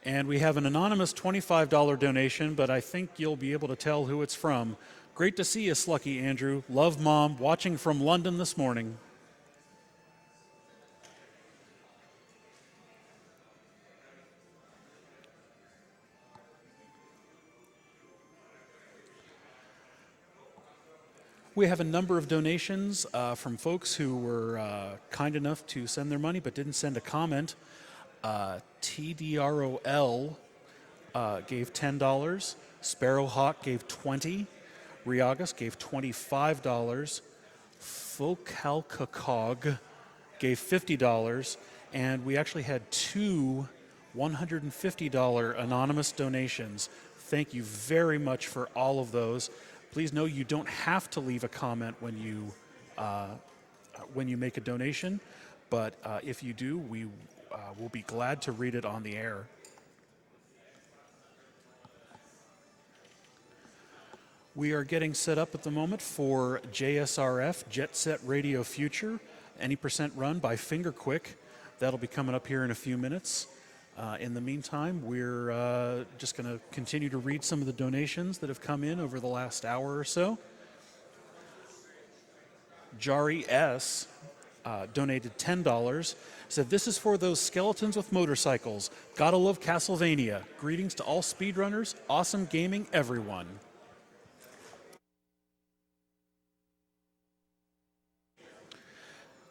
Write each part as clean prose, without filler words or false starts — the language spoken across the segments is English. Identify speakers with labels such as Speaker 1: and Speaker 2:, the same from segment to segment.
Speaker 1: And we have an anonymous $25 donation, but I think you'll be able to tell who it's from. Great to see you, Slucky Andrew. Love, Mom. Watching from London this morning. We have a number of donations from folks who were kind enough to send their money but didn't send a comment. TDROL gave $10. Sparrowhawk gave $20. Riagas gave $25. Focalcacog gave $50. And we actually had two $150 anonymous donations. Thank you very much for all of those. Please know you don't have to leave a comment when you make a donation, but if you do, we will be glad to read it on the air. We are getting set up at the moment for JSRF, Jet Set Radio Future, any percent run by FingerQuick. That'll be coming up here in a few minutes. In the meantime, we're just going to continue to read some of the donations that have come in over the last hour or so. Jari S. Donated $10. Said, this is for those skeletons with motorcycles. Gotta love Castlevania. Greetings to all speedrunners. Awesome gaming, everyone.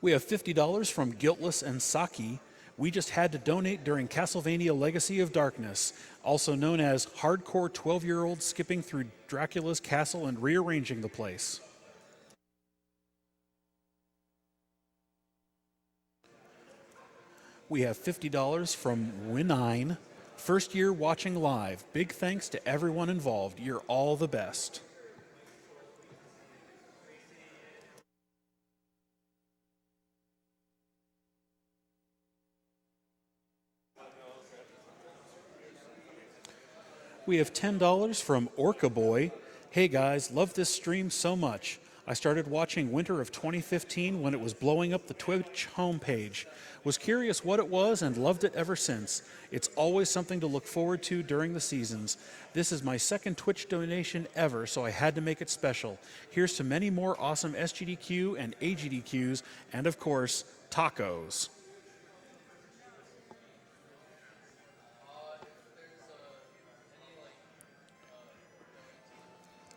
Speaker 1: We have $50 from Guiltless and Saki. We just had to donate during Castlevania Legacy of Darkness, also known as hardcore 12-year-olds skipping through Dracula's castle and rearranging the place. We have $50 from Winine. First year watching live. Big thanks to everyone involved. You're all the best. We have $10 from Orca Boy. Hey guys, love this stream so much. I started watching winter of 2015 when it was blowing up the Twitch homepage. Was curious what it was and loved it ever since. It's always something to look forward to during the seasons. This is my second Twitch donation ever, so I had to make it special. Here's to many more awesome SGDQ and AGDQs, and of course, tacos.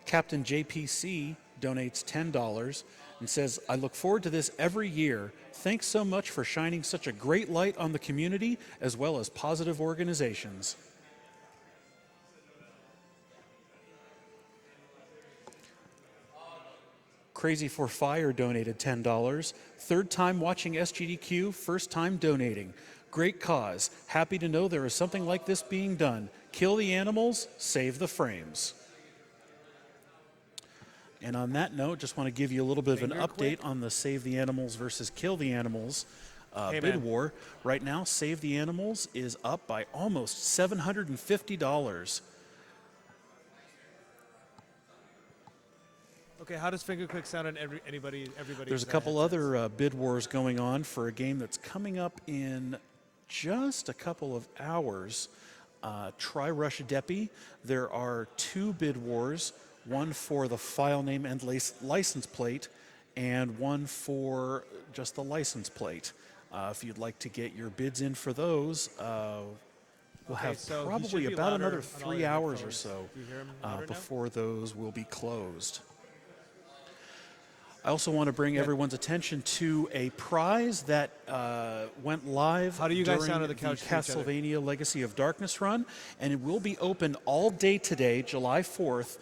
Speaker 1: Captain JPC donates $10 and says, I look forward to this every year. Thanks so much for shining such a great light on the community as well as positive organizations. Crazy for Fire donated $10. Third time watching SGDQ, first time donating. Great cause. Happy to know there is something like this being done. Kill the animals, save the frames. And on that note, just want to give you a little bit of an update on the Save the Animals versus Kill the Animals bid war. Right now, Save the Animals is up by almost $750.
Speaker 2: Okay, how does FingerQuick sound on everybody?
Speaker 1: There's a couple other bid wars going on for a game that's coming up in just a couple of hours. Try Rush Deppy. There are two bid wars. One for the file name and license plate, and one for just the license plate. If you'd like to get your bids in for those, we'll have probably about another 3 hours or so before those will be closed. I also want to bring everyone's attention to a prize that went live during the Castlevania Legacy of Darkness run, and it will be open all day today, July 4th,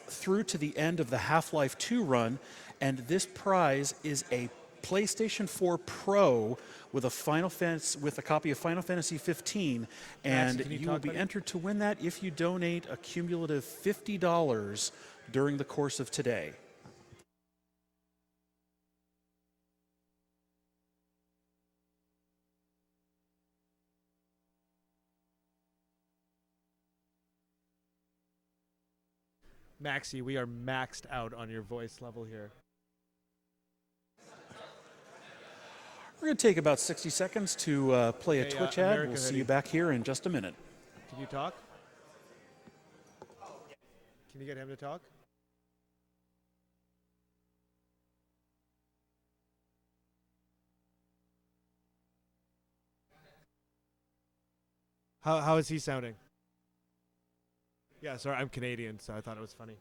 Speaker 1: through to the end of the Half-Life 2 run, and this prize is a PlayStation 4 Pro with a copy of Final Fantasy 15, and you will be entered to win that if you donate a cumulative $50 during the course of today.
Speaker 2: Maxie, we are maxed out on your voice level here.
Speaker 1: We're going to take about 60 seconds to play a Twitch ad. We'll see you back here in just a minute.
Speaker 2: Can you talk? Can you get him to talk? How is he sounding? Yeah, sorry, I'm Canadian, so I thought it was funny.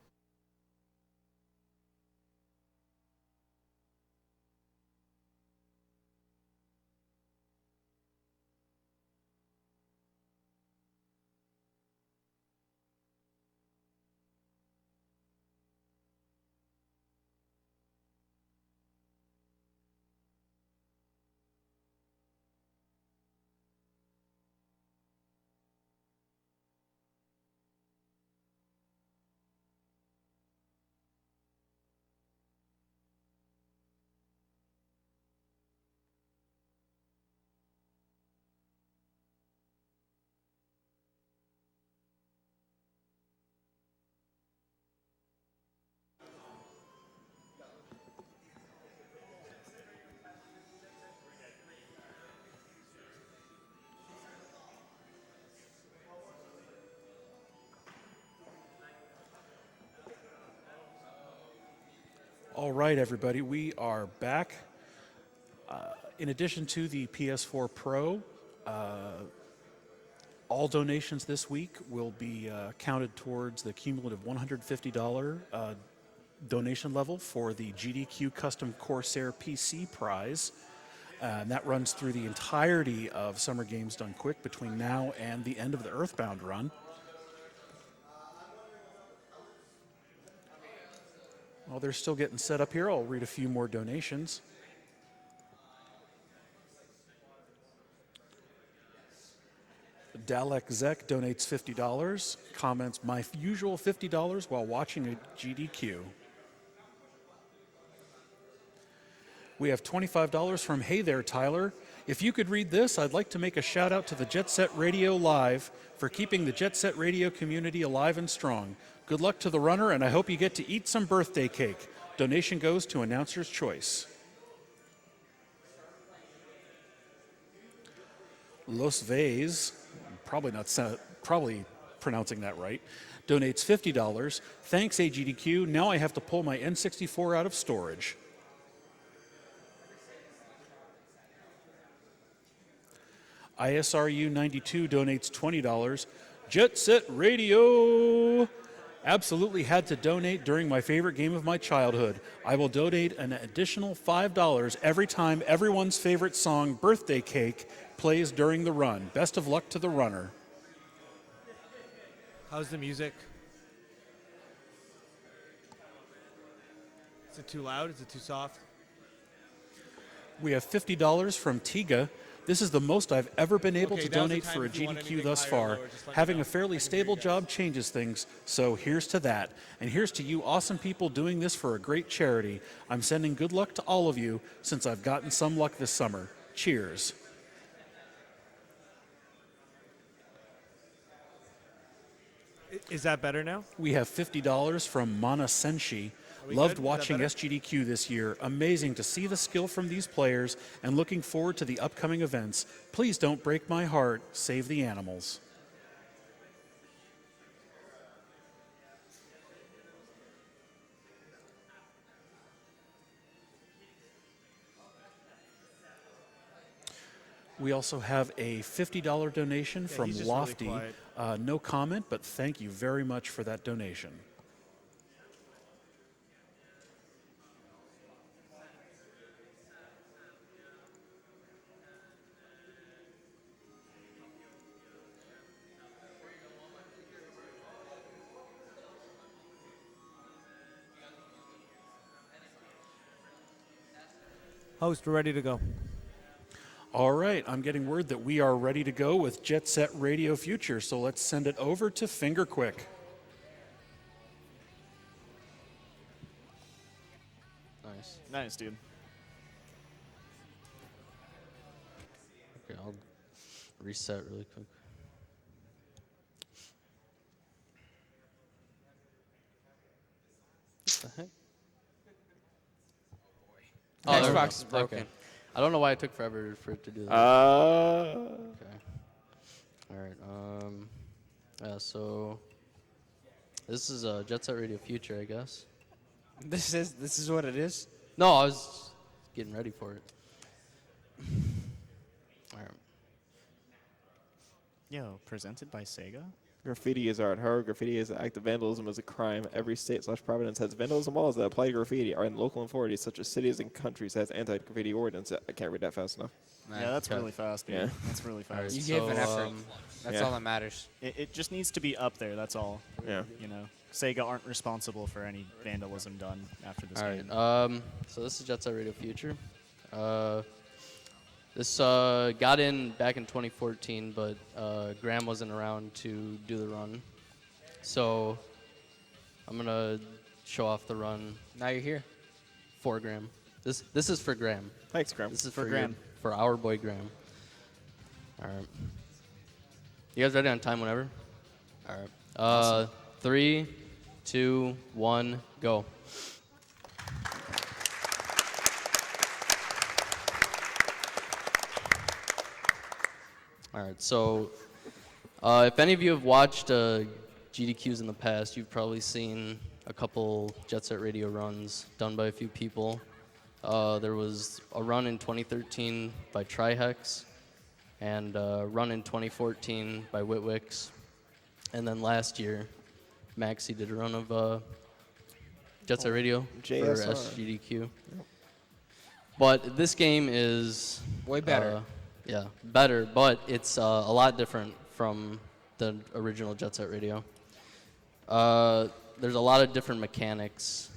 Speaker 1: All right, everybody, we are back. In addition to the PS4 Pro, all donations this week will be counted towards the cumulative $150 donation level for the GDQ Custom Corsair PC prize. And that runs through the entirety of Summer Games Done Quick between now and the end of the Earthbound run. While they're still getting set up here, I'll read a few more donations. Dalek Zek donates $50, comments, my usual $50 while watching a GDQ. We have $25 from Hey There, Tyler. If you could read this, I'd like to make a shout out to the Jet Set Radio Live for keeping the Jet Set Radio community alive and strong. Good luck to the runner, and I hope you get to eat some birthday cake. Donation goes to Announcer's Choice. Los Vez, probably pronouncing that right, donates $50. Thanks, AGDQ. Now I have to pull my N64 out of storage. ISRU 92 donates $20. Jet Set Radio! Absolutely had to donate during my favorite game of my childhood. I will donate an additional $5 every time everyone's favorite song, Birthday Cake, plays during the run. Best of luck to the runner.
Speaker 2: How's the music? Is it too loud? Is it too soft?
Speaker 1: We have $50 from Tiga. This is the most I've ever been able to donate for a GDQ thus far. Having a fairly stable job changes things, so here's to that. And here's to you awesome people doing this for a great charity. I'm sending good luck to all of you since I've gotten some luck this summer. Cheers.
Speaker 2: Is that better now?
Speaker 1: We have $50 from Mana Senshi. Loved watching SGDQ this year. Amazing to see the skill from these players and looking forward to the upcoming events. Please don't break my heart. Save the animals. We also have a $50 donation from Lofty. Really no comment, but thank you very much for that donation.
Speaker 2: Host, we're ready to go.
Speaker 1: All right, I'm getting word that we are ready to go with Jet Set Radio Future, so let's send it over to FingerQuick.
Speaker 3: Nice. Nice, dude. Okay, I'll reset really quick. What the heck? Oh,
Speaker 4: Xbox is broken.
Speaker 3: Okay. I don't know why it took forever for it to do that. Okay. All right. Yeah, so this is Jet Set Radio Future, I guess.
Speaker 4: This is what it is?
Speaker 3: No, I was getting ready for it. All right.
Speaker 5: Yo, presented by Sega?
Speaker 6: Graffiti is art. However, graffiti is an act of vandalism as a crime. Every state/province has vandalism laws that apply to graffiti are in local authorities, such as cities and countries has anti-graffiti ordinance. I can't read that fast enough.
Speaker 5: Yeah, that's really fast, dude.
Speaker 6: Yeah.
Speaker 5: That's really fast.
Speaker 4: You
Speaker 3: So,
Speaker 4: gave an effort. That's
Speaker 6: yeah.
Speaker 4: all that matters.
Speaker 5: It just needs to be up there, that's all.
Speaker 6: Yeah.
Speaker 5: You know, Sega aren't responsible for any vandalism done after this
Speaker 3: All
Speaker 5: game.
Speaker 3: right. So this is Jet Set Radio Future. This got in back in 2014, but Graham wasn't around to do the run. So I'm going to show off the run
Speaker 4: Now you're here.
Speaker 3: for Graham. This is for Graham.
Speaker 6: Thanks, Graham.
Speaker 3: This is
Speaker 5: For
Speaker 3: for
Speaker 5: Graham.
Speaker 3: For our boy Graham. All right. You guys ready on time whenever? All right.
Speaker 5: Awesome.
Speaker 3: 3, 2, 1, go. All right, so if any of you have watched GDQs in the past, you've probably seen a couple Jet Set Radio runs done by a few people. There was a run in 2013 by Trihex, and a run in 2014 by Whitwix, and then last year, Maxi did a run of Jet Set Radio
Speaker 6: JSRF.
Speaker 3: for SGDQ. But this game is
Speaker 4: Way better.
Speaker 3: Yeah, better, but it's a lot different from the original Jet Set Radio. There's a lot of different mechanics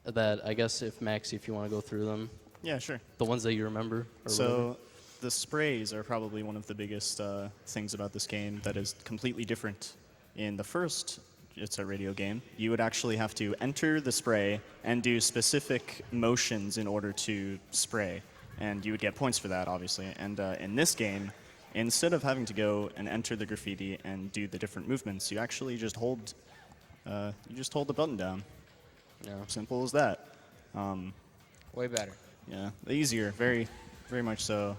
Speaker 3: that I guess if Maxi, if you want to go through them,
Speaker 5: Yeah, sure.
Speaker 3: the ones that you remember. Or
Speaker 5: So the sprays are probably one of the biggest things about this game that is completely different. In the first Jet Set Radio game, you would actually have to enter the spray and do specific motions in order to spray. And you would get points for that, obviously. And in this game, instead of having to go and enter the graffiti and do the different movements, you actually just hold the button down.
Speaker 3: Yeah.
Speaker 5: Simple as that.
Speaker 4: Way better.
Speaker 5: Yeah, easier, very, very much so.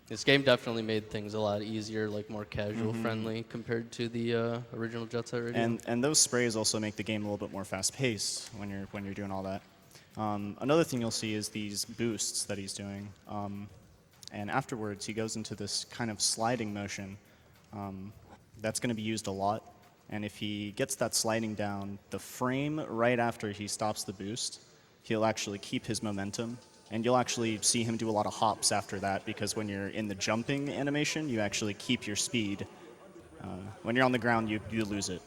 Speaker 3: This game definitely made things a lot easier, like more casual friendly compared to the original Jet Set Radio.
Speaker 5: And those sprays also make the game a little bit more fast-paced when you're doing all that. Another thing you'll see is these boosts that he's doing. And afterwards, he goes into this kind of sliding motion. That's going to be used a lot. And if he gets that sliding down, the frame right after he stops the boost, he'll actually keep his momentum. And you'll actually see him do a lot of hops after that, because when you're in the jumping animation, you actually keep your speed. When you're on the ground, you lose it.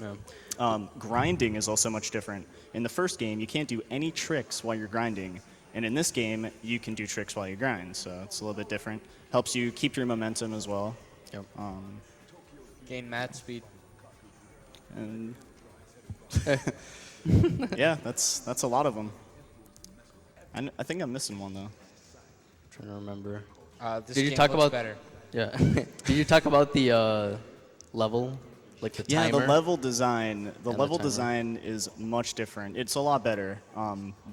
Speaker 3: Yeah.
Speaker 5: Grinding is also much different. In the first game, you can't do any tricks while you're grinding. And in this game, you can do tricks while you grind. So it's a little bit different. Helps you keep your momentum as well.
Speaker 3: Yep.
Speaker 4: Gain mat speed.
Speaker 5: And yeah, that's a lot of them. I think I'm missing one, though.
Speaker 3: Trying to remember.
Speaker 4: This
Speaker 3: Did you
Speaker 4: game
Speaker 3: talk
Speaker 4: looks
Speaker 3: about
Speaker 4: better.
Speaker 3: Yeah. Did you talk about the level, like the
Speaker 5: Yeah,
Speaker 3: timer?
Speaker 5: the level design. The
Speaker 3: And the
Speaker 5: level
Speaker 3: timer.
Speaker 5: design is much different. It's a lot better.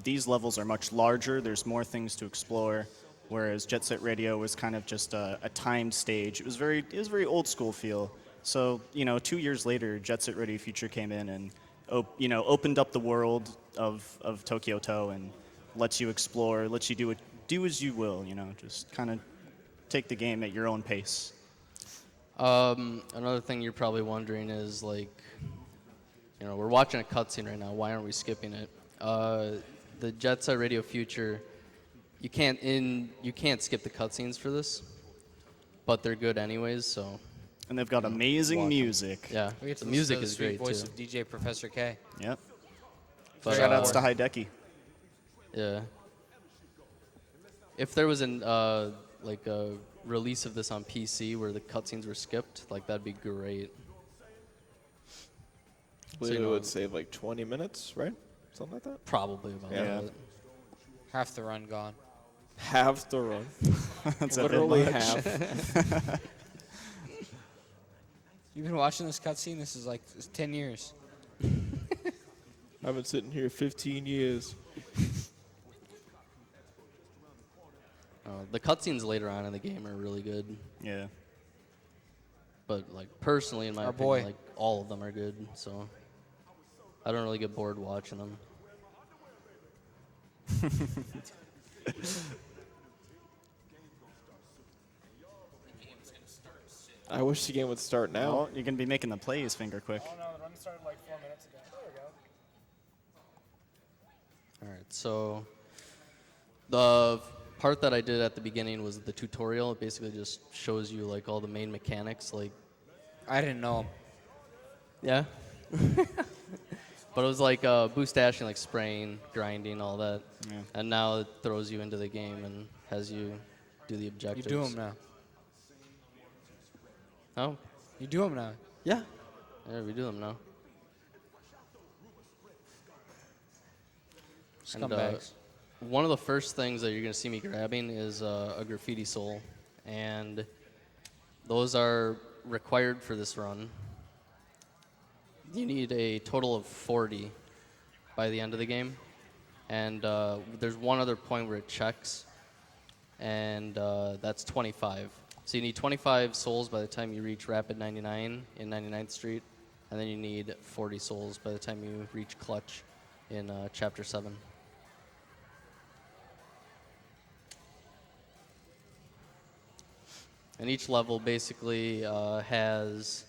Speaker 5: These levels are much larger. There's more things to explore, whereas Jet Set Radio was kind of just a timed stage. It was very old school feel. So 2 years later, Jet Set Radio Future came in and opened up the world of Tokyo To and lets you explore, lets you do as you will. Just kind of take the game at your own pace.
Speaker 3: Another thing you're probably wondering is, like, we're watching a cutscene right now. Why aren't we skipping it? The Jet Set Radio Future, you can't skip the cutscenes for this, but they're good anyways. So
Speaker 5: And they've got amazing
Speaker 3: Walk 'em.
Speaker 5: music.
Speaker 3: yeah,
Speaker 4: We get to
Speaker 3: the
Speaker 4: listen
Speaker 3: music
Speaker 4: to the
Speaker 3: is
Speaker 4: sweet
Speaker 3: great
Speaker 4: voice
Speaker 3: too.
Speaker 4: of DJ Professor K.
Speaker 5: Yep.
Speaker 3: But,
Speaker 5: Shout-outs to Hideki.
Speaker 3: Yeah. If there was a release of this on PC where the cutscenes were skipped, like that'd be great.
Speaker 6: I believe it would save like 20 minutes, right? Something like that.
Speaker 3: Probably about
Speaker 5: Yeah.
Speaker 3: that.
Speaker 4: Half the run gone.
Speaker 6: Half the run.
Speaker 5: That's a bit
Speaker 6: Literally
Speaker 5: much.
Speaker 6: half.
Speaker 4: You've been watching this cutscene? This is like 10 years.
Speaker 6: I've been sitting here 15 years.
Speaker 3: The cutscenes later on in the game are really good.
Speaker 5: Yeah.
Speaker 3: But like personally, in my
Speaker 4: Our
Speaker 3: opinion,
Speaker 4: boy.
Speaker 3: like all of them are good. So I don't really get bored watching them.
Speaker 6: I wish the game would start now.
Speaker 5: Well, you're going to be making the plays, FingerQuick.
Speaker 2: Oh no, the run started like 4 minutes ago. There we go.
Speaker 3: All right, so the part that I did at the beginning was the tutorial. It basically just shows you like all the main mechanics, like
Speaker 4: I didn't know him.
Speaker 3: yeah. But it was like boost dashing, like spraying, grinding, all that.
Speaker 5: Yeah.
Speaker 3: And now it throws you into the game and has you do the
Speaker 4: You
Speaker 3: objectives.
Speaker 4: do them now.
Speaker 3: Oh,
Speaker 4: You do them now.
Speaker 3: yeah. Yeah, we do them now. And,
Speaker 4: Scumbags.
Speaker 3: one of the first things that you're going to see me grabbing is a graffiti soul. And those are required for this run. You need a total of 40 by the end of the game. And there's one other point where it checks, and that's 25. So you need 25 souls by the time you reach Rapid 99 in 99th Street, and then you need 40 souls by the time you reach Clutch in Chapter 7. And each level basically has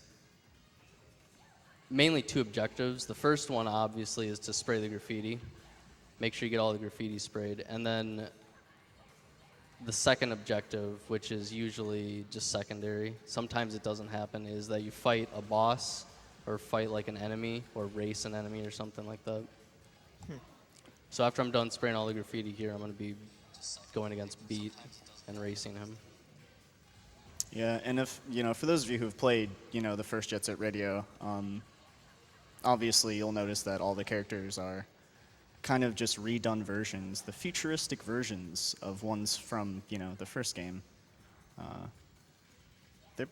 Speaker 3: mainly 2 objectives. The first one, obviously, is to spray the graffiti. Make sure you get all the graffiti sprayed. And then the second objective, which is usually just secondary, sometimes it doesn't happen, is that you fight a boss or fight like an enemy or race an enemy or something like that. So after I'm done spraying all the graffiti here, I'm going to be going against Beat and racing him.
Speaker 5: Yeah, and if, for those of you who've played, the first Jet Set Radio, obviously you'll notice that all the characters are kind of just redone versions, the futuristic versions of ones from, the first game.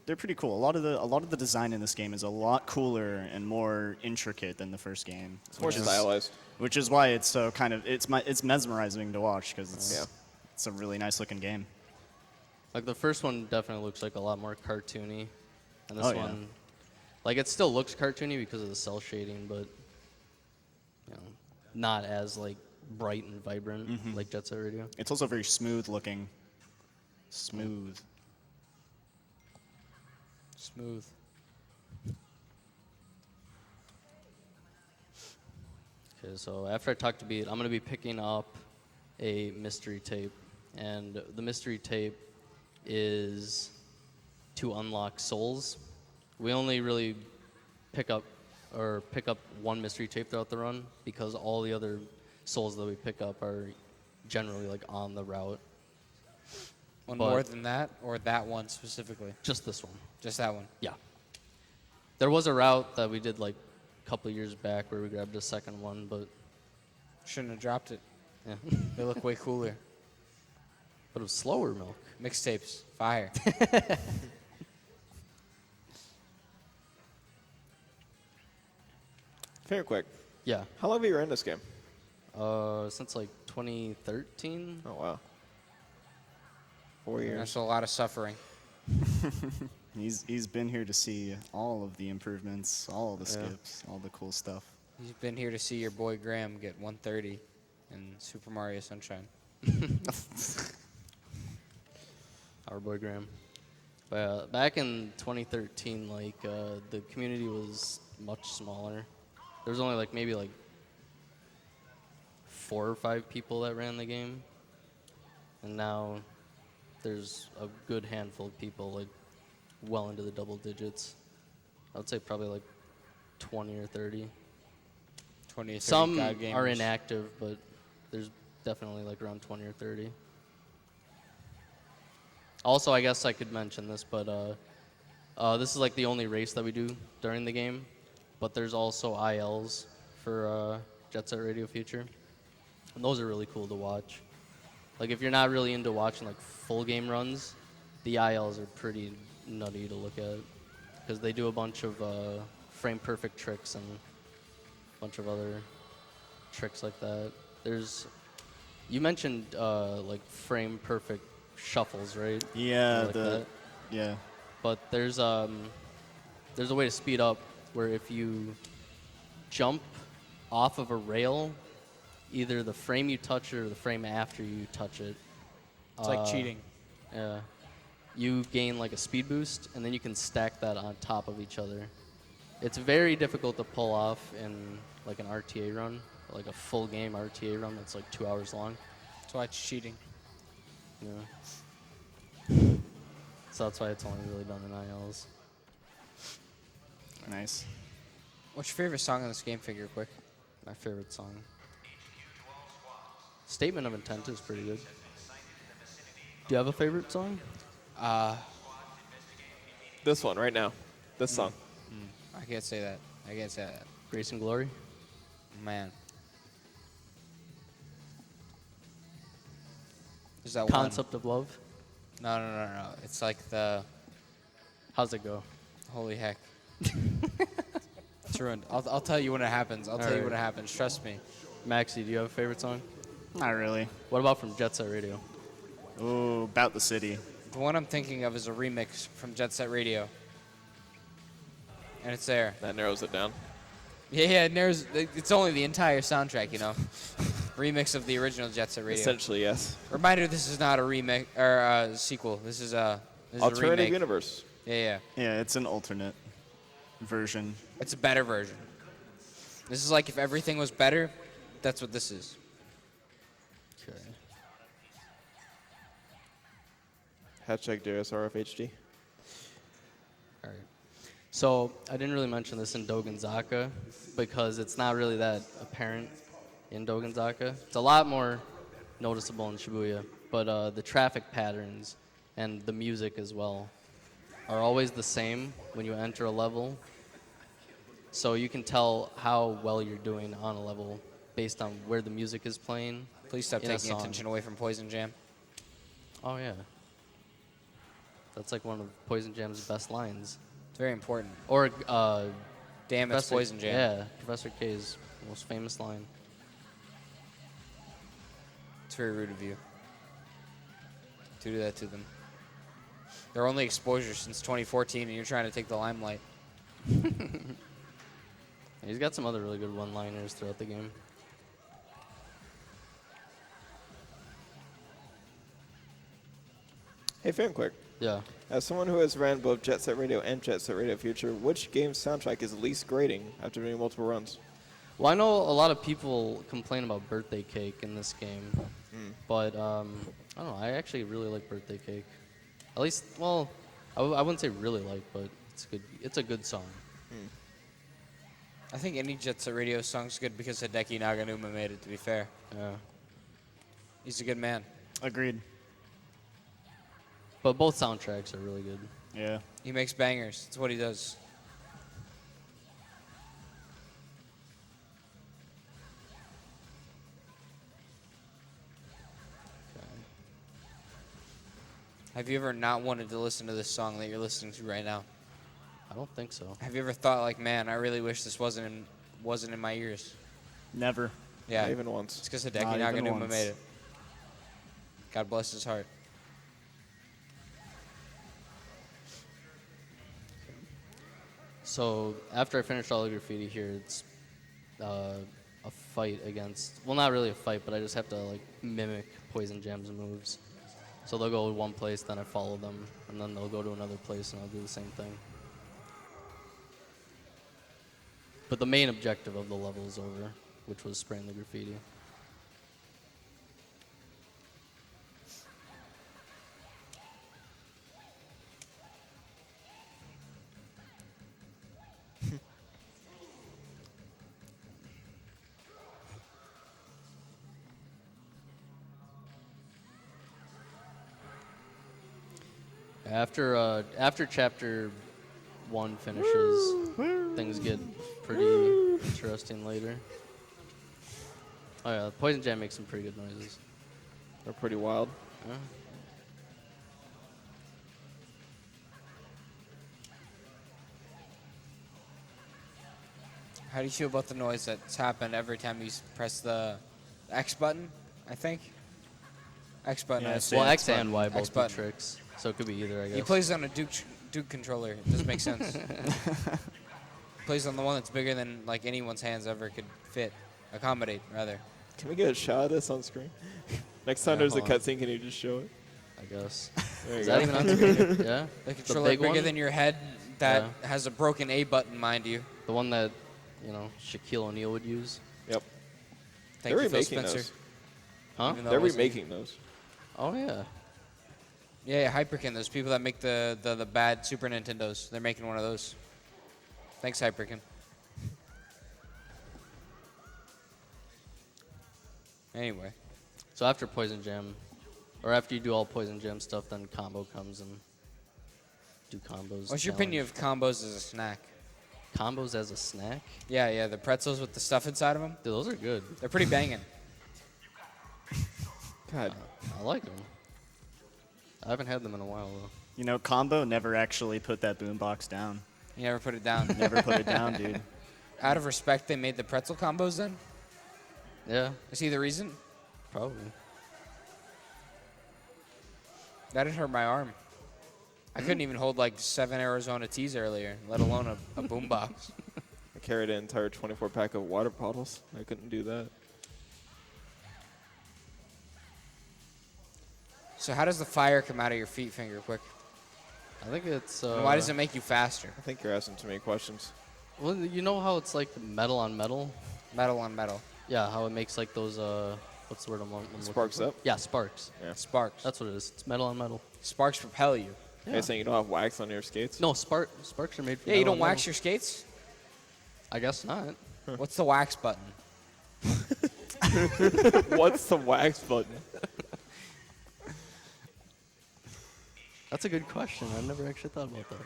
Speaker 5: They're pretty cool. A lot of the design in this game is a lot cooler and more intricate than the first game.
Speaker 6: It's more stylized.
Speaker 5: Which is why it's so kind of it's mesmerizing to watch because it's a really nice looking game.
Speaker 3: Like the first one definitely looks like a lot more cartoony, and this
Speaker 5: Oh, yeah.
Speaker 3: one, like it still looks cartoony because of the cell shading, but not as like bright and vibrant like Jet Set Radio.
Speaker 5: It's also very smooth looking. Smooth.
Speaker 4: Smooth.
Speaker 3: Okay, so after I talk to Beat, I'm going to be picking up a mystery tape, and the mystery tape is to unlock souls. We only really pick up one mystery tape throughout the run because all the other souls that we pick up are generally like on the route.
Speaker 4: One
Speaker 3: But-
Speaker 4: more than that, or that one specifically?
Speaker 3: Just this one.
Speaker 4: Just that one.
Speaker 3: Yeah. There was a route that we did like a couple of years back where we grabbed a second one, but
Speaker 4: Shouldn't have dropped it.
Speaker 3: yeah.
Speaker 4: They look way cooler.
Speaker 3: But it was slower milk.
Speaker 4: Mixtapes. Fire.
Speaker 6: FingerQuick.
Speaker 3: Yeah.
Speaker 6: How long have you been in this game?
Speaker 3: Since like 2013.
Speaker 6: Oh, wow. 4 years.
Speaker 4: There's a lot of suffering.
Speaker 5: He's been here to see all of the improvements, all of the skips, all the cool stuff.
Speaker 4: He's been here to see your boy Graham get 130 in Super Mario Sunshine.
Speaker 3: Our boy Graham. But back in 2013, like the community was much smaller. There was only like maybe like 4 or 5 people that ran the game, and now there's a good handful of people, like well into the double digits. I would say probably like 20 or 30.
Speaker 4: 20 or 30
Speaker 3: Some
Speaker 4: God gamers.
Speaker 3: are inactive, but there's definitely like around 20 or 30. Also, I guess I could mention this, but this is like the only race that we do during the game. But there's also ILs for Jet Set Radio Future, and those are really cool to watch. Like if you're not really into watching like full game runs, the ILs are pretty nutty to look at because they do a bunch of frame perfect tricks and a bunch of other tricks like that. You mentioned like frame perfect shuffles, right?
Speaker 5: Yeah,
Speaker 3: Like that.
Speaker 5: yeah.
Speaker 3: But there's there's a way to speed up where if you jump off of a rail, either the frame you touch it or the frame after you touch it.
Speaker 4: It's like cheating.
Speaker 3: Yeah. You gain like a speed boost, and then you can stack that on top of each other. It's very difficult to pull off in like an RTA run, like a full game RTA run that's like 2 hours long.
Speaker 4: That's why it's cheating.
Speaker 3: Yeah. So that's why it's only really done in ILs.
Speaker 5: Nice.
Speaker 4: What's your favorite song in this game, FingerQuick?
Speaker 3: My favorite song. Statement of Intent is pretty good. Do you have a favorite song?
Speaker 6: This one right now. This song.
Speaker 4: I can't say that. I can't say that.
Speaker 3: Grace and Glory?
Speaker 4: Man. There's that
Speaker 3: Concept of Love?
Speaker 4: one. No. It's like the...
Speaker 3: How's it go?
Speaker 4: Holy heck. It's ruined. I'll tell you when it happens. I'll tell you when it happens. Trust me.
Speaker 3: Maxie, do you have a favorite song?
Speaker 5: Not really.
Speaker 3: What about from Jet Set Radio?
Speaker 5: Ooh, About the City.
Speaker 4: The one I'm thinking of is a remix from Jet Set Radio. And it's there.
Speaker 6: That narrows it down.
Speaker 4: Yeah, it's only the entire soundtrack, you know. Remix of the original Jet Set Radio.
Speaker 6: Essentially, yes.
Speaker 4: Reminder, this is not a remake or a sequel. This is a
Speaker 6: Alternative
Speaker 4: remake.
Speaker 6: universe.
Speaker 4: Yeah.
Speaker 5: Yeah, it's an alternate version.
Speaker 4: It's a better version. This is like if everything was better, that's what this is.
Speaker 3: Okay.
Speaker 6: Hashtag JSRF HD.
Speaker 3: All right. So I didn't really mention this in Dogonzaka because it's not really that apparent in Dogonzaka. It's a lot more noticeable in Shibuya, but the traffic patterns and the music as well are always the same when you enter a level. So you can tell how well you're doing on a level based on where the music is playing.
Speaker 4: Please stop
Speaker 3: in a
Speaker 4: taking
Speaker 3: song.
Speaker 4: attention away from Poison Jam.
Speaker 3: Oh, yeah. That's like one of Poison Jam's best lines.
Speaker 4: It's very important.
Speaker 3: Or,
Speaker 4: Damn, it's
Speaker 3: Professor-
Speaker 4: Poison Jam.
Speaker 3: Yeah, Professor K's most famous line.
Speaker 4: It's very rude of you to do that to them. Their only exposure since 2014, and you're trying to take the limelight.
Speaker 3: And he's got some other really good one-liners throughout the game.
Speaker 6: Hey, FingerQuick.
Speaker 3: Yeah.
Speaker 6: As someone who has ran both Jet Set Radio and Jet Set Radio Future, which game's soundtrack is least grating after doing multiple runs?
Speaker 3: Well, I know a lot of people complain about Birthday Cake in this game, but I don't know. I actually really like Birthday Cake. At least, well, I wouldn't say really like, but it's good. It's a good song.
Speaker 4: I think any Jet Set Radio song's good because Hideki Naganuma made it, to be fair.
Speaker 3: Yeah.
Speaker 4: He's a good man.
Speaker 5: Agreed.
Speaker 3: But both soundtracks are really good.
Speaker 5: Yeah.
Speaker 4: He makes bangers. That's what he does. Have you ever not wanted to listen to this song that you're listening to right now?
Speaker 3: I don't think so.
Speaker 4: Have you ever thought like, man, I really wish this wasn't in my ears?
Speaker 5: Never.
Speaker 4: Yeah.
Speaker 6: Not even once.
Speaker 4: It's because Hideki
Speaker 5: Not even
Speaker 4: Naganuma
Speaker 5: once.
Speaker 4: made it. God bless his heart.
Speaker 3: So after I finished all the graffiti here, it's a fight against, well, not really a fight, but I just have to like mimic Poison Jam's moves. So they'll go one place, then I follow them, and then they'll go to another place and I'll do the same thing. But the main objective of the level is over, which was spraying the graffiti. After chapter 1 finishes, things get pretty interesting later. Oh yeah, Poison Jam makes some pretty good noises.
Speaker 6: They're pretty wild.
Speaker 3: Yeah.
Speaker 4: How do you feel about the noise that's happened every time you press the X button, I think? X button.
Speaker 5: Yeah,
Speaker 4: I
Speaker 5: it's
Speaker 4: assume.
Speaker 3: Well,
Speaker 5: Yeah,
Speaker 3: X and Y
Speaker 4: X
Speaker 3: both do
Speaker 4: button.
Speaker 3: tricks, so it could be either, I guess.
Speaker 4: He plays on a Duke controller. It doesn't make sense. Plays on the one that's bigger than like anyone's hands ever could accommodate rather.
Speaker 6: Can we get a shot of this on screen? Next time
Speaker 3: Yeah,
Speaker 6: there's a
Speaker 3: hold on.
Speaker 6: cutscene, can you just show it?
Speaker 3: I guess.
Speaker 6: There you
Speaker 3: Is
Speaker 6: go.
Speaker 3: that even on screen? Yeah.
Speaker 4: The controller
Speaker 3: big
Speaker 4: bigger
Speaker 3: one?
Speaker 4: than your head that
Speaker 3: Yeah.
Speaker 4: has a broken A button, mind you.
Speaker 3: The one that, Shaquille O'Neal would use.
Speaker 6: Yep.
Speaker 4: Thank
Speaker 6: They're
Speaker 4: you, Phil
Speaker 6: remaking
Speaker 4: Spencer.
Speaker 6: those.
Speaker 3: Huh?
Speaker 4: Even though
Speaker 6: They're
Speaker 4: it wasn't-
Speaker 6: remaking those.
Speaker 3: Oh, yeah.
Speaker 4: Yeah, Hyperkin. Those people that make the bad Super Nintendos. They're making one of those. Thanks, Hyperkin. Anyway.
Speaker 3: So after Poison Jam, or after you do all Poison Jam stuff, then Combo comes and do combos.
Speaker 4: What's your opinion of combos as a snack?
Speaker 3: Combos as a snack?
Speaker 4: Yeah, the pretzels with the stuff inside of them.
Speaker 3: Dude, those are good.
Speaker 4: They're pretty banging.
Speaker 6: God.
Speaker 3: I like them. I haven't had them in a while, though.
Speaker 5: You know, Combo never actually put that boombox down.
Speaker 4: You never put it down.
Speaker 5: Never put it down, dude.
Speaker 4: Out of respect, they made the pretzel combos then?
Speaker 3: Yeah,
Speaker 4: Is he the reason?
Speaker 3: probably.
Speaker 4: That'd hurt my arm. I couldn't even hold like 7 Arizona teas earlier, let alone a boombox.
Speaker 6: I carried an entire 24-pack of water bottles. I couldn't do that.
Speaker 4: So how does the fire come out of your feet, FingerQuick?
Speaker 3: I think it's.
Speaker 4: And why does it make you faster?
Speaker 6: I think you're asking too many questions.
Speaker 3: Well, you know how it's like metal on metal?
Speaker 4: Metal on metal.
Speaker 3: Yeah, how it makes like those. What's the word I'm looking
Speaker 6: Sparks
Speaker 3: for?
Speaker 6: up?
Speaker 3: Yeah, sparks.
Speaker 6: Yeah.
Speaker 4: Sparks.
Speaker 3: That's what it is. It's metal on metal.
Speaker 4: Sparks propel you.
Speaker 6: Are you saying you don't have wax on your skates?
Speaker 3: No, sparks are made from
Speaker 4: Yeah, you
Speaker 3: metal
Speaker 4: don't
Speaker 3: on
Speaker 4: wax
Speaker 3: metal.
Speaker 4: your skates?
Speaker 3: I guess not.
Speaker 4: What's the wax button?
Speaker 6: What's the wax button?
Speaker 3: That's a good question. I've never actually thought about that.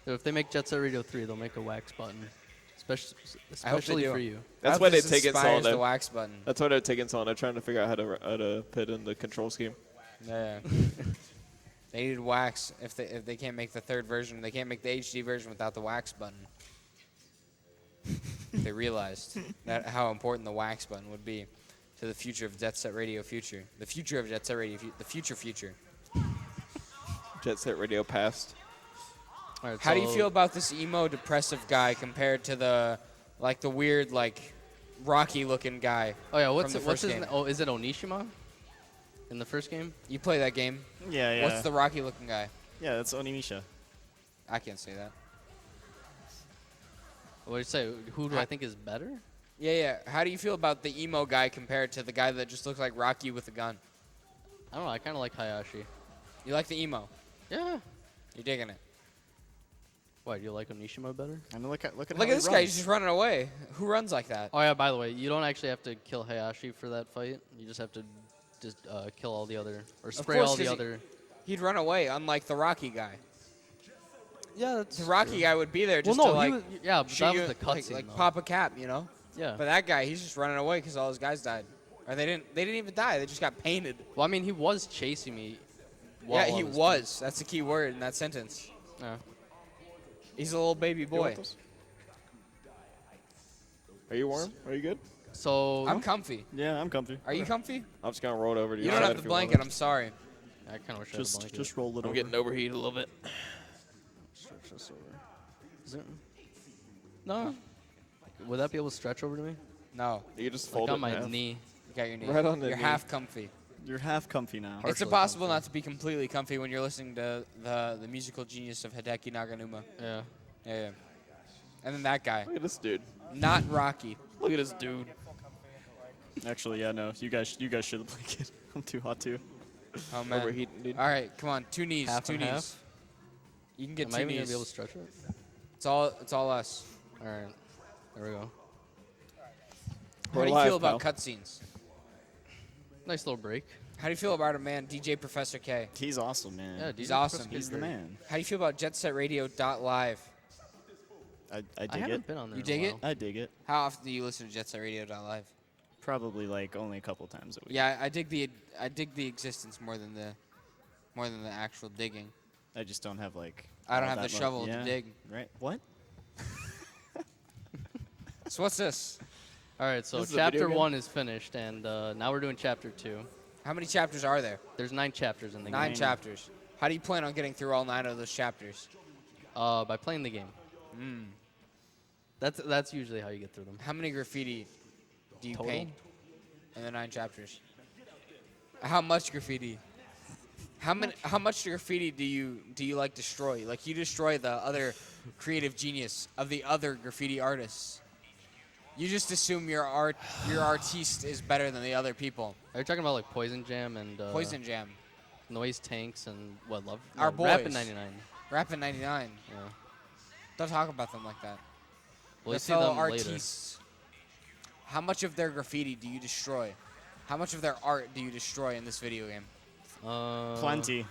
Speaker 3: So if they make Jet Set Radio 3, they'll make a wax button.
Speaker 4: I hope they
Speaker 3: Especially
Speaker 4: do.
Speaker 3: for you.
Speaker 6: That's
Speaker 4: I
Speaker 6: why
Speaker 4: hope
Speaker 6: they
Speaker 4: this
Speaker 6: take it so
Speaker 4: inspires
Speaker 6: long.
Speaker 4: the wax button.
Speaker 6: That's why they're taking so long. They're trying to figure out how to put in the control scheme.
Speaker 4: Yeah. They needed wax if they can't make the third version. They can't make the HD version without the wax button. They realized that how important the wax button would be to the future of Jet Set Radio future. The future of Jet Set Radio, the future.
Speaker 6: Jet Set Radio past.
Speaker 3: All right,
Speaker 4: How do you
Speaker 3: so-
Speaker 4: feel about this emo depressive guy compared to the weird Rocky looking guy?
Speaker 3: Oh yeah,
Speaker 4: from the
Speaker 3: what's
Speaker 4: first
Speaker 3: his
Speaker 4: game?
Speaker 3: name? Oh, is it Onishima? In the first game?
Speaker 4: You play that game?
Speaker 5: Yeah, yeah.
Speaker 4: What's the Rocky looking guy?
Speaker 5: Yeah, that's Onimisha.
Speaker 4: I can't say that.
Speaker 3: What do you say? Who do I think is better?
Speaker 4: Yeah. How do you feel about the emo guy compared to the guy that just looks like Rocky with a gun?
Speaker 3: I don't know. I kind of like Hayashi.
Speaker 4: You like the emo?
Speaker 3: Yeah.
Speaker 4: You're digging it.
Speaker 3: Why, do you like Onishima better?
Speaker 5: I mean, look at
Speaker 4: Look
Speaker 5: how
Speaker 4: at
Speaker 5: he
Speaker 4: this guy. He's
Speaker 5: runs.
Speaker 4: just running away. Who runs like that?
Speaker 3: Oh yeah, by the way, you don't actually have to kill Hayashi for that fight. You just have to kill all the other, or spray
Speaker 4: course,
Speaker 3: all the
Speaker 4: 'cause
Speaker 3: other.
Speaker 4: He'd run away, unlike the Rocky guy.
Speaker 3: Yeah, that's
Speaker 4: The Rocky guy would be there just
Speaker 3: well, no,
Speaker 4: to
Speaker 3: he was, yeah, but
Speaker 4: shoot
Speaker 3: that
Speaker 4: you,
Speaker 3: was the cutscene.
Speaker 4: like
Speaker 3: though.
Speaker 4: pop a cap, you know.
Speaker 3: Yeah.
Speaker 4: But that guy, he's just running away because all his guys died, or they didn't even die. They just got painted.
Speaker 3: Well, I mean, he was chasing me.
Speaker 4: Yeah,
Speaker 3: while I
Speaker 4: he
Speaker 3: was.
Speaker 4: was. That's the key word in that sentence.
Speaker 3: Yeah.
Speaker 4: He's a little baby
Speaker 6: You
Speaker 4: boy.
Speaker 6: want those? Are you warm? Are you good?
Speaker 3: So
Speaker 4: I'm comfy.
Speaker 5: Yeah, I'm comfy.
Speaker 4: Are you comfy?
Speaker 6: I'm just gonna roll it over to
Speaker 4: You
Speaker 6: your
Speaker 4: don't
Speaker 6: side
Speaker 4: have
Speaker 6: if
Speaker 4: the
Speaker 6: you want
Speaker 4: blanket.
Speaker 6: it.
Speaker 4: I'm sorry.
Speaker 3: I kind of wish I had a blanket.
Speaker 5: Just roll it over.
Speaker 6: I'm getting overheated a little bit.
Speaker 5: Stretch this over.
Speaker 3: Is it? No. Would that be able to stretch over to me?
Speaker 4: No,
Speaker 6: You can just
Speaker 3: Like
Speaker 6: fold
Speaker 3: on
Speaker 6: it
Speaker 3: my
Speaker 6: in half.
Speaker 3: knee.
Speaker 4: you got your knee.
Speaker 6: Right on the
Speaker 4: You're
Speaker 6: knee.
Speaker 4: half comfy.
Speaker 5: You're half comfy now.
Speaker 4: It's
Speaker 3: Partially
Speaker 4: impossible
Speaker 3: comfy.
Speaker 4: not to be completely comfy when you're listening to the musical genius of Hideki Naganuma.
Speaker 3: Yeah.
Speaker 4: Yeah. And then that guy,
Speaker 6: Look at this dude.
Speaker 4: not Rocky.
Speaker 6: Look at this dude.
Speaker 5: Actually, yeah, no. You guys should have blanket. I'm too hot too.
Speaker 4: Oh man.
Speaker 6: Overheating, dude.
Speaker 4: All right, come on, two knees,
Speaker 3: Half
Speaker 4: two
Speaker 3: and
Speaker 4: knees.
Speaker 3: half?
Speaker 4: You can get
Speaker 3: Am I
Speaker 4: two
Speaker 3: even gonna
Speaker 4: knees.
Speaker 3: be able to stretch it?
Speaker 4: It's all us.
Speaker 3: All right. There we go.
Speaker 4: How
Speaker 6: We're
Speaker 4: do you
Speaker 6: live,
Speaker 4: feel about
Speaker 6: pal.
Speaker 4: cutscenes?
Speaker 3: Nice little break.
Speaker 4: How do you feel about our man DJ Professor K?
Speaker 5: He's awesome, man.
Speaker 3: Yeah,
Speaker 4: He's
Speaker 3: DJ
Speaker 4: awesome.
Speaker 3: Professor
Speaker 5: He's
Speaker 3: K's
Speaker 5: the
Speaker 3: great.
Speaker 5: man.
Speaker 4: How do you feel about JetSetRadio.live?
Speaker 5: I
Speaker 3: I
Speaker 5: dig
Speaker 3: haven't
Speaker 5: it.
Speaker 3: been on there.
Speaker 4: You
Speaker 3: in a
Speaker 4: dig it?
Speaker 3: while.
Speaker 5: I dig it.
Speaker 4: How often do you listen to JetSetRadio.live?
Speaker 5: Probably like only a couple times a week.
Speaker 4: Yeah, I dig the existence more than the actual digging.
Speaker 5: I just don't have like.
Speaker 4: I don't
Speaker 5: all
Speaker 4: have
Speaker 5: that
Speaker 4: the shovel to
Speaker 5: yeah,
Speaker 4: dig.
Speaker 5: Right. What?
Speaker 4: So what's this?
Speaker 3: All right, so
Speaker 6: This is a video
Speaker 3: chapter
Speaker 6: game?
Speaker 3: 1 is finished, and now we're doing chapter 2.
Speaker 4: How many chapters are there?
Speaker 3: There's 9 chapters in the
Speaker 4: 9
Speaker 3: game.
Speaker 4: chapters. How do you plan on getting through all 9 of those chapters?
Speaker 3: By playing the game. That's usually how you get through them.
Speaker 4: How many graffiti do you
Speaker 3: Total?
Speaker 4: paint in the 9 chapters? How much graffiti? How much graffiti do you like destroy? Like you destroy the other creative genius of the other graffiti artists. You just assume your artiste is better than the other people.
Speaker 3: Are you talking about like Poison Jam and
Speaker 4: Poison Jam,
Speaker 3: Noise Tanks and what love?
Speaker 4: Our
Speaker 3: no,
Speaker 4: boys.
Speaker 3: Rappin' 99.
Speaker 4: Rappin' 99.
Speaker 3: Yeah.
Speaker 4: Don't talk about them like that.
Speaker 3: Well, you
Speaker 4: Their
Speaker 3: see
Speaker 4: fellow
Speaker 3: them later.
Speaker 4: artistes. How much of their graffiti do you destroy? How much of their art do you destroy in this video game?
Speaker 5: Plenty.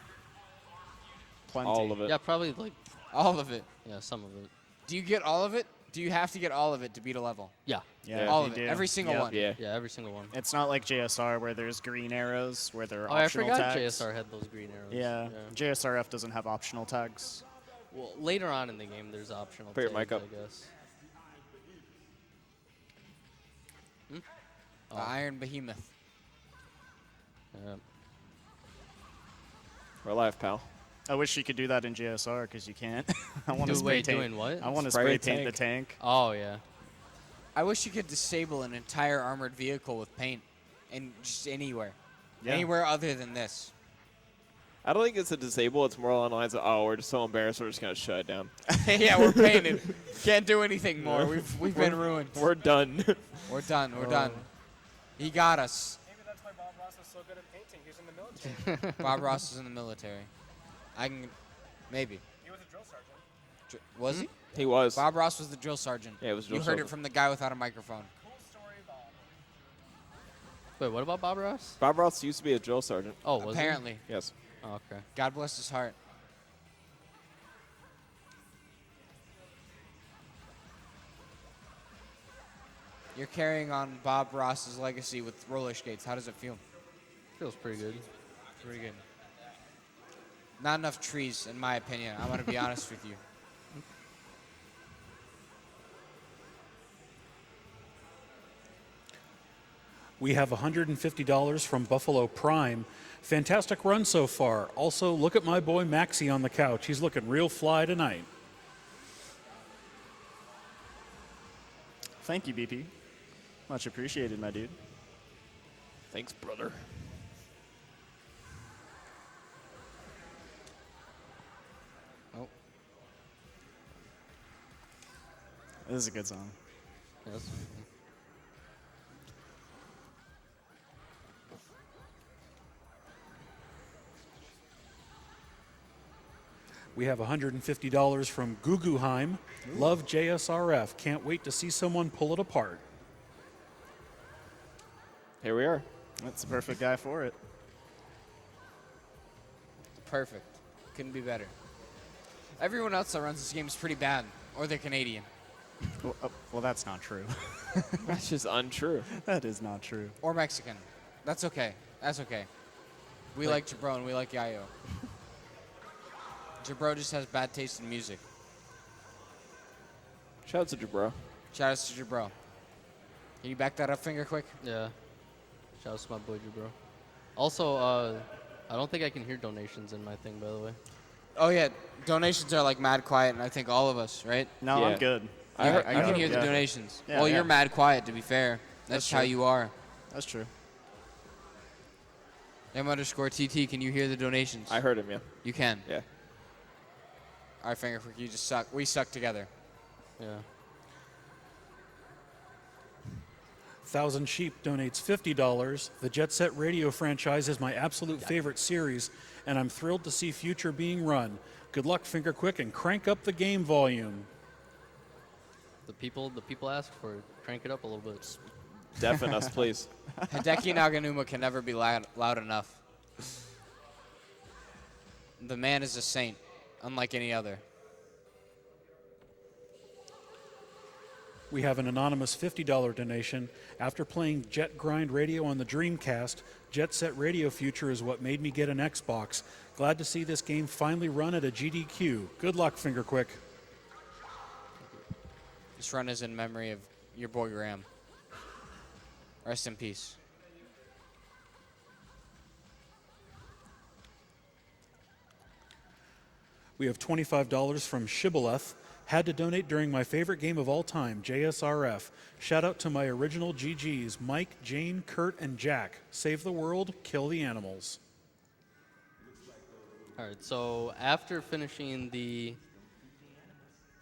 Speaker 6: All of it.
Speaker 3: Yeah, probably like
Speaker 4: All of it.
Speaker 3: yeah, some of it.
Speaker 4: Do you get all of it? Do you have to get all of it to beat a level?
Speaker 3: Yeah.
Speaker 5: Yeah,
Speaker 4: all
Speaker 5: you
Speaker 4: of it.
Speaker 5: do.
Speaker 4: Every single
Speaker 5: Yep.
Speaker 4: one.
Speaker 6: Yeah.
Speaker 3: Yeah, every single one.
Speaker 5: It's not like JSR where there's green arrows where there are
Speaker 3: Oh, I
Speaker 5: optional
Speaker 3: forgot
Speaker 5: tags.
Speaker 3: JSR had those green arrows.
Speaker 5: Yeah. JSRF doesn't have optional tags.
Speaker 3: Well, later on in the game, there's optional
Speaker 6: Put your
Speaker 3: tags,
Speaker 6: mic up.
Speaker 3: I guess.
Speaker 4: The Iron Behemoth.
Speaker 3: Yeah.
Speaker 6: We're live, pal.
Speaker 5: I wish you could do that in JSR because you can't. I want to
Speaker 3: Do-
Speaker 5: spray
Speaker 3: wait,
Speaker 5: paint.
Speaker 3: doing what?
Speaker 5: I want to
Speaker 6: Spray
Speaker 5: spray
Speaker 6: the
Speaker 5: paint the tank.
Speaker 3: Oh yeah.
Speaker 4: I wish you could disable an entire armored vehicle with paint, and just anywhere,
Speaker 5: Yeah.
Speaker 4: anywhere other than this.
Speaker 6: I don't think it's a disable. It's more along the lines of, oh, we're just so embarrassed, we're just gonna shut it down.
Speaker 4: Yeah, we're painted. Can't do anything more. We've been ruined.
Speaker 6: We're done.
Speaker 4: We're done. We're done. He got us.
Speaker 2: Maybe that's why Bob Ross is so good at painting. He's in the military.
Speaker 4: Bob Ross is in the military. I can, maybe.
Speaker 2: He was a drill sergeant.
Speaker 4: Was he?
Speaker 6: He was.
Speaker 4: Bob Ross was the drill sergeant.
Speaker 6: Yeah, it was drill
Speaker 4: You heard
Speaker 6: sergeant.
Speaker 4: it from the guy without a microphone.
Speaker 2: Cool story, Bob.
Speaker 3: Wait, what about Bob Ross?
Speaker 6: Bob Ross used to be a drill sergeant.
Speaker 3: Oh, was
Speaker 4: Apparently.
Speaker 6: Yes.
Speaker 3: he? Oh, okay.
Speaker 4: God bless his heart. You're carrying on Bob Ross's legacy with roller skates. How does it feel?
Speaker 3: Feels pretty good.
Speaker 4: Pretty good. Not enough trees, in my opinion. I'm going to be honest with you.
Speaker 1: We have $150 from Buffalo Prime. Fantastic run so far. Also, look at my boy Maxie on the couch. He's looking real fly tonight.
Speaker 5: Thank you, BP. Much appreciated, my dude.
Speaker 6: Thanks, brother.
Speaker 4: Oh,
Speaker 5: This is a good song.
Speaker 3: Yes.
Speaker 1: We have $150 from Guguheim. Love JSRF. Can't wait to see someone pull it apart.
Speaker 6: Here we are.
Speaker 5: That's the perfect guy for it.
Speaker 4: perfect. Couldn't be better. Everyone else that runs this game is pretty bad, or they're Canadian.
Speaker 5: Well, that's not true.
Speaker 6: That's just untrue.
Speaker 5: That is not true.
Speaker 4: Or Mexican. That's okay. That's okay. We like Jabro and we like Yayo. Jabro just has bad taste in music.
Speaker 6: Shout out to Jabro.
Speaker 4: Shout out to Jabro. Can you back that up, FingerQuick?
Speaker 3: Yeah. Shout out to my boy Jabro. Also, I don't think I can hear donations in my thing, by the way.
Speaker 4: Oh yeah, donations are like mad quiet, and I think all of us, right?
Speaker 5: No,
Speaker 6: Yeah.
Speaker 5: I'm good.
Speaker 6: I heard-
Speaker 4: You
Speaker 6: I
Speaker 4: can
Speaker 6: heard-
Speaker 4: hear the
Speaker 5: yeah.
Speaker 4: donations.
Speaker 5: Yeah,
Speaker 4: well,
Speaker 5: yeah.
Speaker 4: you're mad quiet, to be fair. That's
Speaker 5: That's
Speaker 4: how
Speaker 5: true.
Speaker 4: you are.
Speaker 5: That's true.
Speaker 4: M_TT, can you hear the donations?
Speaker 6: I heard him, yeah.
Speaker 4: You can.
Speaker 6: Yeah.
Speaker 4: All right, FingerQuick, you just suck. We suck together.
Speaker 3: Yeah.
Speaker 1: Thousand Sheep donates $50. The Jet Set Radio franchise is my absolute favorite series, and I'm thrilled to see future being run. Good luck, FingerQuick, and crank up the game volume.
Speaker 3: The people ask for it. Crank it up a little bit.
Speaker 6: Deafen us, please.
Speaker 4: Hideki Naganuma can never be loud enough. The man is a saint, unlike any other.
Speaker 1: We have an anonymous $50 donation. After playing Jet Grind Radio on the Dreamcast, Jet Set Radio Future is what made me get an Xbox. Glad to see this game finally run at a GDQ. Good luck, FingerQuick.
Speaker 4: This run is in memory of your boy Graham. Rest in peace.
Speaker 1: We have $25 from Shibboleth. Had to donate during my favorite game of all time, JSRF. Shout out to my original GGs, Mike, Jane, Kurt, and Jack. Save the world, kill the animals.
Speaker 3: All right, so after finishing the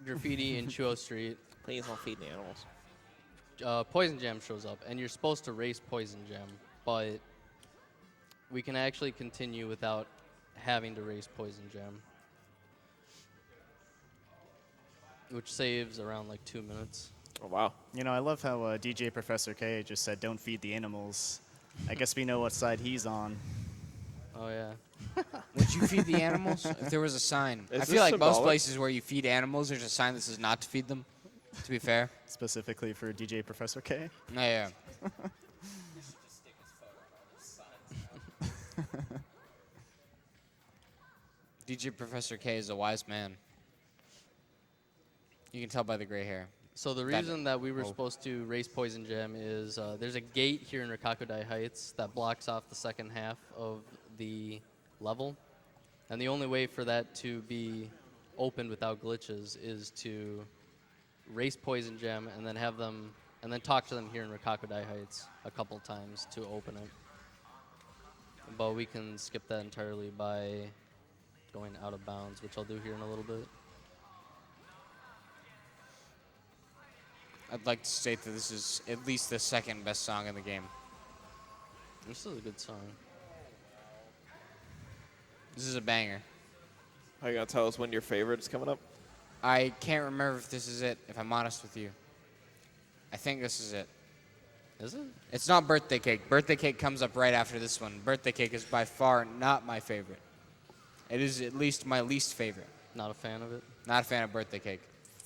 Speaker 3: graffiti in Chuo Street,
Speaker 6: Please don't feed the animals.
Speaker 3: Poison Jam shows up, and you're supposed to race Poison Jam, but we can actually continue without having to race Poison Jam, which saves around like 2 minutes.
Speaker 6: Oh, wow.
Speaker 5: You know, I love how DJ Professor K just said, "Don't feed the animals." I guess we know what side he's on.
Speaker 3: Oh, yeah.
Speaker 4: Would you feed the animals if there was a sign?
Speaker 6: Is
Speaker 4: I
Speaker 6: this
Speaker 4: feel like most
Speaker 6: symbolic?
Speaker 4: places where you feed animals, there's a sign that says not to feed them, to be fair.
Speaker 5: Specifically for DJ Professor K.
Speaker 4: Yeah. DJ Professor K is a wise man. You can tell by the gray hair.
Speaker 3: So the reason that we were supposed to race Poison Jam is there's a gate here in Rikakudai Heights that blocks off the second half of the level. And the only way for that to be opened without glitches is to race Poison Jam and then have them, and then talk to them here in Rikakudai Heights a couple times to open it. But we can skip that entirely by going out of bounds, which I'll do here in a little bit.
Speaker 4: I'd like to state that this is at least the second best song in the game.
Speaker 3: This is a good song.
Speaker 4: This is a banger.
Speaker 6: Are you going to tell us when your favorite's coming up?
Speaker 4: I can't remember if this is it, if I'm honest with you. I think this is it.
Speaker 3: Is it?
Speaker 4: It's not Birthday Cake. Birthday Cake comes up right after this one. Birthday Cake is by far not my favorite. It is at least my least favorite.
Speaker 3: Not a fan of it?
Speaker 4: Not a fan of Birthday Cake.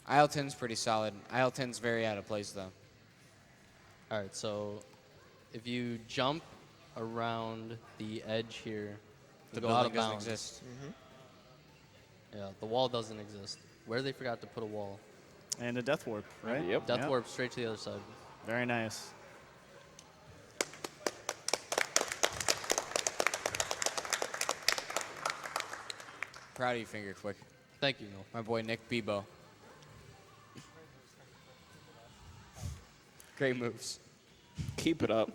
Speaker 4: Aisle 10's pretty solid. Aisle 10's very out of place, though.
Speaker 3: All right, so if you jump around the edge here,
Speaker 4: The
Speaker 3: you go out
Speaker 4: building
Speaker 3: of
Speaker 4: doesn't
Speaker 3: bounds.
Speaker 4: exist.
Speaker 3: Yeah, the wall doesn't exist. Where they forgot to put a wall.
Speaker 5: And a death warp, right?
Speaker 6: Yep.
Speaker 3: Death
Speaker 5: Yep.
Speaker 3: warp straight to the other side.
Speaker 5: Very nice.
Speaker 4: Proud of you, FingerQuick.
Speaker 3: Thank you, Neil.
Speaker 4: My boy Nick Bebo. Great moves.
Speaker 6: Keep it up.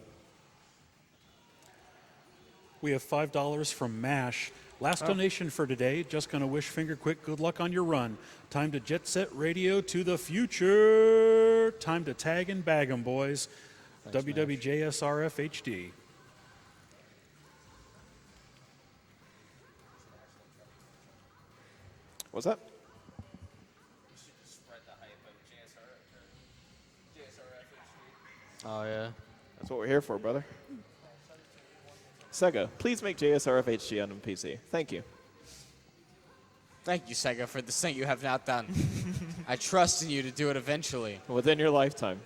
Speaker 1: We have $5 from MASH. Last donation for today. Just going to wish FingerQuick good luck on your run. Time to jet set radio to the future. Time to tag and bag 'em, boys.
Speaker 3: Thanks,
Speaker 1: WWJSRF HD.
Speaker 6: What's that?
Speaker 3: Oh, yeah.
Speaker 6: That's what we're here for, brother. Sega, please make JSRF HD on PC. Thank you.
Speaker 4: Thank you, Sega, for this thing you have not done. I trust in you to do it eventually.
Speaker 6: Within your lifetime.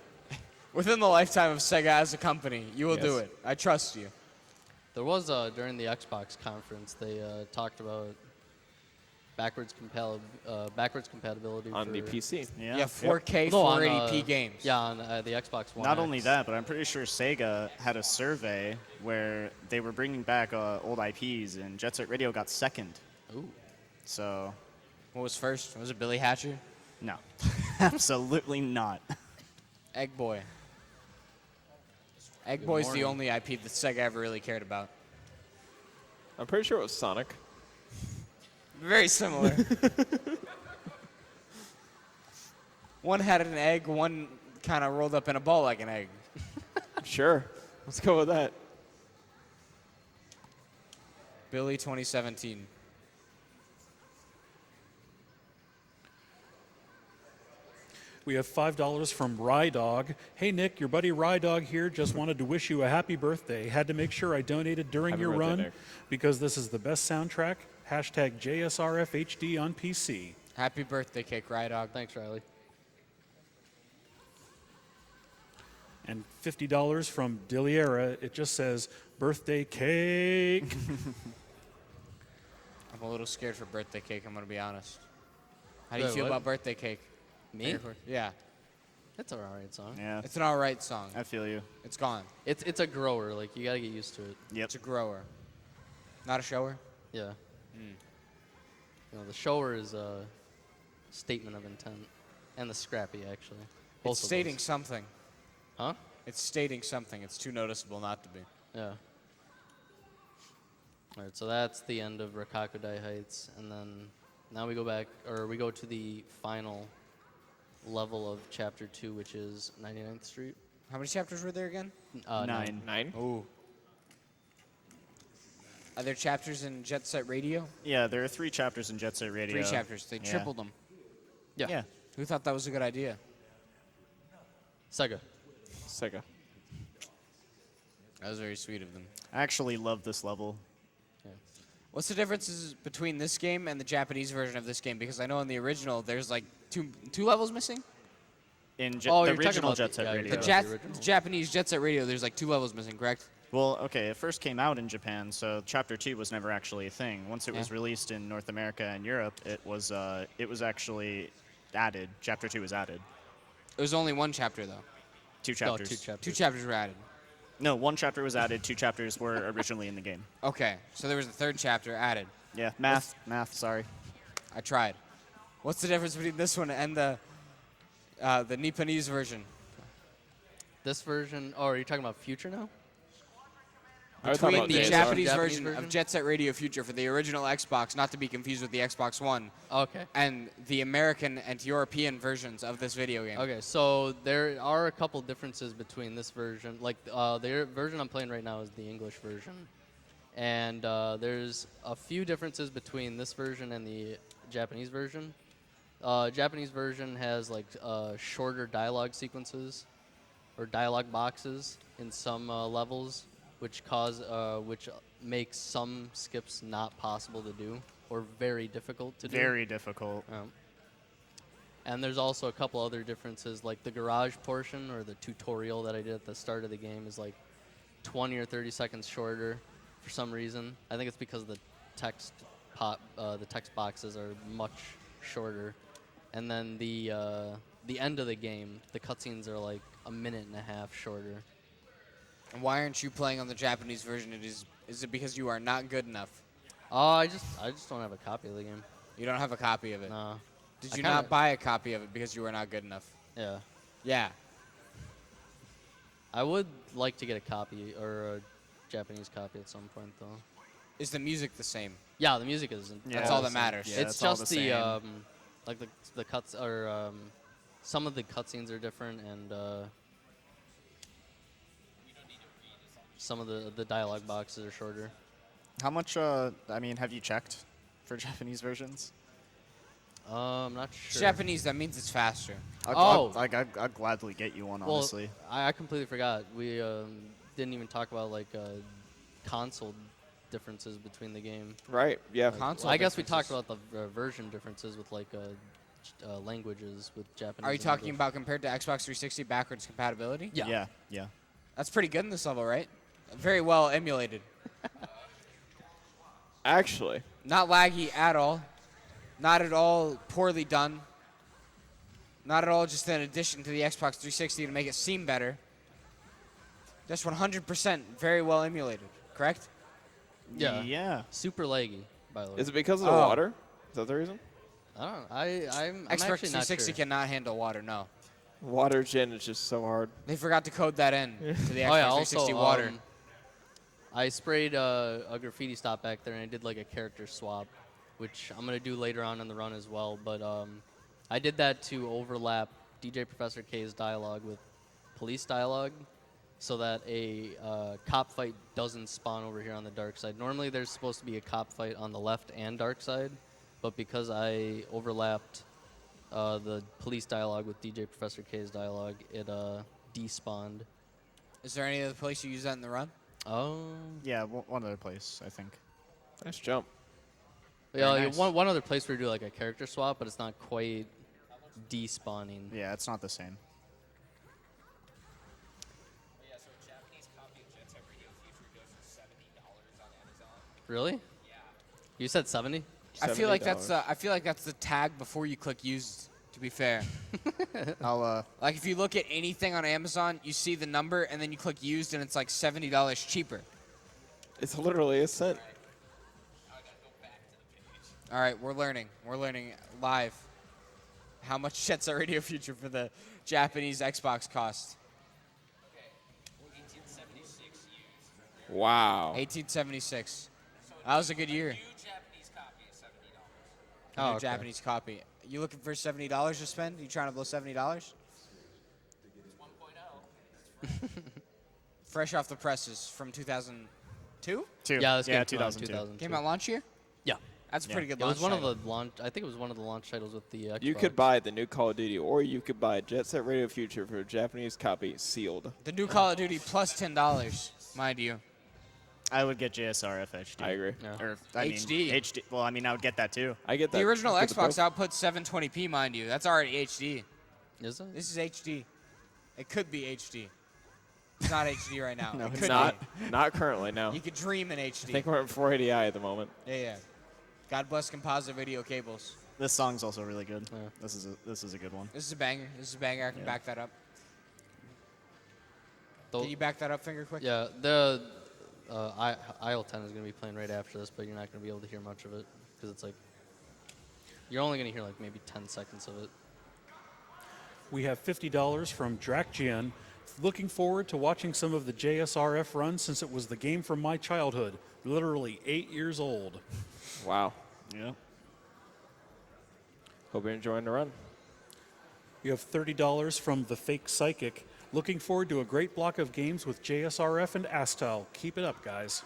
Speaker 4: Within the lifetime of Sega as a company, you will do
Speaker 6: Yes.
Speaker 4: it. I trust you.
Speaker 3: There was, during the Xbox conference, they talked about backwards compatibility
Speaker 6: On
Speaker 3: for
Speaker 6: the PC.
Speaker 5: Yeah.
Speaker 4: Yeah, 4K,
Speaker 3: No, on,
Speaker 4: 480p games.
Speaker 3: Yeah, on the Xbox One.
Speaker 5: Not
Speaker 3: X.
Speaker 5: only that, but I'm pretty sure Sega had a survey where they were bringing back old IPs, and Jet Set Radio got second.
Speaker 3: Ooh.
Speaker 5: So,
Speaker 4: What was first? Was it Billy Hatcher?
Speaker 5: no, absolutely not.
Speaker 4: Egg Boy. Egg
Speaker 3: Good
Speaker 4: Boy's the
Speaker 3: morning.
Speaker 4: only IP that Sega ever really cared about.
Speaker 6: I'm pretty sure it was Sonic.
Speaker 4: Very similar. One had an egg, one kind of rolled up in a ball like an egg.
Speaker 6: Sure. Let's go with that.
Speaker 4: Billy 2017.
Speaker 1: We have $5 from Rye Dog. Hey, Nick, your buddy Rye Dog here just wanted to wish you a happy birthday. Had to make sure I donated during
Speaker 6: Happy
Speaker 1: your
Speaker 6: birthday,
Speaker 1: run
Speaker 6: Nick.
Speaker 1: because this is the best soundtrack. Hashtag JSRF HD on PC.
Speaker 4: Happy birthday, Cake Rye Dog.
Speaker 3: Thanks, Riley.
Speaker 1: And $50 from Diliera. It just says, birthday cake.
Speaker 4: I'm a little scared for birthday cake, I'm going to be honest. How do you
Speaker 3: Wait,
Speaker 4: feel
Speaker 3: what?
Speaker 4: about birthday cake?
Speaker 3: Me?
Speaker 4: Yeah.
Speaker 3: It's an alright song.
Speaker 5: Yeah,
Speaker 4: It's an all right song.
Speaker 5: I feel you.
Speaker 4: It's gone.
Speaker 3: It's a grower. Like, you gotta get used to it.
Speaker 5: Yep.
Speaker 4: It's a grower. Not a shower?
Speaker 3: Yeah. the shower is a statement of intent, and the scrappy actually. Both
Speaker 4: It's
Speaker 3: of
Speaker 4: stating
Speaker 3: those.
Speaker 4: something.
Speaker 3: Huh?
Speaker 4: It's stating something. It's too noticeable not to be.
Speaker 3: Yeah. All right, so that's the end of Rakakudai Heights, and then now we go to the final level of Chapter 2, which is 99th Street.
Speaker 4: How many chapters were there again?
Speaker 5: 9.
Speaker 6: 9?
Speaker 4: Ooh. Are there chapters in Jet Set Radio?
Speaker 5: Yeah, there are 3 chapters in Jet Set Radio.
Speaker 4: 3 chapters. They
Speaker 5: Yeah.
Speaker 4: tripled them.
Speaker 5: Yeah.
Speaker 4: Who thought that was a good idea?
Speaker 3: Sega.
Speaker 6: Sega.
Speaker 4: That was very sweet of them.
Speaker 5: I actually love this level.
Speaker 4: What's the differences between this game and the Japanese version of this game? Because I know in the original there's like two levels missing.
Speaker 5: In
Speaker 3: Oh,
Speaker 5: the
Speaker 3: you're talking
Speaker 5: original
Speaker 3: about
Speaker 5: Jet Set
Speaker 3: yeah,
Speaker 5: Radio.
Speaker 3: you're
Speaker 4: The
Speaker 3: talking about original.
Speaker 4: Japanese Jet Set Radio, there's like 2 levels missing, correct?
Speaker 5: Well, okay, it first came out in Japan, so Chapter 2 was never actually a thing. Once it was
Speaker 4: Yeah.
Speaker 5: released in North America and Europe, it was actually added. Chapter 2 was added.
Speaker 4: It was only 1 chapter though.
Speaker 5: 2
Speaker 3: No,
Speaker 5: chapters.
Speaker 3: 2 chapters.
Speaker 4: 2 chapters were added.
Speaker 5: No, 1 chapter was added. 2 chapters were originally in the game.
Speaker 4: Okay, so there was a 3rd chapter added.
Speaker 5: Yeah, math, sorry.
Speaker 4: I tried. What's the difference between this one and the Nipponese version?
Speaker 3: This version. Oh, are you talking about Future now?
Speaker 6: I was talking
Speaker 4: Between
Speaker 6: about
Speaker 4: the
Speaker 6: JSRF.
Speaker 4: Japanese
Speaker 3: Japanese
Speaker 4: version
Speaker 3: version?
Speaker 4: of Jet Set Radio Future for the original Xbox, not to be confused with the Xbox One,
Speaker 3: Okay.
Speaker 4: and the American and European versions of this video game.
Speaker 3: Okay, so there are a couple differences between this version. Like the version I'm playing right now is the English version, and there's a few differences between this version and the Japanese version. Japanese version has like shorter dialogue sequences or dialogue boxes in some levels, which makes some skips not possible to do or very difficult to do.
Speaker 5: Very difficult.
Speaker 3: And there's also a couple other differences, like the garage portion or the tutorial that I did at the start of the game is like 20 or 30 seconds shorter for some reason. I think it's because the text boxes are much shorter. And then the end of the game, the cutscenes are like a minute and a half shorter.
Speaker 4: And why aren't you playing on the Japanese version? Is it because you are not good enough?
Speaker 3: I just don't have a copy of the game.
Speaker 4: You don't have a copy of it.
Speaker 3: Nah.
Speaker 4: Did
Speaker 3: I
Speaker 4: you
Speaker 3: kinda-
Speaker 4: not buy a copy of it because you were not good enough?
Speaker 3: Yeah.
Speaker 4: Yeah.
Speaker 3: I would like to get a copy or a Japanese copy at some point, though.
Speaker 4: Is the music the same?
Speaker 3: Yeah, the music isn't.
Speaker 5: Yeah,
Speaker 4: That's all that matters.
Speaker 5: Yeah,
Speaker 3: It's
Speaker 5: all
Speaker 3: just
Speaker 5: the
Speaker 3: the
Speaker 5: same.
Speaker 3: like the cuts or some of the cutscenes are different and some of the dialogue boxes are shorter.
Speaker 5: How much, have you checked for Japanese versions?
Speaker 3: I'm not
Speaker 4: It's
Speaker 3: sure.
Speaker 4: Japanese, that means it's faster.
Speaker 5: I'd gladly get you one,
Speaker 3: Well,
Speaker 5: honestly.
Speaker 3: I completely forgot. We didn't even talk about like console differences between the game.
Speaker 6: Right, yeah.
Speaker 4: Console
Speaker 3: I guess we talked
Speaker 4: differences.
Speaker 3: about the version differences with like languages with Japanese.
Speaker 4: Are you
Speaker 3: and
Speaker 4: talking
Speaker 3: English.
Speaker 4: about compared to Xbox 360 backwards compatibility?
Speaker 3: Yeah.
Speaker 5: Yeah.
Speaker 4: That's pretty good in this level, right? Very well emulated.
Speaker 6: Actually,
Speaker 4: Not laggy at all. Not at all poorly done. Not at all just an addition to the Xbox 360 to make it seem better. Just 100% very well emulated, correct?
Speaker 3: Yeah.
Speaker 5: Yeah.
Speaker 3: Super laggy, by the way.
Speaker 6: is it because of the
Speaker 4: Oh.
Speaker 6: water? Is that the reason?
Speaker 3: I don't know. I'm
Speaker 4: Xbox
Speaker 3: actually not
Speaker 4: 360
Speaker 3: sure.
Speaker 4: cannot handle water, no.
Speaker 6: Water gen is just so hard.
Speaker 4: They forgot to code that in to the Xbox
Speaker 3: Oh yeah,
Speaker 4: 360
Speaker 3: also
Speaker 4: water.
Speaker 3: I sprayed a graffiti stop back there and I did like a character swap, which I'm gonna do later on in the run as well. But I did that to overlap DJ Professor K's dialogue with police dialogue, so that a cop fight doesn't spawn over here on the dark side. Normally there's supposed to be a cop fight on the left and dark side, but because I overlapped the police dialogue with DJ Professor K's dialogue, it despawned.
Speaker 4: Is there any other place you use that in the run?
Speaker 3: Oh.
Speaker 5: Yeah, one other place, I think.
Speaker 6: Nice jump.
Speaker 3: Yeah,
Speaker 4: Very nice.
Speaker 3: one other place where you do like a character swap, but it's not quite despawning.
Speaker 5: Yeah, it's not the same.
Speaker 7: Yeah, so a Japanese copy of Jet Set Radio Future goes for $70 on Amazon.
Speaker 3: Really?
Speaker 7: Yeah.
Speaker 3: You said 70?
Speaker 4: I feel like that's
Speaker 6: $70.
Speaker 4: the tag before you click used. To be fair,
Speaker 5: I'll
Speaker 4: like if you look at anything on Amazon, you see the number and then you click used and it's like $70 cheaper.
Speaker 6: It's literally a cent.
Speaker 7: I gotta go back to the page.
Speaker 4: All right, we're learning. We're learning live how much Jet Set Radio Future for the Japanese Xbox cost.
Speaker 7: Okay. 1876 used.
Speaker 6: Wow.
Speaker 4: 1876. That was a good year.
Speaker 7: New Japanese copy is $70.
Speaker 4: A
Speaker 3: Oh,
Speaker 4: new
Speaker 3: okay.
Speaker 4: Japanese copy. You looking for $70 to spend? You trying to blow $70?
Speaker 7: It's 1.0.
Speaker 4: Fresh off the presses from 2002?
Speaker 3: Yeah, this
Speaker 5: yeah,
Speaker 3: game came out in
Speaker 5: 2002.
Speaker 3: 2002.
Speaker 4: Came out launch year?
Speaker 3: Yeah.
Speaker 4: That's a
Speaker 5: Yeah.
Speaker 4: pretty good
Speaker 3: It
Speaker 4: launch
Speaker 3: was one
Speaker 4: title.
Speaker 3: of the launch. I think it was one of the launch titles with the Xbox.
Speaker 6: You could buy the new Call of Duty, or you could buy Jet Set Radio Future for a Japanese copy sealed.
Speaker 4: The new Call of Duty plus $10, mind you.
Speaker 5: I would get JSRF HD.
Speaker 6: I agree.
Speaker 3: Yeah.
Speaker 5: Or, I
Speaker 4: HD.
Speaker 5: Mean, HD. Well, I mean, I would get that too.
Speaker 6: I get that.
Speaker 4: The original
Speaker 6: I get
Speaker 4: Xbox
Speaker 6: both.
Speaker 4: outputs 720p, mind you. That's already HD.
Speaker 3: Is it?
Speaker 4: This is HD. It could be HD. It's not HD right now.
Speaker 5: No,
Speaker 4: it
Speaker 5: it's
Speaker 4: could
Speaker 6: Not, not currently. No.
Speaker 4: be. You could dream in HD.
Speaker 6: I think we're at 480i at the moment.
Speaker 4: Yeah. God bless composite video cables.
Speaker 5: This song's also really good.
Speaker 3: Yeah.
Speaker 5: This is a good one.
Speaker 4: This is a banger. This is a banger. I can
Speaker 5: Yeah.
Speaker 4: back that up.
Speaker 3: Though-
Speaker 4: Can you back that up, FingerQuick?
Speaker 3: Yeah, the IL-10 is going to be playing right after this, but you're not going to be able to hear much of it because it's like you're only going to hear like maybe 10 seconds of it.
Speaker 1: We have $50 from Drakjian. Looking forward to watching some of the JSRF run since it was the game from my childhood. Literally 8 years old.
Speaker 6: Wow.
Speaker 5: Yeah.
Speaker 6: Hope you're enjoying the run.
Speaker 1: You have $30 from The Fake Psychic. Looking forward to a great block of games with JSRF and Astel. Keep it up, guys.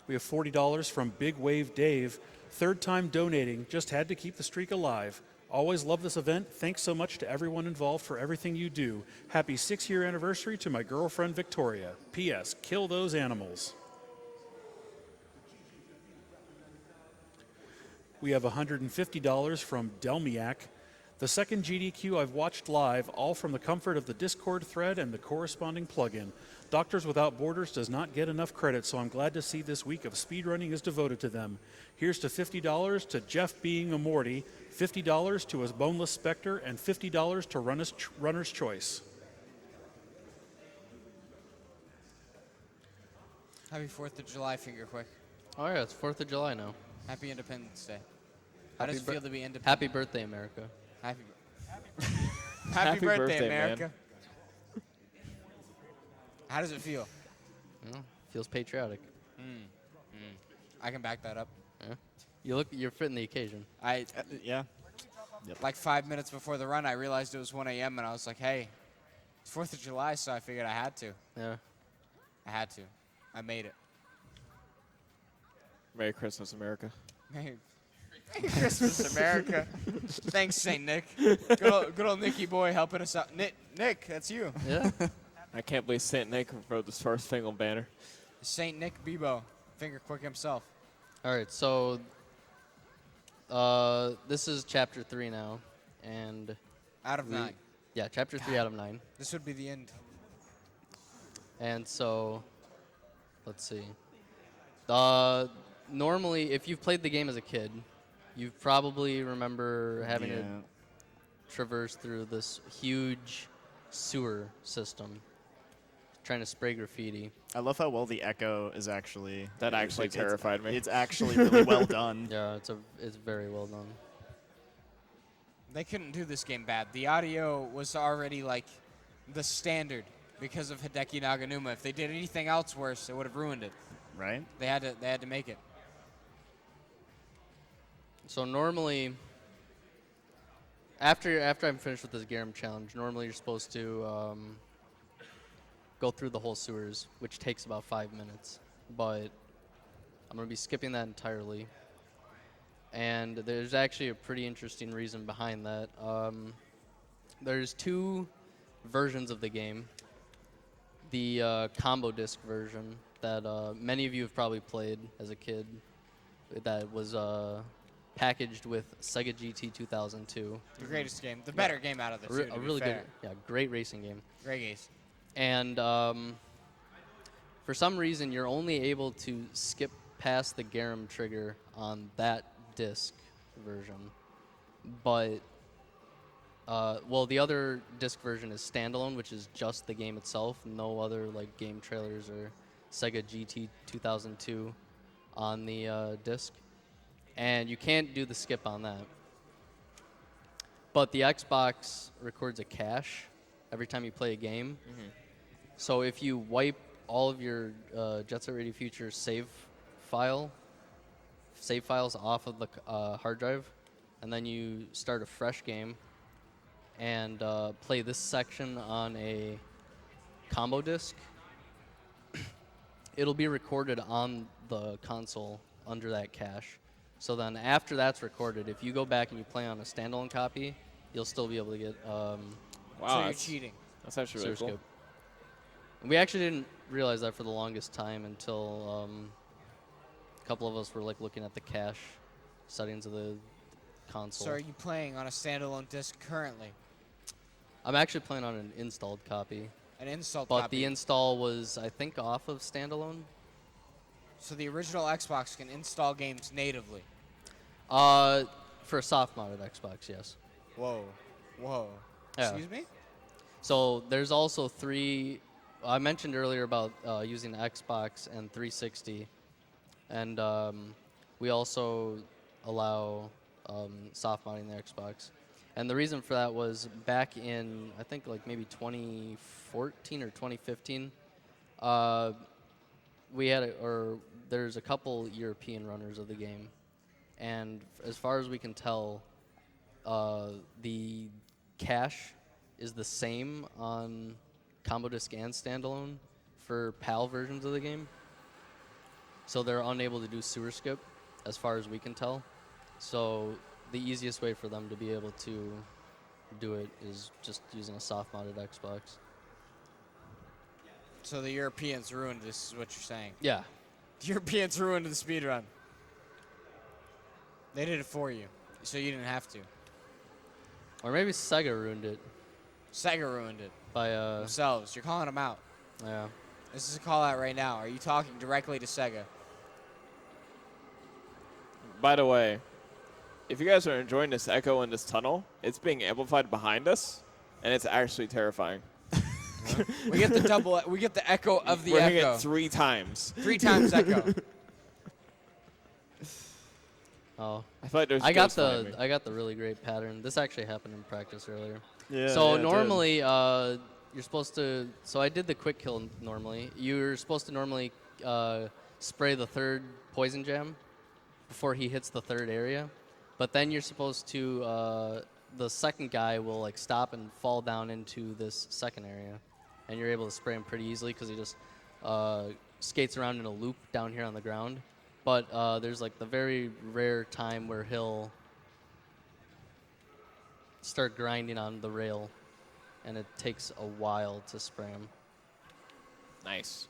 Speaker 1: We have $40 from Big Wave Dave. Third time donating. Just had to keep the streak alive. Always love this event. Thanks so much to everyone involved for everything you do. Happy 6-year anniversary to my girlfriend Victoria. P.S. Kill those animals. We have $150 from Delmiak. The second GDQ I've watched live, all from the comfort of the Discord thread and the corresponding plugin. Doctors Without Borders does not get enough credit, so I'm glad to see this week of speedrunning is devoted to them. Here's to $50 to Jeff Being a Morty, $50 to his Boneless Spectre, and $50 to Runner's Choice.
Speaker 4: Happy 4th of July, FingerQuick.
Speaker 3: Oh yeah, it's 4th of July now.
Speaker 4: Happy Independence Day. How does it
Speaker 3: bir-
Speaker 4: feel to be independent?
Speaker 3: Happy birthday, America.
Speaker 4: Happy,
Speaker 6: Happy
Speaker 4: birthday,
Speaker 6: birthday, man.
Speaker 4: America. How does it feel?
Speaker 3: You know, feels patriotic.
Speaker 4: I can back that up.
Speaker 3: Yeah. You're fitting the occasion.
Speaker 5: Yeah.
Speaker 4: Like 5 minutes before the run, I realized it was 1 a.m. and I was like, hey, it's 4th of July, so I figured I had to.
Speaker 3: Yeah.
Speaker 4: I had to. I made it.
Speaker 6: Merry Christmas, America.
Speaker 4: Merry Christmas, America. Thanks, St. Nick. Good old Nicky boy helping us out. Nick, that's you.
Speaker 3: Yeah.
Speaker 6: I can't believe St. Nick wrote this first Fingal banner.
Speaker 4: St. Nick Bebo, FingerQuick himself.
Speaker 3: All right, so this is chapter 3 now, and
Speaker 4: Out of 9.
Speaker 3: yeah, chapter 3 out of 9.
Speaker 4: This would be the end.
Speaker 3: And so, let's see. Normally, if you've played the game as a kid, you probably remember having to traverse through this huge sewer system, trying to spray graffiti.
Speaker 5: I love how well the echo is actually.
Speaker 6: That actually
Speaker 5: it's-
Speaker 6: terrified me.
Speaker 5: It's actually really well done.
Speaker 3: Yeah, it's very well done.
Speaker 4: They couldn't do this game bad. The audio was already like the standard because of Hideki Naganuma. If they did anything else worse, it would have ruined it.
Speaker 5: Right?
Speaker 4: They had to make it.
Speaker 3: So normally, after I'm finished with this Garum challenge, normally you're supposed to go through the whole sewers, which takes about 5 minutes. But I'm going to be skipping that entirely. And there's actually a pretty interesting reason behind that. There's 2 versions of the game. The combo disc version that many of you have probably played as a kid, that was packaged with Sega GT 2002.
Speaker 4: The greatest game. The better game out of the two,
Speaker 3: A
Speaker 4: to be
Speaker 3: really
Speaker 4: fair.
Speaker 3: good, great racing game.
Speaker 4: Great games.
Speaker 3: And for some reason, you're only able to skip past the Garum trigger on that disc version. But, well, the other disc version is standalone, which is just the game itself. No other like game trailers or Sega GT2002 on the disc, and you can't do the skip on that. But the Xbox records a cache every time you play a game. So if you wipe all of your Jet Set Radio Future save files off of the hard drive, and then you start a fresh game and play this section on a combo disc, it'll be recorded on the console under that cache. So then after that's recorded, if you go back and you play on a standalone copy, you'll still be able to get
Speaker 4: So you're
Speaker 6: that's
Speaker 4: cheating.
Speaker 6: That's actually really
Speaker 3: Sewer
Speaker 6: cool.
Speaker 3: Scope. And we actually didn't realize that for the longest time until a couple of us were like looking at the cache settings of the console.
Speaker 4: So are you playing on a standalone disc currently?
Speaker 3: I'm actually playing on an installed copy,
Speaker 4: An installed
Speaker 3: but
Speaker 4: copy.
Speaker 3: the install was, I think, off of standalone.
Speaker 4: So the original Xbox can install games natively.
Speaker 3: For a soft-mounted Xbox, yes.
Speaker 4: Whoa. Whoa.
Speaker 3: Yeah.
Speaker 4: Excuse me?
Speaker 3: So there's also three. I mentioned earlier about using Xbox and 360, and we also allow soft mounting the Xbox. And the reason for that was back in, I think, like maybe 2014 or 2015, we had there's a couple European runners of the game, and as far as we can tell, the cache is the same on combo disc and standalone for PAL versions of the game. So they're unable to do sewer skip, as far as we can tell. So the easiest way for them to be able to do it is just using a soft-mounted Xbox.
Speaker 4: So the Europeans ruined this, is what you're saying.
Speaker 3: Yeah.
Speaker 4: The Europeans ruined the speedrun. They did it for you, so you didn't have to.
Speaker 3: Or maybe Sega ruined it
Speaker 4: Sega ruined it
Speaker 3: by
Speaker 4: themselves. You're calling them out.
Speaker 3: yeah.
Speaker 4: This is a call out right now. Are you talking directly to Sega?
Speaker 6: By the way, if you guys are enjoying this echo in this tunnel, it's being amplified behind us, and it's actually terrifying.
Speaker 4: We get the we get the echo of the
Speaker 6: We're hitting
Speaker 4: echo.
Speaker 6: it 3 times.
Speaker 4: 3 times echo.
Speaker 3: Oh,
Speaker 6: I feel like there's
Speaker 3: I got
Speaker 6: ghosts behind me.
Speaker 3: the really great pattern. This actually happened in practice earlier.
Speaker 5: Yeah.
Speaker 3: So
Speaker 5: yeah, it did.
Speaker 3: normally, you're supposed to. So I did the quick kill normally. You're supposed to normally spray the third poison jam before he hits the third area, but then you're supposed to. The second guy will like stop and fall down into this second area, and you're able to spray him pretty easily because he just skates around in a loop down here on the ground. But there's like the very rare time where he'll start grinding on the rail, and it takes a while to spray him.
Speaker 6: Nice.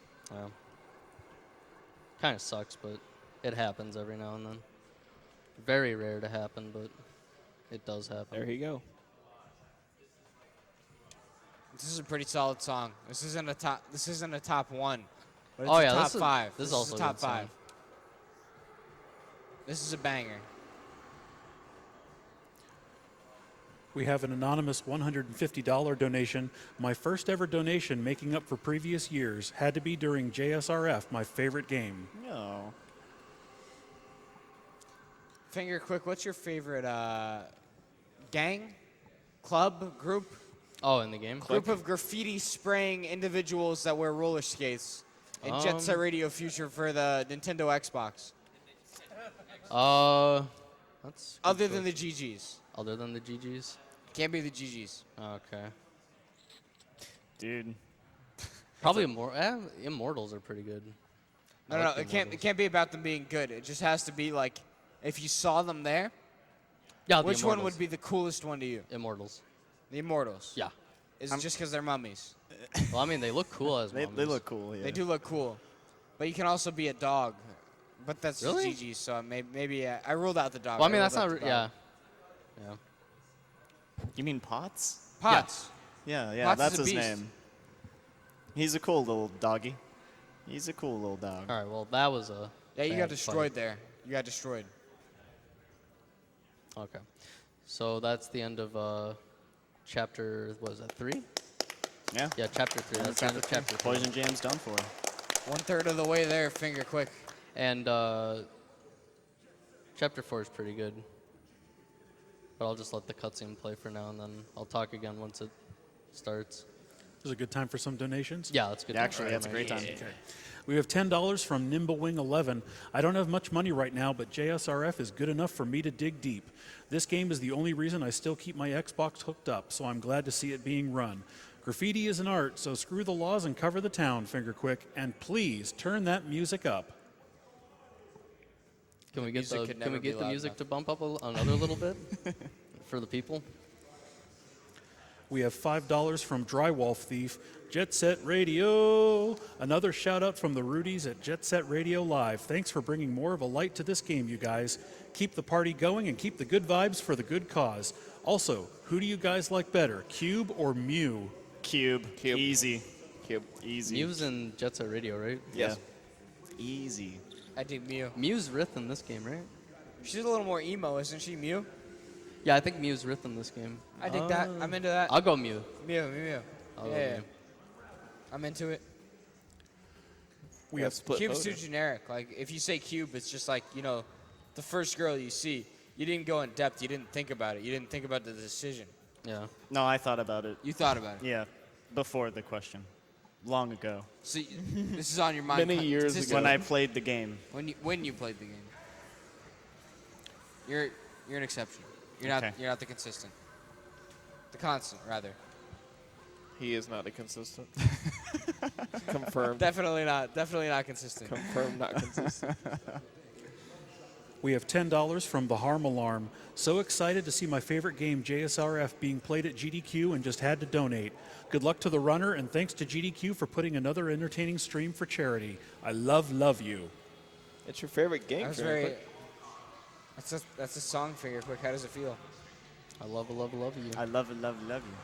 Speaker 3: Kind of sucks, but it happens every now and then. Very rare to happen, but it does happen.
Speaker 6: There you go.
Speaker 4: This is a pretty solid song. This isn't a top. This isn't a top 1. But it's
Speaker 3: Oh,
Speaker 4: a
Speaker 3: yeah,
Speaker 4: top
Speaker 3: this is-
Speaker 4: 5.
Speaker 3: this is
Speaker 4: is
Speaker 3: also
Speaker 4: a
Speaker 3: a
Speaker 4: top
Speaker 3: good song.
Speaker 4: 5. This is a banger.
Speaker 1: We have an anonymous $150 donation. My first ever donation, making up for previous years, had to be during JSRF, my favorite game.
Speaker 5: No.
Speaker 4: FingerQuick, what's your favorite gang, club, group?
Speaker 3: Oh, in the game?
Speaker 4: Group of graffiti spraying individuals that wear roller skates in Jet Set Radio Future for the Nintendo Xbox.
Speaker 3: That's good
Speaker 4: Other than
Speaker 3: question.
Speaker 4: the GGs.
Speaker 3: Other than the GGs?
Speaker 4: Can't be the GGs.
Speaker 3: Okay.
Speaker 5: Dude.
Speaker 3: Probably Immortals are pretty good.
Speaker 4: No,
Speaker 3: I
Speaker 4: no,
Speaker 3: like the
Speaker 4: it can't. It
Speaker 3: Immortals.
Speaker 4: can't be about them being good. It just has to be like, if you saw them there,
Speaker 3: Yeah, the
Speaker 4: which one
Speaker 3: Immortals.
Speaker 4: would be the coolest one to you?
Speaker 3: Immortals?
Speaker 4: The Immortals.
Speaker 3: Yeah.
Speaker 4: Is it just because they're mummies?
Speaker 3: Well, I mean, they look cool as
Speaker 5: They
Speaker 3: mummies.
Speaker 5: look cool, yeah.
Speaker 4: They do look cool, but you can also be a dog. But that's
Speaker 3: Really?
Speaker 4: GG. So maybe I ruled out the dog.
Speaker 3: Well, I mean,
Speaker 4: ruled
Speaker 3: that's
Speaker 4: out
Speaker 3: not.
Speaker 4: the
Speaker 3: Yeah.
Speaker 4: dog.
Speaker 3: Yeah.
Speaker 5: You mean Potts?
Speaker 4: Pots.
Speaker 5: Yeah, yeah,
Speaker 4: Potts is
Speaker 5: that's
Speaker 4: a
Speaker 5: his
Speaker 4: beast.
Speaker 5: name. He's a cool little doggy. He's a cool little dog.
Speaker 3: All right. Well, that was a.
Speaker 4: Yeah, you
Speaker 3: bad
Speaker 4: got destroyed
Speaker 3: fight.
Speaker 4: there. You got destroyed.
Speaker 3: Okay. So that's the end of chapter. Was it 3?
Speaker 5: Yeah.
Speaker 3: Yeah, chapter 3. That's the end of chapter 3.
Speaker 5: Poison Jam's done for.
Speaker 4: 1/3 of the way there, FingerQuick.
Speaker 3: And Chapter 4 is pretty good. But I'll just let the cutscene play for now, and then I'll talk again once it starts.
Speaker 1: Is it a good time for some donations?
Speaker 3: Yeah, that's good.
Speaker 5: Actually, that's a great time.
Speaker 1: Okay. We have $10 from Nimblewing11. I don't have much money right now, but JSRF is good enough for me to dig deep. This game is the only reason I still keep my Xbox hooked up, so I'm glad to see it being run. Graffiti is an art, so screw the laws and cover the town, FingerQuick, and please turn that music up.
Speaker 3: Can we get
Speaker 4: Music could never be
Speaker 3: the
Speaker 4: loud
Speaker 3: music
Speaker 4: enough.
Speaker 3: to bump up another little bit for the people?
Speaker 1: We have $5 from Drywall Thief, Jet Set Radio. Another shout out from the Rudies at Jet Set Radio Live. Thanks for bringing more of a light to this game, you guys. Keep the party going and keep the good vibes for the good cause. Also, who do you guys like better, Cube or Mew?
Speaker 5: Cube.
Speaker 6: Cube.
Speaker 5: Easy.
Speaker 6: Cube.
Speaker 5: Easy.
Speaker 3: Mew's in Jet Set Radio, right?
Speaker 6: Yes.
Speaker 5: Yeah. Easy.
Speaker 4: I dig Mew.
Speaker 3: Mew's Rith in this game, right?
Speaker 4: She's a little more emo, isn't she, Mew?
Speaker 3: Yeah, I think Mew's Rith in this game.
Speaker 4: I dig that. I'm into that.
Speaker 3: I'll go Mew.
Speaker 4: Mew.
Speaker 3: I'll go
Speaker 4: Yeah.
Speaker 3: Mew.
Speaker 4: I'm into it.
Speaker 1: We have
Speaker 6: split
Speaker 4: Cube's
Speaker 6: voting.
Speaker 4: too generic. Like, if you say Cube, it's just like, the first girl you see. You didn't go in depth. You didn't think about it. You didn't think about the decision.
Speaker 3: Yeah.
Speaker 5: No, I thought about it.
Speaker 4: You thought about it.
Speaker 5: Yeah, before the question. Long ago.
Speaker 4: So this is on your mind.
Speaker 6: Many years
Speaker 4: consistently.
Speaker 5: When I played the game.
Speaker 4: When you played the game. You're an exception. You're
Speaker 5: Okay.
Speaker 4: not the consistent. The constant, rather.
Speaker 6: He is not a consistent. Confirmed.
Speaker 4: Definitely not consistent.
Speaker 6: Confirmed, not consistent.
Speaker 1: We have $10 from The Harm Alarm. So excited to see my favorite game, JSRF, being played at GDQ and just had to donate. Good luck to the runner, and thanks to GDQ for putting another entertaining stream for charity. I love you.
Speaker 6: It's your favorite game.
Speaker 4: That was
Speaker 6: Finger
Speaker 4: very.
Speaker 6: Quick.
Speaker 4: That's a song, FingerQuick. How does it feel?
Speaker 3: I love you.
Speaker 5: I love it, love you.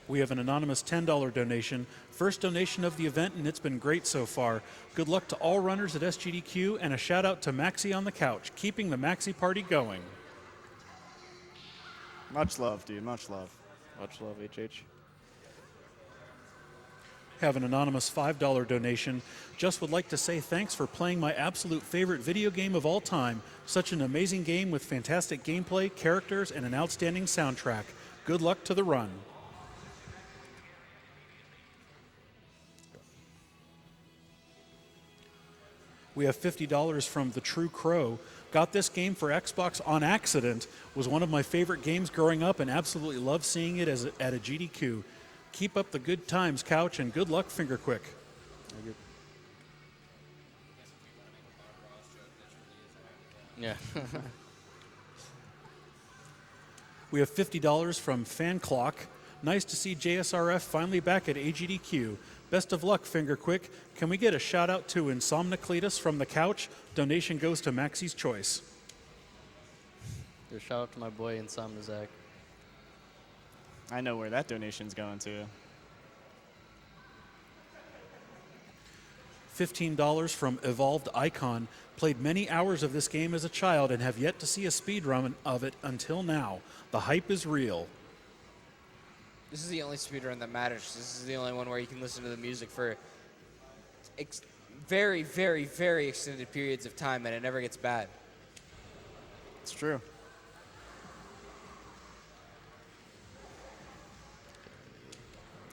Speaker 1: We have an anonymous $10 donation. First donation of the event, and it's been great so far. Good luck to all runners at SGDQ, and a shout out to Maxi on the couch, keeping the Maxi party going.
Speaker 5: Much love, dude. Much love.
Speaker 6: Much love, HH.
Speaker 1: Have an anonymous $5 donation. Just would like to say thanks for playing my absolute favorite video game of all time. Such an amazing game with fantastic gameplay, characters, and an outstanding soundtrack. Good luck to the run. We have $50 from The True Crow. Got this game for Xbox on accident. Was one of my favorite games growing up and absolutely love seeing it at a GDQ. Keep up the good times, Couch, and good luck, FingerQuick.
Speaker 3: Yeah.
Speaker 1: We have $50 from Fan Clock. Nice to see JSRF finally back at AGDQ. Best of luck, FingerQuick. Can we get a shout out to Insomnicletus from the couch? Donation goes to Maxi's Choice.
Speaker 3: Shout out to my boy Insomniac.
Speaker 5: I know where that donation's going to.
Speaker 1: $15 from Evolved Icon. Played many hours of this game as a child and have yet to see a speedrun of it until now. The hype is real.
Speaker 4: This is the only speedrun that matters. This is the only one where you can listen to the music for very, very, very extended periods of time, and it never gets bad.
Speaker 5: It's true.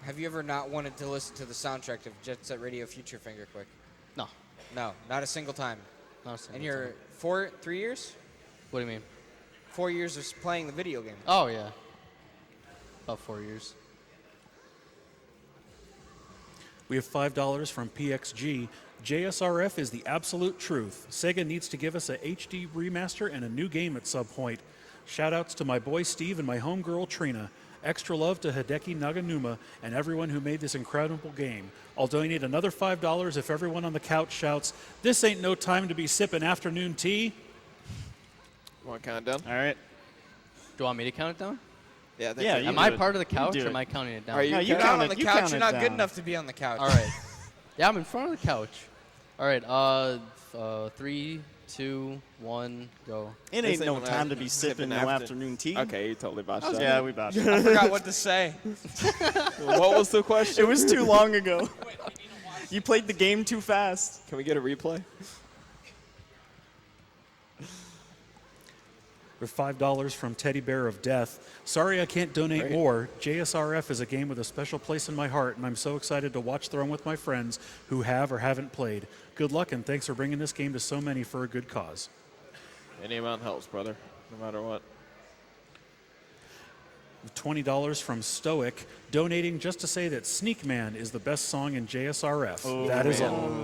Speaker 4: Have you ever not wanted to listen to the soundtrack of Jet Set Radio Future, FingerQuick?
Speaker 3: No.
Speaker 4: No, not a single time.
Speaker 3: Not a single
Speaker 4: And you're
Speaker 3: time.
Speaker 4: 3 years?
Speaker 3: What do you mean?
Speaker 4: 4 years of playing the video game.
Speaker 3: Oh, yeah. About 4 years.
Speaker 1: We have $5 from PXG. JSRF is the absolute truth. Sega needs to give us a HD remaster and a new game at some point. Shoutouts to my boy Steve and my homegirl Trina. Extra love to Hideki Naganuma and everyone who made this incredible game. I'll donate another $5 if everyone on the couch shouts, "This ain't no time to be sipping afternoon tea."
Speaker 6: Want to count it down?
Speaker 5: All right.
Speaker 3: Do you want me to count it down?
Speaker 6: Yeah, I think
Speaker 5: Yeah,
Speaker 6: so.
Speaker 5: you
Speaker 3: Am I
Speaker 5: do it.
Speaker 3: part of the
Speaker 5: You
Speaker 3: couch
Speaker 5: do
Speaker 3: or
Speaker 5: it.
Speaker 3: am I counting it down?
Speaker 6: Are you
Speaker 5: No, you
Speaker 4: You're
Speaker 6: counting?
Speaker 4: not
Speaker 5: count
Speaker 4: on
Speaker 5: it-
Speaker 4: the
Speaker 5: you
Speaker 4: couch.
Speaker 5: count
Speaker 4: You're
Speaker 5: it
Speaker 4: not good
Speaker 5: down.
Speaker 4: enough to be on the couch.
Speaker 3: All right. Yeah, I'm in front of the couch. All right. 3, 2, 1, go.
Speaker 5: It
Speaker 6: This
Speaker 5: ain't no
Speaker 6: ain't
Speaker 5: time to
Speaker 6: after-
Speaker 5: be sipping no
Speaker 6: after-
Speaker 5: afternoon tea.
Speaker 6: Okay, you totally botched that.
Speaker 5: Yeah, we botched it.
Speaker 4: I forgot what to say.
Speaker 6: What was the question?
Speaker 5: It was too long ago. You played the game too fast.
Speaker 6: Can we get a replay?
Speaker 1: For $5 from Teddy Bear of Death. Sorry I can't donate
Speaker 6: Great.
Speaker 1: more. JSRF is a game with a special place in my heart, and I'm so excited to watch Throne with my friends who have or haven't played. Good luck, and thanks for bringing this game to so many for a good cause.
Speaker 6: Any amount helps, brother, no matter what.
Speaker 1: $20 from Stoic, donating just to say that Sneak Man is the best song in JSRF.
Speaker 5: Oh,
Speaker 1: that is
Speaker 5: man.
Speaker 1: all.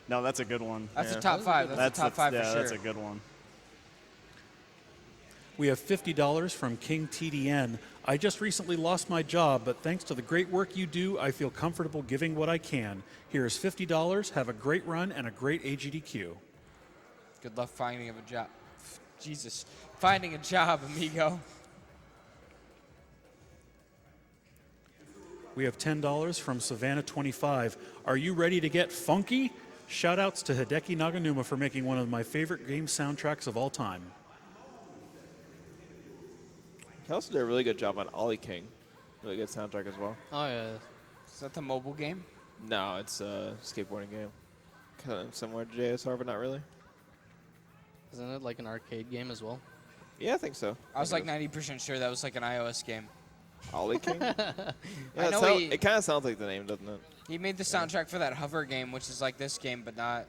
Speaker 5: No, that's a good one.
Speaker 4: That's a top 5. That's a top 5 for
Speaker 5: yeah,
Speaker 4: sure.
Speaker 5: that's a good one.
Speaker 1: We have $50 from King TDN. I just recently lost my job, but thanks to the great work you do, I feel comfortable giving what I can. Here's $50. Have a great run and a great AGDQ.
Speaker 4: Good luck finding a job. Jesus. Finding a job, amigo.
Speaker 1: We have $10 from Savannah25. Are you ready to get funky? Shoutouts to Hideki Naganuma for making one of my favorite game soundtracks of all time.
Speaker 6: He also did a really good job on Ollie King. Really good soundtrack as well.
Speaker 3: Oh yeah.
Speaker 4: Is that the mobile game?
Speaker 6: No, it's a skateboarding game. Kind of similar to JSR, but not really.
Speaker 3: Isn't it like an arcade game as well?
Speaker 6: Yeah, I think so.
Speaker 4: I was like 90% sure that was like an iOS game.
Speaker 6: Ollie King?
Speaker 4: I know
Speaker 6: it kind of sounds like the name, doesn't it?
Speaker 4: He made the soundtrack for that hover game, which is like this game, but not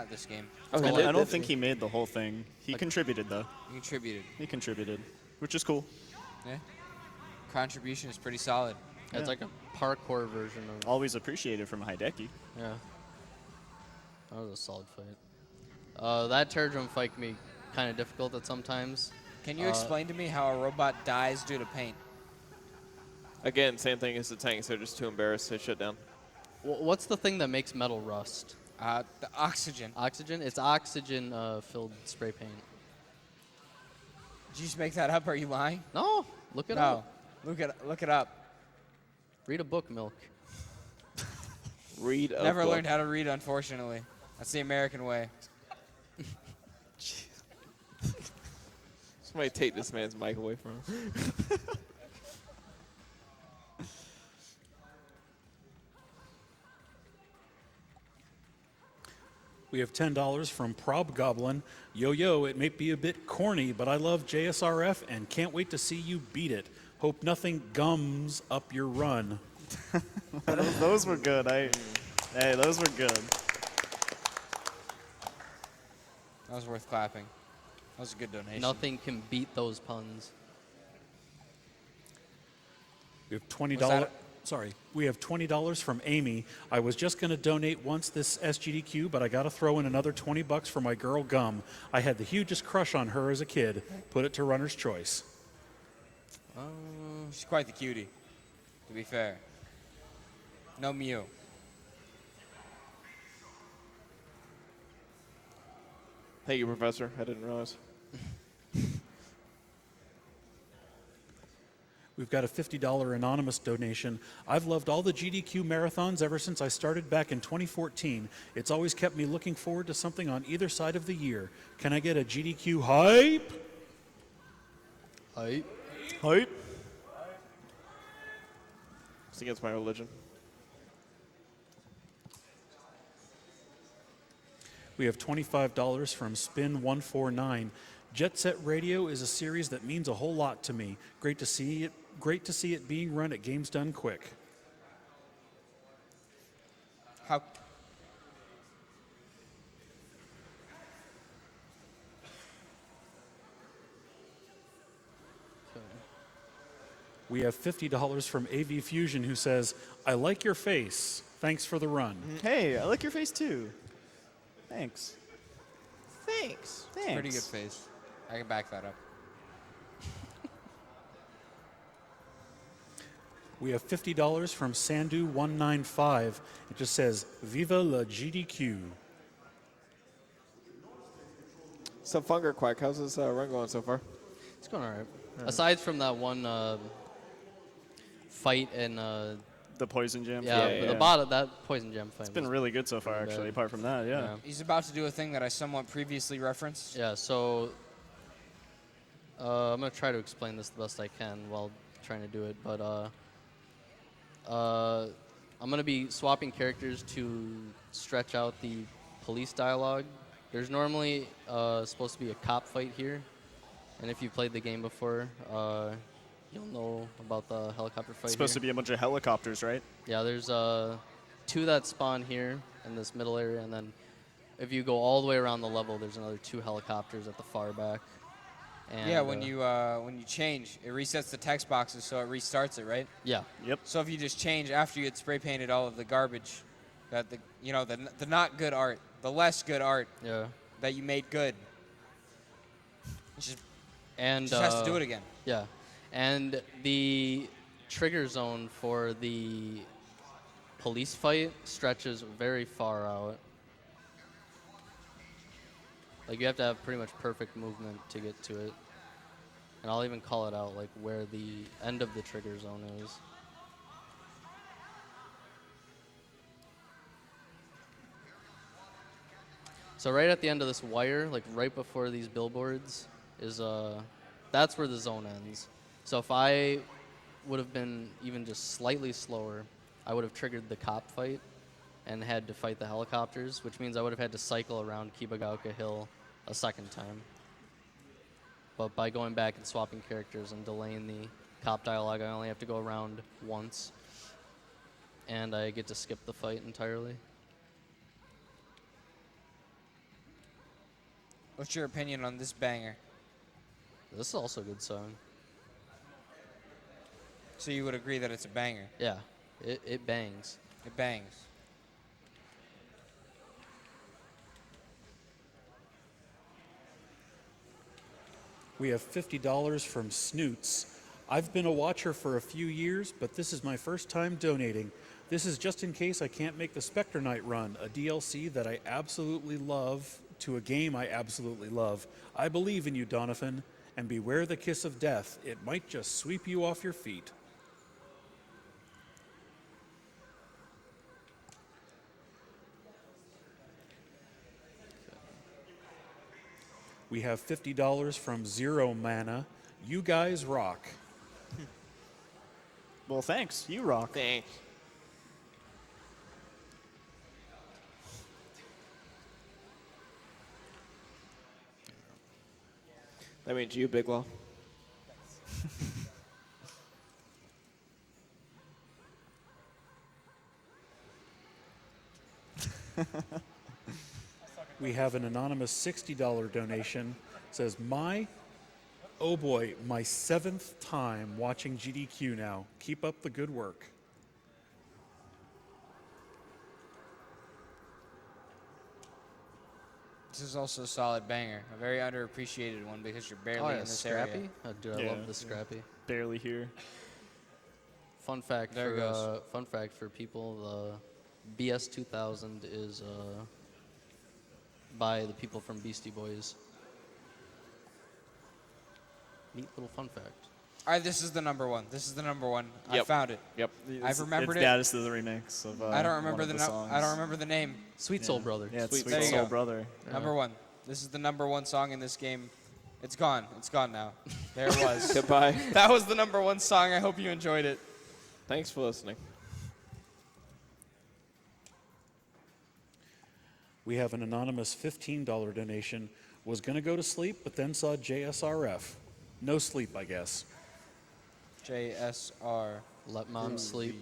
Speaker 4: this game.
Speaker 6: Oh, he
Speaker 5: I
Speaker 6: did,
Speaker 5: don't
Speaker 6: didn't
Speaker 5: think
Speaker 6: he?
Speaker 5: he made the whole thing. He contributed, though.
Speaker 4: He contributed.
Speaker 5: He contributed, which is cool.
Speaker 4: Yeah. Contribution is pretty solid.
Speaker 3: Yeah. It's like a parkour version of.
Speaker 5: Always appreciated from Hideki.
Speaker 3: Yeah. That was a solid fight. That Terradrome fight can be kind of difficult at sometimes.
Speaker 4: Can you explain to me how a robot dies due to paint?
Speaker 6: Again, same thing as the tanks. They're just too embarrassed to shut down.
Speaker 3: What's the thing that makes metal rust?
Speaker 4: The oxygen.
Speaker 3: Oxygen? It's oxygen filled spray paint.
Speaker 4: Did you just make that up? Are you lying?
Speaker 3: No, look it
Speaker 4: No.
Speaker 3: up.
Speaker 4: Look it up.
Speaker 3: Read a book, Milk.
Speaker 6: Read a
Speaker 4: Never
Speaker 6: book.
Speaker 4: learned how to read, unfortunately. That's the American way.
Speaker 6: Somebody take this man's mic away from him.
Speaker 1: We have $10 from Prob Goblin. Yo, it may be a bit corny, but I love JSRF and can't wait to see you beat it. Hope nothing gums up your run.
Speaker 5: Those were good. Hey, those were good.
Speaker 4: That was worth clapping. That was a good donation.
Speaker 3: Nothing can beat those puns.
Speaker 1: We have $20.
Speaker 4: Was that
Speaker 1: We have $20 from Amy. I was just going to donate once this SGDQ, but I got to throw in another $20 for my girl Gum. I had the hugest crush on her as a kid. Put it to runner's choice.
Speaker 4: She's quite the cutie, to be fair. No Mew.
Speaker 6: Thank you, Professor. I didn't realize.
Speaker 1: We've got a $50 anonymous donation. I've loved all the GDQ marathons ever since I started back in 2014. It's always kept me looking forward to something on either side of the year. Can I get a GDQ hype?
Speaker 3: Hype.
Speaker 5: Hype.
Speaker 6: It's against my religion.
Speaker 1: We have $25 from Spin149. Jet Set Radio is a series that means a whole lot to me. Great to see it being run at Games Done Quick.
Speaker 4: How?
Speaker 1: We have $50 from AV Fusion who says, I like your face. Thanks for the run.
Speaker 5: Hey, I like your face too. Thanks.
Speaker 6: Thanks.
Speaker 5: Thanks.
Speaker 4: Pretty good face. I can back that up.
Speaker 1: We have $50 from Sandu195. It just says, Viva la GDQ.
Speaker 6: So, FingerQuick, how's this run going so far?
Speaker 3: It's going all right. Aside from that one fight and
Speaker 5: The poison jam.
Speaker 3: the bottom that poison gem fight.
Speaker 5: It's been really good so far, actually. Apart from that, yeah.
Speaker 4: He's about to do a thing that I somewhat previously referenced.
Speaker 3: Yeah, so I'm going to try to explain this the best I can while trying to do it. But I'm going to be swapping characters to stretch out the police dialogue. There's normally supposed to be a cop fight here, and if you've played the game before, you'll know about the helicopter fight
Speaker 5: It's supposed to be a bunch of helicopters, right?
Speaker 3: Yeah, there's 2 that spawn here in this middle area, and then if you go all the way around the level, there's another 2 helicopters at the far back. And,
Speaker 4: Yeah, when you change, it resets the text boxes, so it restarts it, right?
Speaker 3: Yeah.
Speaker 5: Yep.
Speaker 4: So if you just change after you had spray painted all of the garbage, that the not good art, the less good art
Speaker 3: Yeah.
Speaker 4: that you made good,
Speaker 3: And
Speaker 4: just has to do it again.
Speaker 3: Yeah, and the trigger zone for the police fight stretches very far out. Like you have to have pretty much perfect movement to get to it. And I'll even call it out, like where the end of the trigger zone is. So right at the end of this wire, like right before these billboards, is that's where the zone ends. So if I would have been even just slightly slower, I would have triggered the cop fight and had to fight the helicopters, which means I would have had to cycle around Kibagaoka Hill a second time. But by going back and swapping characters and delaying the cop dialogue, I only have to go around once, and I get to skip the fight entirely.
Speaker 4: What's your opinion on this banger?
Speaker 3: This is also a good song.
Speaker 4: So you would agree that it's a banger?
Speaker 3: Yeah, it bangs.
Speaker 4: It bangs.
Speaker 1: We have $50 from Snoots. I've been a watcher for a few years, but this is my first time donating. This is just in case I can't make the Spectre Knight run, a DLC that I absolutely love, to a game I absolutely love. I believe in you, Donovan, and beware the kiss of death. It might just sweep you off your feet. We have $50 from Zero Mana. You guys rock.
Speaker 5: Well, thanks. You rock.
Speaker 6: Thanks. That means you, Big Law.
Speaker 1: We have an anonymous $60 donation. It says, oh boy, my 7th time watching GDQ now. Keep up the good work.
Speaker 4: This is also a solid banger, a very underappreciated one because you're barely
Speaker 3: Oh,
Speaker 4: in
Speaker 3: yeah,
Speaker 4: this
Speaker 3: Scrappy?
Speaker 4: area.
Speaker 3: Oh, dude, I
Speaker 5: Yeah.
Speaker 3: love the Scrappy.
Speaker 5: Barely here.
Speaker 3: Fun fact
Speaker 4: There it goes.
Speaker 3: fun fact for people: the BS2000 is by the people from Beastie Boys. Neat little fun fact.
Speaker 4: All right, this is the number one. This is the number one. I
Speaker 6: Yep.
Speaker 4: found it.
Speaker 6: Yep.
Speaker 4: I've remembered
Speaker 5: it's
Speaker 4: it.
Speaker 5: Gaddis is the remix of
Speaker 4: I don't
Speaker 5: one
Speaker 4: remember
Speaker 5: of
Speaker 4: the
Speaker 5: songs.
Speaker 4: I don't remember the name.
Speaker 3: Sweet Soul Brother.
Speaker 5: Yeah, it's
Speaker 6: Sweet
Speaker 5: Sweet
Speaker 4: There you
Speaker 5: Soul
Speaker 4: go.
Speaker 5: Brother.
Speaker 4: Number one. This is the number one song in this game. It's gone. It's gone now. There it was.
Speaker 6: Goodbye.
Speaker 4: That was the number one song. I hope you enjoyed it.
Speaker 6: Thanks for listening.
Speaker 1: We have an anonymous $15 donation. Was going to go to sleep, but then saw JSRF. No sleep, I guess.
Speaker 4: JSR.
Speaker 3: Let Mom Sleep.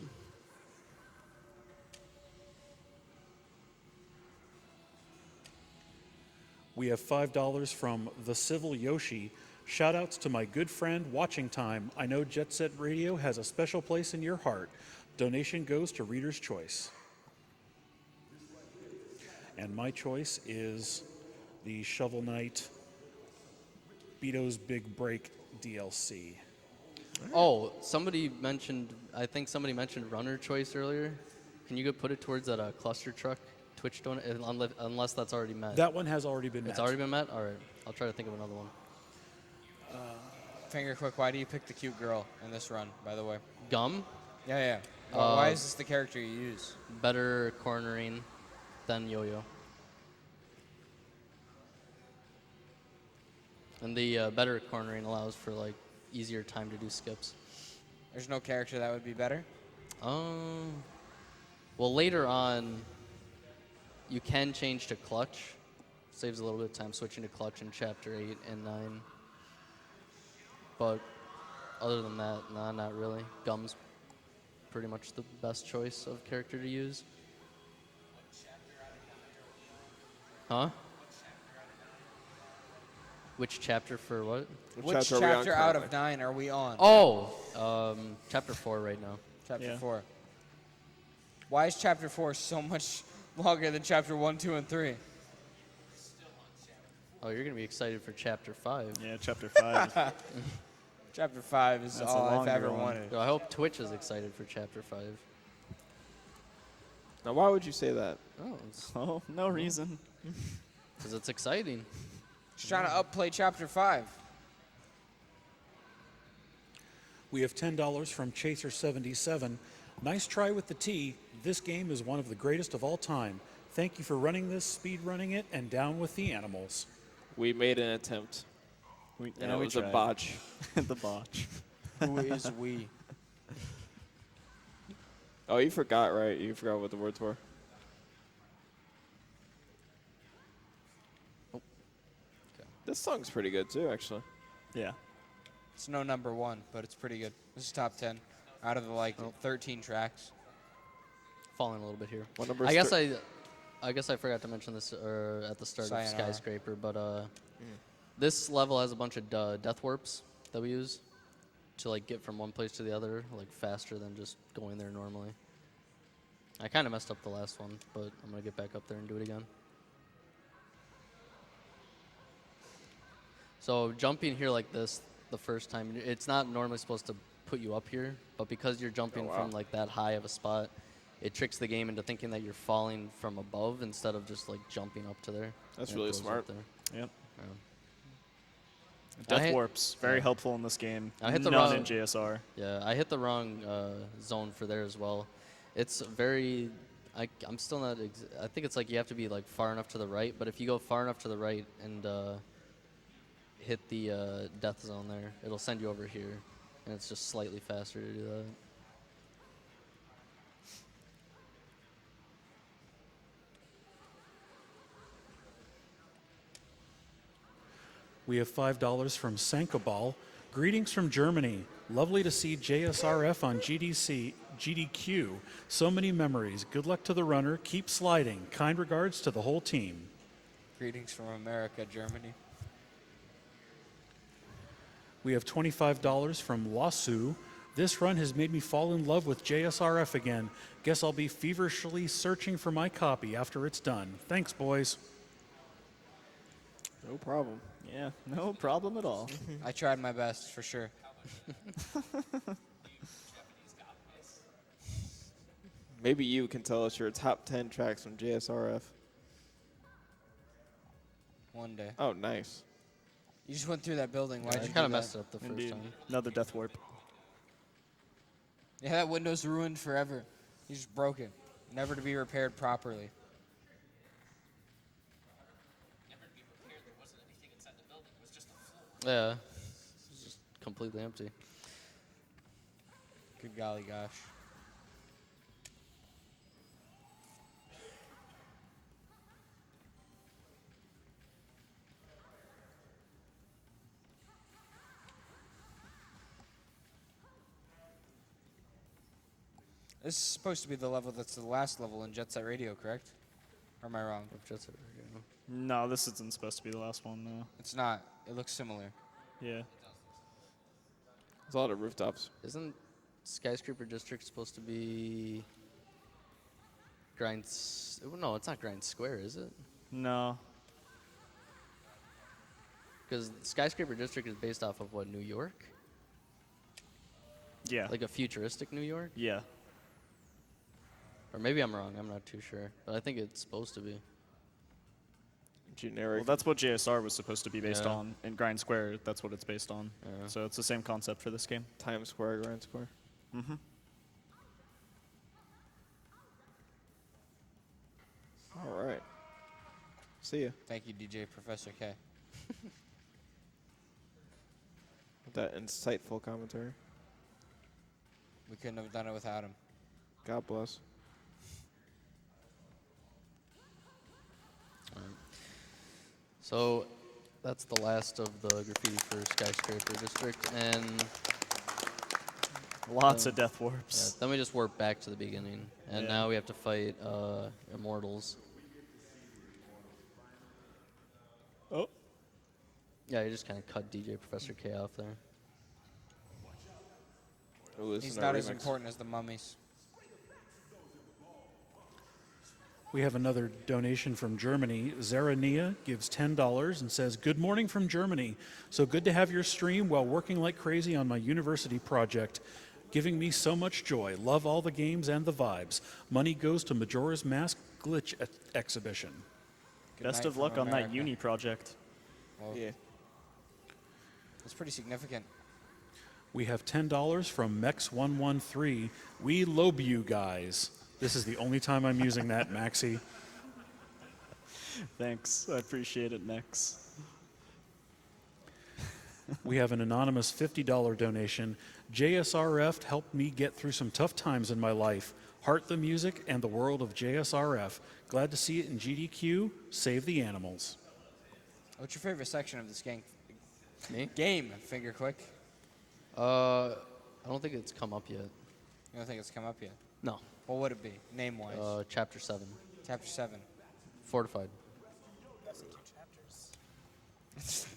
Speaker 1: We have $5 from The Civil Yoshi. Shoutouts to my good friend Watching Time. I know Jet Set Radio has a special place in your heart. Donation goes to Reader's Choice. And my choice is the Shovel Knight Beato's Big Break DLC.
Speaker 3: Oh, somebody mentioned. I think somebody mentioned Runner Choice earlier. Can you go put it towards that cluster truck Twitch donut? Unless that's already met.
Speaker 1: That one has already been met.
Speaker 3: It's already been met. All right, I'll try to think of another one.
Speaker 4: FingerQuick, why do you pick the cute girl in this run, by the way?
Speaker 3: Gum,
Speaker 4: Yeah, yeah. Why is this the character you use?
Speaker 3: better cornering than Yo-Yo. And the better cornering allows for like easier time to do skips.
Speaker 4: There's no character that would be better?
Speaker 3: Well, later on, you can change to clutch. Saves a little bit of time switching to clutch in Chapter 8 and 9. But other than that, nah, not really. Gum's pretty much the best choice of character to use. Huh? Which chapter for what?
Speaker 4: Which
Speaker 6: chapter are we on
Speaker 4: chapter out
Speaker 6: currently?
Speaker 4: of 9 are we on?
Speaker 3: Oh, Chapter 4 right now.
Speaker 4: Chapter
Speaker 5: Yeah.
Speaker 4: 4. Why is Chapter 4 so much longer than Chapter 1, 2, and 3?
Speaker 3: Oh, you're going to be excited for Chapter 5.
Speaker 5: Yeah, Chapter 5.
Speaker 4: Chapter 5 is
Speaker 5: That's a
Speaker 4: all I've
Speaker 5: longer
Speaker 4: ever
Speaker 5: one.
Speaker 4: wanted.
Speaker 3: So I hope Twitch is excited for Chapter 5.
Speaker 6: Now, why would you say that?
Speaker 3: Oh,
Speaker 5: Oh, no reason.
Speaker 3: because it's exciting.
Speaker 4: Just trying to upplay Chapter 5.
Speaker 1: We have $10 from Chaser77. Nice try with the T. This game is one of the greatest of all time. Thank you for running this, speed running it, and down with the animals.
Speaker 6: We made an attempt, and
Speaker 5: Yeah,
Speaker 6: it
Speaker 5: we
Speaker 6: was a
Speaker 5: tried.
Speaker 6: botch.
Speaker 5: The botch.
Speaker 4: Who is we?
Speaker 6: Oh, you forgot, right? You forgot what the words were. This song's pretty good too, actually.
Speaker 5: Yeah.
Speaker 4: It's no number 1, but it's pretty good. This is top 10 out of the 13 tracks.
Speaker 3: Falling a little bit here.
Speaker 6: What number?
Speaker 3: I guess I forgot to mention this at the start
Speaker 4: Sayonara.
Speaker 3: of Skyscraper, but this level has a bunch of death warps that we use to like get from one place to the other like faster than just going there normally. I kind of messed up the last one, but I'm gonna get back up there and do it again. So jumping here like this the first time, it's not normally supposed to put you up here, but because you're jumping from like that high of a spot, it tricks the game into thinking that you're falling from above instead of just like jumping up to there.
Speaker 6: That's
Speaker 3: And it
Speaker 6: really
Speaker 3: goes up
Speaker 6: smart.
Speaker 3: there.
Speaker 5: Yep.
Speaker 3: Yeah.
Speaker 5: Death
Speaker 3: hit-
Speaker 5: warps, very helpful in this game.
Speaker 3: I hit the
Speaker 5: None
Speaker 3: wrong-
Speaker 5: in JSR.
Speaker 3: Yeah, I hit the wrong zone for there as well. It's very, I'm still not, I think it's like you have to be like far enough to the right, but if you go far enough to the right and hit the death zone there, it'll send you over here, and it's just slightly faster to do that.
Speaker 1: We have $5 from Sankobal. Greetings from Germany. Lovely to see JSRF on GDQ. So many memories. Good luck to the runner. Keep sliding. Kind regards to the whole team.
Speaker 4: Greetings from America, Germany.
Speaker 1: We have $25 from Wasu. This run has made me fall in love with JSRF again. Guess I'll be feverishly searching for my copy after it's done. Thanks, boys.
Speaker 6: No problem.
Speaker 5: Yeah, no problem at all.
Speaker 4: I tried my best, for sure.
Speaker 6: Maybe you can tell us your top 10 tracks from JSRF.
Speaker 4: One day.
Speaker 6: Oh, nice.
Speaker 4: You just went through that building. Why'd
Speaker 3: I
Speaker 4: you do
Speaker 3: kind of
Speaker 4: that?
Speaker 3: messed it up the first
Speaker 5: Indeed.
Speaker 3: time.
Speaker 5: Another death warp.
Speaker 4: Yeah, that window's ruined forever. You just broke it. Never to be repaired properly.
Speaker 7: Never to be repaired. There wasn't anything inside the building. It was just a floor.
Speaker 3: Yeah, it's just completely empty.
Speaker 4: Good golly gosh. This is supposed to be the level that's the last level in Jet Set Radio, correct? Or am I wrong?
Speaker 3: If Jet Set Radio.
Speaker 5: No, this isn't supposed to be the last one, no.
Speaker 4: It's not. It looks similar.
Speaker 5: Yeah.
Speaker 6: There's a lot of rooftops.
Speaker 3: Isn't Skyscraper District supposed to be no, it's not Grind Square, is it?
Speaker 5: No.
Speaker 3: Because Skyscraper District is based off of what, New York?
Speaker 5: Yeah.
Speaker 3: Like a futuristic New York?
Speaker 5: Yeah.
Speaker 3: Or maybe I'm wrong, I'm not too sure. But I think it's supposed to be.
Speaker 6: Generic.
Speaker 5: Well, that's what JSR was supposed to be based
Speaker 3: Yeah.
Speaker 5: on. In Grind Square, that's what it's based on.
Speaker 3: Yeah.
Speaker 5: So it's the same concept for this game.
Speaker 6: Times Square, Grand Square.
Speaker 5: Mm-hmm.
Speaker 6: All right. See ya.
Speaker 4: Thank you, DJ Professor K.
Speaker 6: With that insightful commentary.
Speaker 4: We couldn't have done it without him.
Speaker 6: God bless.
Speaker 3: So that's the last of the graffiti for Skyscraper District, and
Speaker 5: Lots of death warps.
Speaker 3: then we just warp back to the beginning, and now we have to fight Immortals.
Speaker 6: Oh.
Speaker 3: Yeah, you just kind of cut DJ Professor K off there.
Speaker 6: Ooh, this
Speaker 4: He's
Speaker 6: is
Speaker 4: not
Speaker 6: our
Speaker 4: as
Speaker 6: remix.
Speaker 4: important as the mummies.
Speaker 1: We have another donation from Germany. Zarania gives $10 and says, "Good morning from Germany. So good to have your stream while working like crazy on my university project. Giving me so much joy. Love all the games and the vibes. Money goes to Majora's Mask Glitch exhibition."
Speaker 4: Good
Speaker 5: Best
Speaker 4: night
Speaker 5: of
Speaker 4: from
Speaker 5: luck on that
Speaker 4: America.
Speaker 5: uni project.
Speaker 4: Well,
Speaker 6: Yeah.
Speaker 4: that's pretty significant.
Speaker 1: We have $10 from Mex113. "We lobe you guys." This is the only time I'm using that, Maxie.
Speaker 5: Thanks. I appreciate it, Nex.
Speaker 1: We have an anonymous $50 donation. "JSRF helped me get through some tough times in my life. Heart the music and the world of JSRF. Glad to see it in GDQ. Save the animals."
Speaker 4: What's your favorite section of this game?
Speaker 3: Me?
Speaker 4: Game, FingerQuick.
Speaker 3: I don't think it's come up yet.
Speaker 4: You don't think it's come up yet?
Speaker 3: No.
Speaker 4: What would it be, name-wise?
Speaker 3: Chapter 7.
Speaker 4: Chapter 7.
Speaker 3: Fortified.
Speaker 7: That's in 2 chapters.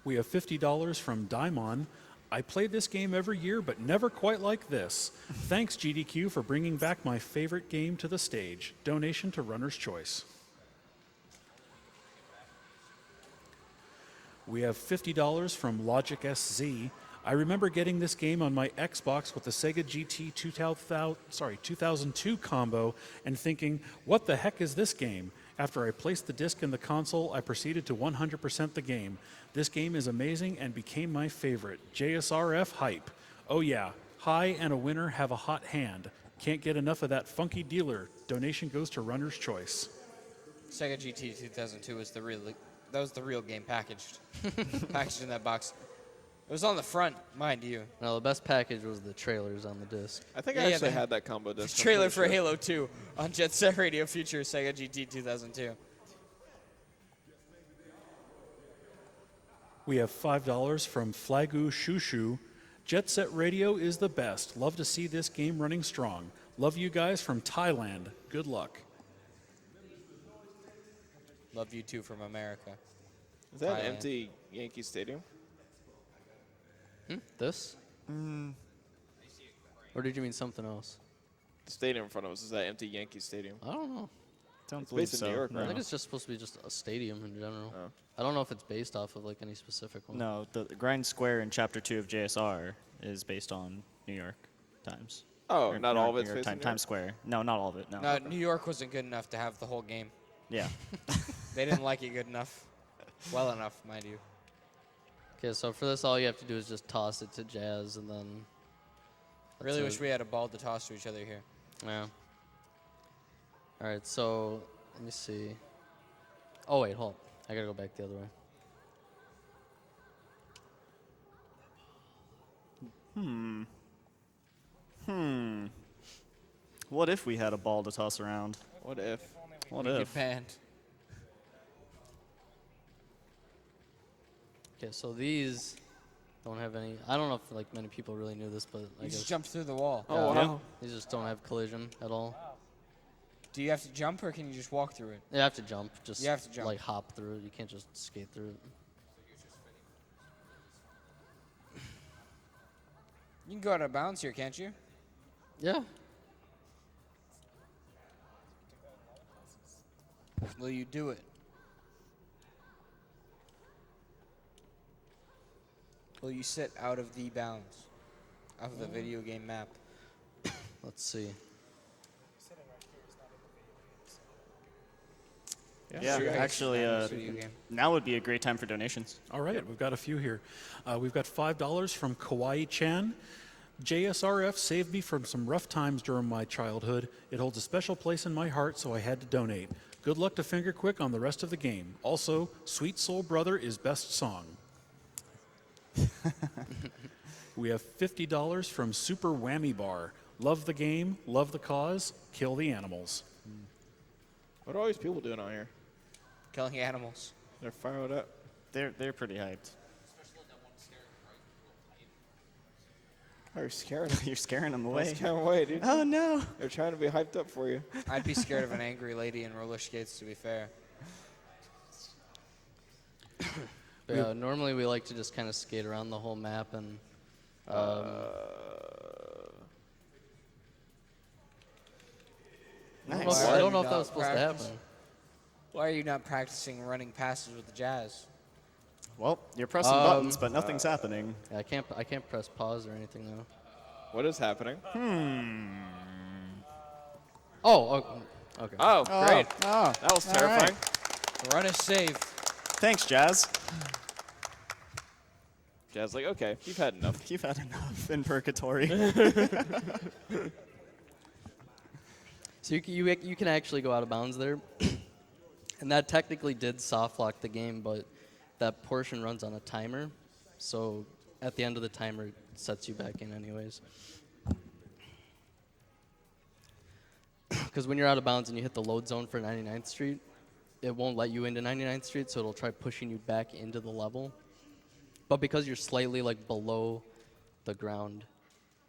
Speaker 1: We have $50 from Daimon. "I play this game every year, but never quite like this. Thanks, GDQ, for bringing back my favorite game to the stage. Donation to Runner's Choice." We have $50 from Logic SZ. "I remember getting this game on my Xbox with the Sega GT 2002 combo and thinking, what the heck is this game? After I placed the disc in the console, I proceeded to 100% the game. This game is amazing and became my favorite. JSRF hype. Oh yeah, high and a winner have a hot hand. Can't get enough of that funky dealer. Donation goes to Runner's Choice."
Speaker 4: Sega GT 2002 was the real game packaged. Packaged in that box. It was on the front, mind you.
Speaker 3: Now, the best package was the trailers on the disc.
Speaker 6: I think
Speaker 4: Yeah,
Speaker 6: I
Speaker 4: yeah,
Speaker 6: actually
Speaker 4: the-
Speaker 6: had that combo disc. I'm
Speaker 4: Trailer
Speaker 6: pretty
Speaker 4: for
Speaker 6: sure.
Speaker 4: Halo 2 on Jet Set Radio Future Sega GT 2002.
Speaker 1: We have $5 from Flagu Shushu. "Jet Set Radio is the best. Love to see this game running strong. Love you guys from Thailand. Good luck."
Speaker 4: Love you too from America.
Speaker 6: Is that
Speaker 4: Thailand.
Speaker 6: an empty Yankee Stadium?
Speaker 3: This? Or did you mean something else?
Speaker 6: The stadium in front of us is that empty Yankee Stadium.
Speaker 3: I don't know.
Speaker 5: Don't
Speaker 6: It's
Speaker 5: believe
Speaker 6: based in
Speaker 5: so.
Speaker 6: New York,
Speaker 5: no.
Speaker 3: I think it's just supposed to be just a stadium in general.
Speaker 6: Oh.
Speaker 3: I don't know if it's based off of like any specific one.
Speaker 5: No, the Grind Square in Chapter 2 of JSR is based on New York Times.
Speaker 6: Oh,
Speaker 5: Or
Speaker 6: not all of
Speaker 5: New
Speaker 6: it's
Speaker 5: York
Speaker 6: based in New York?
Speaker 5: Times Square. No, not all of it. No.
Speaker 4: No, New York wasn't good enough to have the whole game.
Speaker 5: Yeah.
Speaker 4: They didn't like it good enough. Well enough, mind you.
Speaker 3: Okay, so for this, all you have to do is just toss it to Jazz, and then.
Speaker 4: Really
Speaker 3: that's
Speaker 4: wish
Speaker 3: it.
Speaker 4: we had a ball to toss to each other here.
Speaker 3: Yeah. All right, so let me see. Oh wait, hold. I gotta go back the other way.
Speaker 5: What if we had a ball to toss around?
Speaker 6: What if?
Speaker 5: What
Speaker 4: We
Speaker 5: if?
Speaker 4: get banned.
Speaker 3: Okay, so these don't have any. I don't know if like many people really knew this, but I
Speaker 4: You
Speaker 3: guess
Speaker 4: just jumped through the wall.
Speaker 6: Oh,
Speaker 3: Yeah.
Speaker 6: wow.
Speaker 3: these just don't have collision at all.
Speaker 4: Do you have to jump or can you just walk through it?
Speaker 3: You have to jump. Just
Speaker 4: You have to jump.
Speaker 3: like hop through it. You can't just skate through it.
Speaker 4: You can go out of bounds here, can't you?
Speaker 3: Yeah.
Speaker 4: Will you do it? Will you sit out of the bounds of the video game map?
Speaker 3: Let's see.
Speaker 5: Yeah,
Speaker 4: Sure.
Speaker 5: actually,
Speaker 4: Video game.
Speaker 5: now would be a great time for donations.
Speaker 1: All right, we've got a few here. We've got $5 from Kawaii Chan. "JSRF saved me from some rough times during my childhood. It holds a special place in my heart, so I had to donate. Good luck to FingerQuick on the rest of the game. Also, Sweet Soul Brother is best song." We have $50 from Super Whammy Bar. "Love the game, love the cause, kill the animals."
Speaker 6: What are all these people doing out here?
Speaker 4: Killing animals.
Speaker 6: They're fired up.
Speaker 5: They're pretty hyped.
Speaker 6: Oh, you're scaring them.
Speaker 5: You're scaring them away.
Speaker 6: Scare them away, dude.
Speaker 5: Oh no!
Speaker 6: They're trying to be hyped up for you.
Speaker 4: I'd be scared of an angry lady in roller skates, to be fair.
Speaker 3: But yeah, normally we like to just kind of skate around the whole map and.
Speaker 5: Nice.
Speaker 3: I don't know if that was supposed to happen.
Speaker 4: Why are you not practicing running passes with the Jazz?
Speaker 5: Well, you're pressing buttons, but nothing's happening.
Speaker 3: Yeah, I can't press pause or anything though.
Speaker 6: What is happening?
Speaker 3: Oh, okay.
Speaker 6: Oh, great.
Speaker 5: Oh,
Speaker 6: That was terrifying.
Speaker 4: Run is safe.
Speaker 5: thanks, Jazz.
Speaker 6: Jazz like, okay, you've had enough.
Speaker 5: You've had enough in purgatory.
Speaker 3: So you can actually go out of bounds there, and that technically did soft lock the game, but that portion runs on a timer, so at the end of the timer it sets you back in anyways. Because when you're out of bounds and you hit the load zone for 99th Street, it won't let you into 99th Street, so it'll try pushing you back into the level. But because you're slightly like below the ground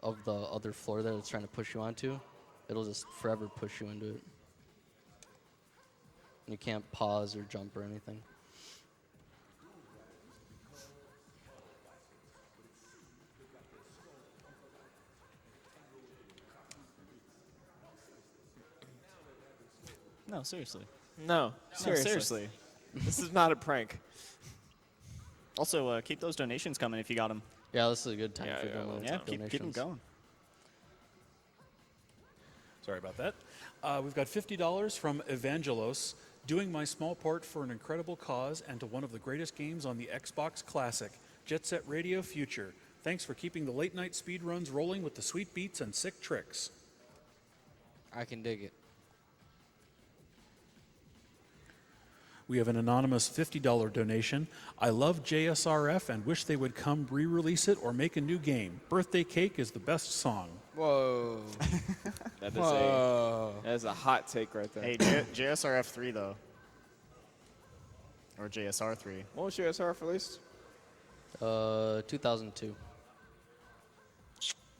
Speaker 3: of the other floor that it's trying to push you onto, it'll just forever push you into it. You can't pause or jump or anything.
Speaker 5: No, seriously.
Speaker 6: No, seriously.
Speaker 5: Seriously.
Speaker 6: This is not a prank.
Speaker 5: Also, keep those donations coming if you got them.
Speaker 3: Yeah, this is a good time
Speaker 6: Yeah,
Speaker 3: for
Speaker 6: yeah, well,
Speaker 5: Yeah,
Speaker 3: donations.
Speaker 5: keep them going.
Speaker 1: Sorry about that. We've got $50 from Evangelos, doing my small part for an incredible cause and to one of the greatest games on the Xbox Classic, Jet Set Radio Future. Thanks for keeping the late night speed runs rolling with the sweet beats and sick tricks.
Speaker 4: I can dig it.
Speaker 1: We have an anonymous $50 donation. I love JSRF and wish they would come re-release it or make a new game. Birthday Cake is the best song.
Speaker 4: Whoa.
Speaker 6: That is a hot take right there.
Speaker 5: Hey, JSRF 3 though, or JSR 3.
Speaker 6: When was JSRF released?
Speaker 3: 2002.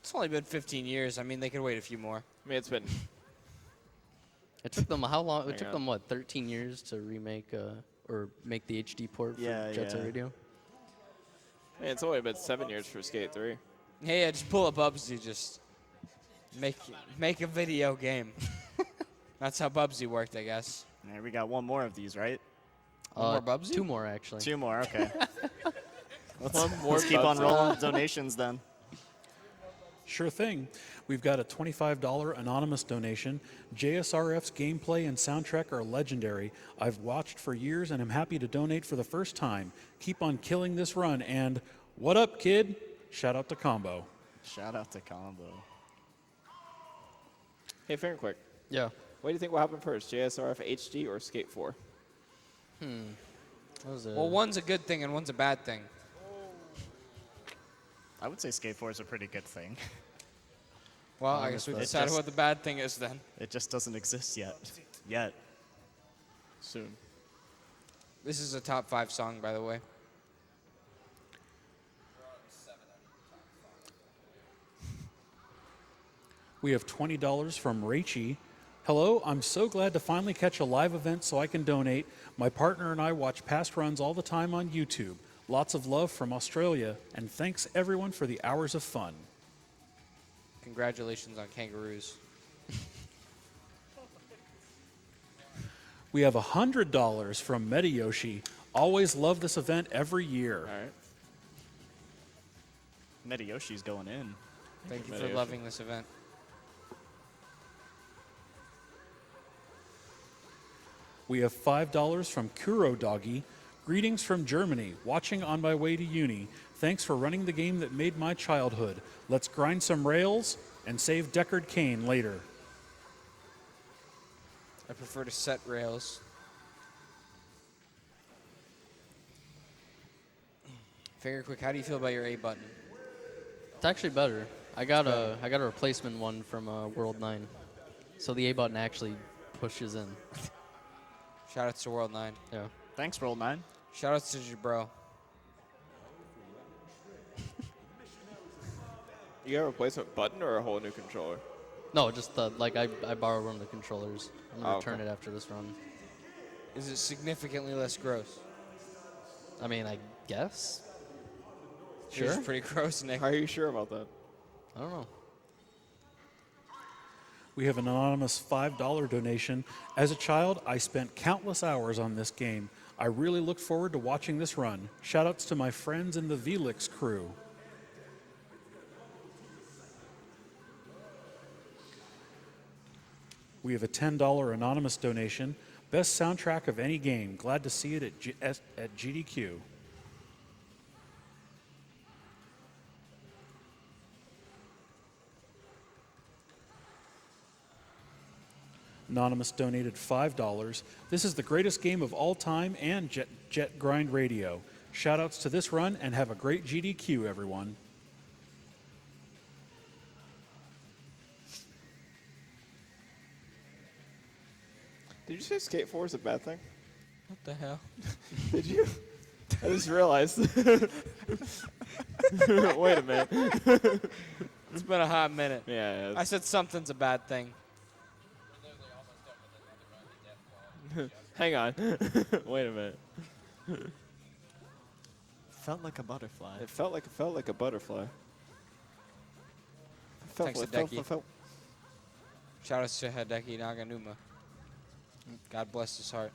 Speaker 4: It's only been 15 years. I mean, they could wait a few more.
Speaker 6: I mean, it's been.
Speaker 3: It took them how long? It
Speaker 6: Hang
Speaker 3: took
Speaker 6: on.
Speaker 3: them what, 13 years to remake or make the HD port for
Speaker 5: Yeah,
Speaker 3: Jet Set
Speaker 5: yeah.
Speaker 3: Radio?
Speaker 6: Man, it's only been 7 years for Skate 3.
Speaker 4: Hey, yeah, just pull up Bubsy. Just make a video game. That's how Bubsy worked, I guess.
Speaker 5: There, we got one more of these, right?
Speaker 4: One more Bubsy?
Speaker 3: 2 more actually.
Speaker 5: 2 more, okay.
Speaker 6: One more
Speaker 5: Let's keep on
Speaker 6: Bubsy.
Speaker 5: rolling with donations then.
Speaker 1: Sure thing. We've got a $25 anonymous donation. JSRF's gameplay and soundtrack are legendary. I've watched for years and am happy to donate for the first time. Keep on killing this run and what up, kid? Shout out to Combo.
Speaker 5: Shout out to Combo.
Speaker 6: Hey, FingerQuick.
Speaker 3: Yeah.
Speaker 6: What do you think will happen first, JSRF HD or Skate 4?
Speaker 3: That was a,
Speaker 4: Well, one's a good thing and one's a bad thing.
Speaker 5: I would say Skate 4 is a pretty good thing.
Speaker 4: Well, I guess we've
Speaker 5: It
Speaker 4: decided
Speaker 5: just-
Speaker 4: what the bad thing is then.
Speaker 5: It just doesn't exist yet. Yet.
Speaker 6: Soon.
Speaker 4: This is a top 5 song, by the way.
Speaker 1: We have $20 from Rachie. Hello, I'm so glad to finally catch a live event so I can donate. My partner and I watch past runs all the time on YouTube. Lots of love from Australia, and thanks everyone for the hours of fun.
Speaker 4: Congratulations on kangaroos.
Speaker 1: We have $100 from Mediyoshi. Always love this event every year.
Speaker 6: All right.
Speaker 5: Mediyoshi's going in.
Speaker 4: Thank you
Speaker 6: you,
Speaker 4: for
Speaker 6: Mediyoshi.
Speaker 4: loving this event.
Speaker 1: We have $5 from Kuro Doggy. Greetings from Germany, watching on my way to uni. Thanks for running the game that made my childhood. Let's grind some rails and save Deckard Cain later.
Speaker 4: I prefer to set rails. FingerQuick, how do you feel about your A button?
Speaker 3: It's actually better. I got a replacement one from World 9. So the A button actually pushes in.
Speaker 4: Shout outs to World 9.
Speaker 3: Yeah.
Speaker 5: Thanks, World 9.
Speaker 4: Shout outs to Jabro.
Speaker 6: You got a replacement button or a whole new controller?
Speaker 3: No, just I borrowed one of the controllers. I'm gonna
Speaker 6: Oh,
Speaker 3: return
Speaker 6: okay.
Speaker 3: it after this run.
Speaker 4: Is it significantly less gross?
Speaker 3: I mean, I guess.
Speaker 4: Yours is
Speaker 3: Sure.
Speaker 4: pretty gross, Nick.
Speaker 6: How are you sure about that?
Speaker 3: I don't know.
Speaker 1: We have an anonymous $5 donation. As a child, I spent countless hours on this game. I really look forward to watching this run. Shoutouts to my friends in the Velix crew. We have a $10 anonymous donation. Best soundtrack of any game. Glad to see it at GDQ. Anonymous donated $5. This is the greatest game of all time and Jet Grind Radio. Shoutouts to this run and have a great GDQ, everyone.
Speaker 6: Did you say Skate 4 is a bad thing?
Speaker 4: What the hell?
Speaker 6: Did you? I just realized. Wait a minute.
Speaker 4: It's been a hot minute.
Speaker 6: Yeah.
Speaker 4: I said something's a bad thing.
Speaker 6: Hang on. Wait a minute.
Speaker 5: Felt like a butterfly.
Speaker 6: It felt like a butterfly.
Speaker 4: Thanks, Hideki. Shout out to Hideki Naganuma. God bless his heart.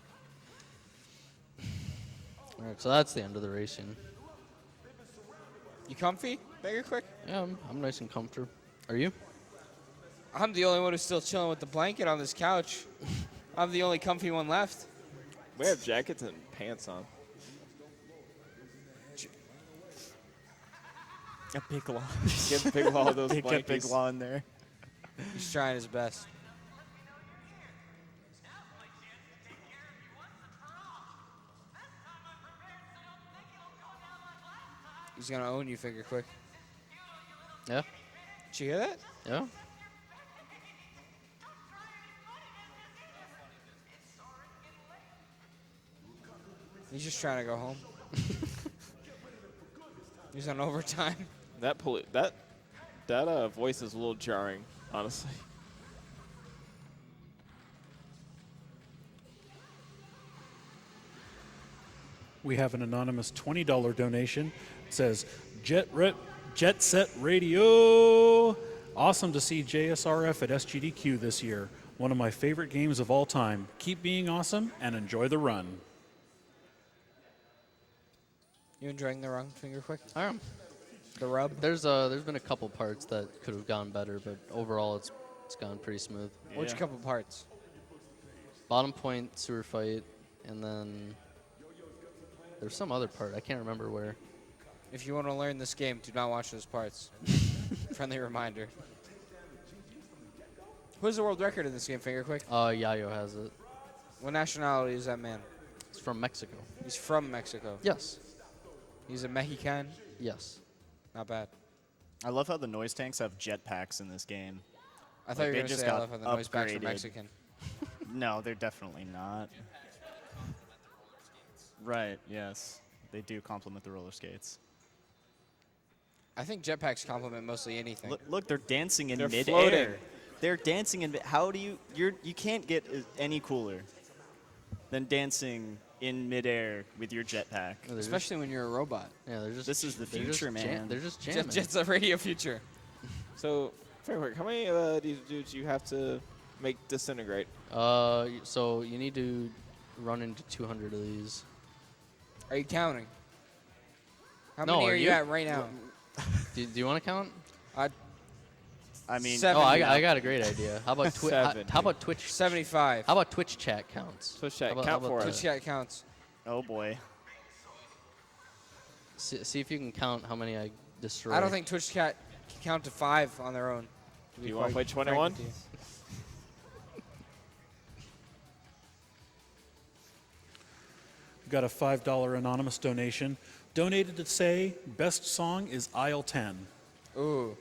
Speaker 3: All right, so that's the end of the racing.
Speaker 4: You comfy, FingerQuick?
Speaker 3: Yeah, I'm nice and comfortable. Are you?
Speaker 4: I'm the only one who's still chilling with the blanket on this couch. I'm the only comfy one left.
Speaker 6: We have jackets and pants on.
Speaker 5: A big law.
Speaker 6: Get Big Law those
Speaker 5: Get
Speaker 6: blankets.
Speaker 5: Big Law in there.
Speaker 4: He's trying his best. He's gonna own you, FingerQuick.
Speaker 3: Yeah.
Speaker 4: Did you hear that?
Speaker 3: Yeah.
Speaker 4: He's just trying to go home. He's on overtime.
Speaker 6: That voice is a little jarring, honestly.
Speaker 1: We have an anonymous $20 donation. It says, Jet Set Radio. Awesome to see JSRF at SGDQ this year. One of my favorite games of all time. Keep being awesome and enjoy the run.
Speaker 4: You enjoying the run, FingerQuick?
Speaker 3: I am.
Speaker 4: The rub?
Speaker 3: There's been a couple parts that could have gone better, but overall it's gone pretty smooth.
Speaker 4: Which couple parts?
Speaker 3: Bottom point sewer fight, and then there's some other part I can't remember where.
Speaker 4: If you want to learn this game, do not watch those parts. Friendly reminder. Who's the world record in this game, FingerQuick?
Speaker 3: Yayo has it.
Speaker 4: What nationality is that man?
Speaker 3: It's from Mexico.
Speaker 4: He's from Mexico.
Speaker 3: Yes.
Speaker 4: He's a Mexican.
Speaker 3: Yes.
Speaker 4: Not bad.
Speaker 5: I love how the noise tanks have jetpacks in this game.
Speaker 4: I thought you were
Speaker 5: they
Speaker 4: going to
Speaker 5: just
Speaker 4: say I
Speaker 5: got
Speaker 4: love how the noise backs are
Speaker 5: upgraded.
Speaker 4: Mexican.
Speaker 5: No, they're definitely not. Right, yes. They do complement the roller skates.
Speaker 4: I think jetpacks complement mostly anything.
Speaker 5: Look, they're dancing in
Speaker 6: They're
Speaker 5: midair.
Speaker 6: floating.
Speaker 5: They're dancing in how do you you can't get any cooler than dancing in midair with your jetpack.
Speaker 3: No,
Speaker 4: Especially when you're a robot.
Speaker 3: Yeah, they're just.
Speaker 5: This is the
Speaker 3: they're
Speaker 5: future,
Speaker 3: just
Speaker 5: man.
Speaker 3: They're just jamming.
Speaker 4: Jet's a radio future.
Speaker 6: So, FingerQuick, how many dudes you have to make disintegrate?
Speaker 3: So you need to run into 200 of these.
Speaker 4: Are you counting? How
Speaker 3: No,
Speaker 4: many
Speaker 3: are
Speaker 4: are you
Speaker 3: you?
Speaker 4: at right now?
Speaker 3: Do you want to count?
Speaker 5: I mean,
Speaker 4: Seven.
Speaker 3: Oh,
Speaker 4: Yeah.
Speaker 3: I got a great idea. How about how about Twitch?
Speaker 4: 75.
Speaker 3: How about Twitch chat counts?
Speaker 6: Twitch chat,
Speaker 3: How about-
Speaker 6: count
Speaker 3: how
Speaker 6: for
Speaker 3: about
Speaker 6: it.
Speaker 4: Twitch chat counts.
Speaker 5: oh boy.
Speaker 3: See if you can count how many I destroyed.
Speaker 4: I don't think Twitch chat can count to 5 on their own.
Speaker 6: Do you want to play 21?
Speaker 1: We've got a $5 anonymous donation. Donated to say, best song is Aisle 10.
Speaker 4: Ooh.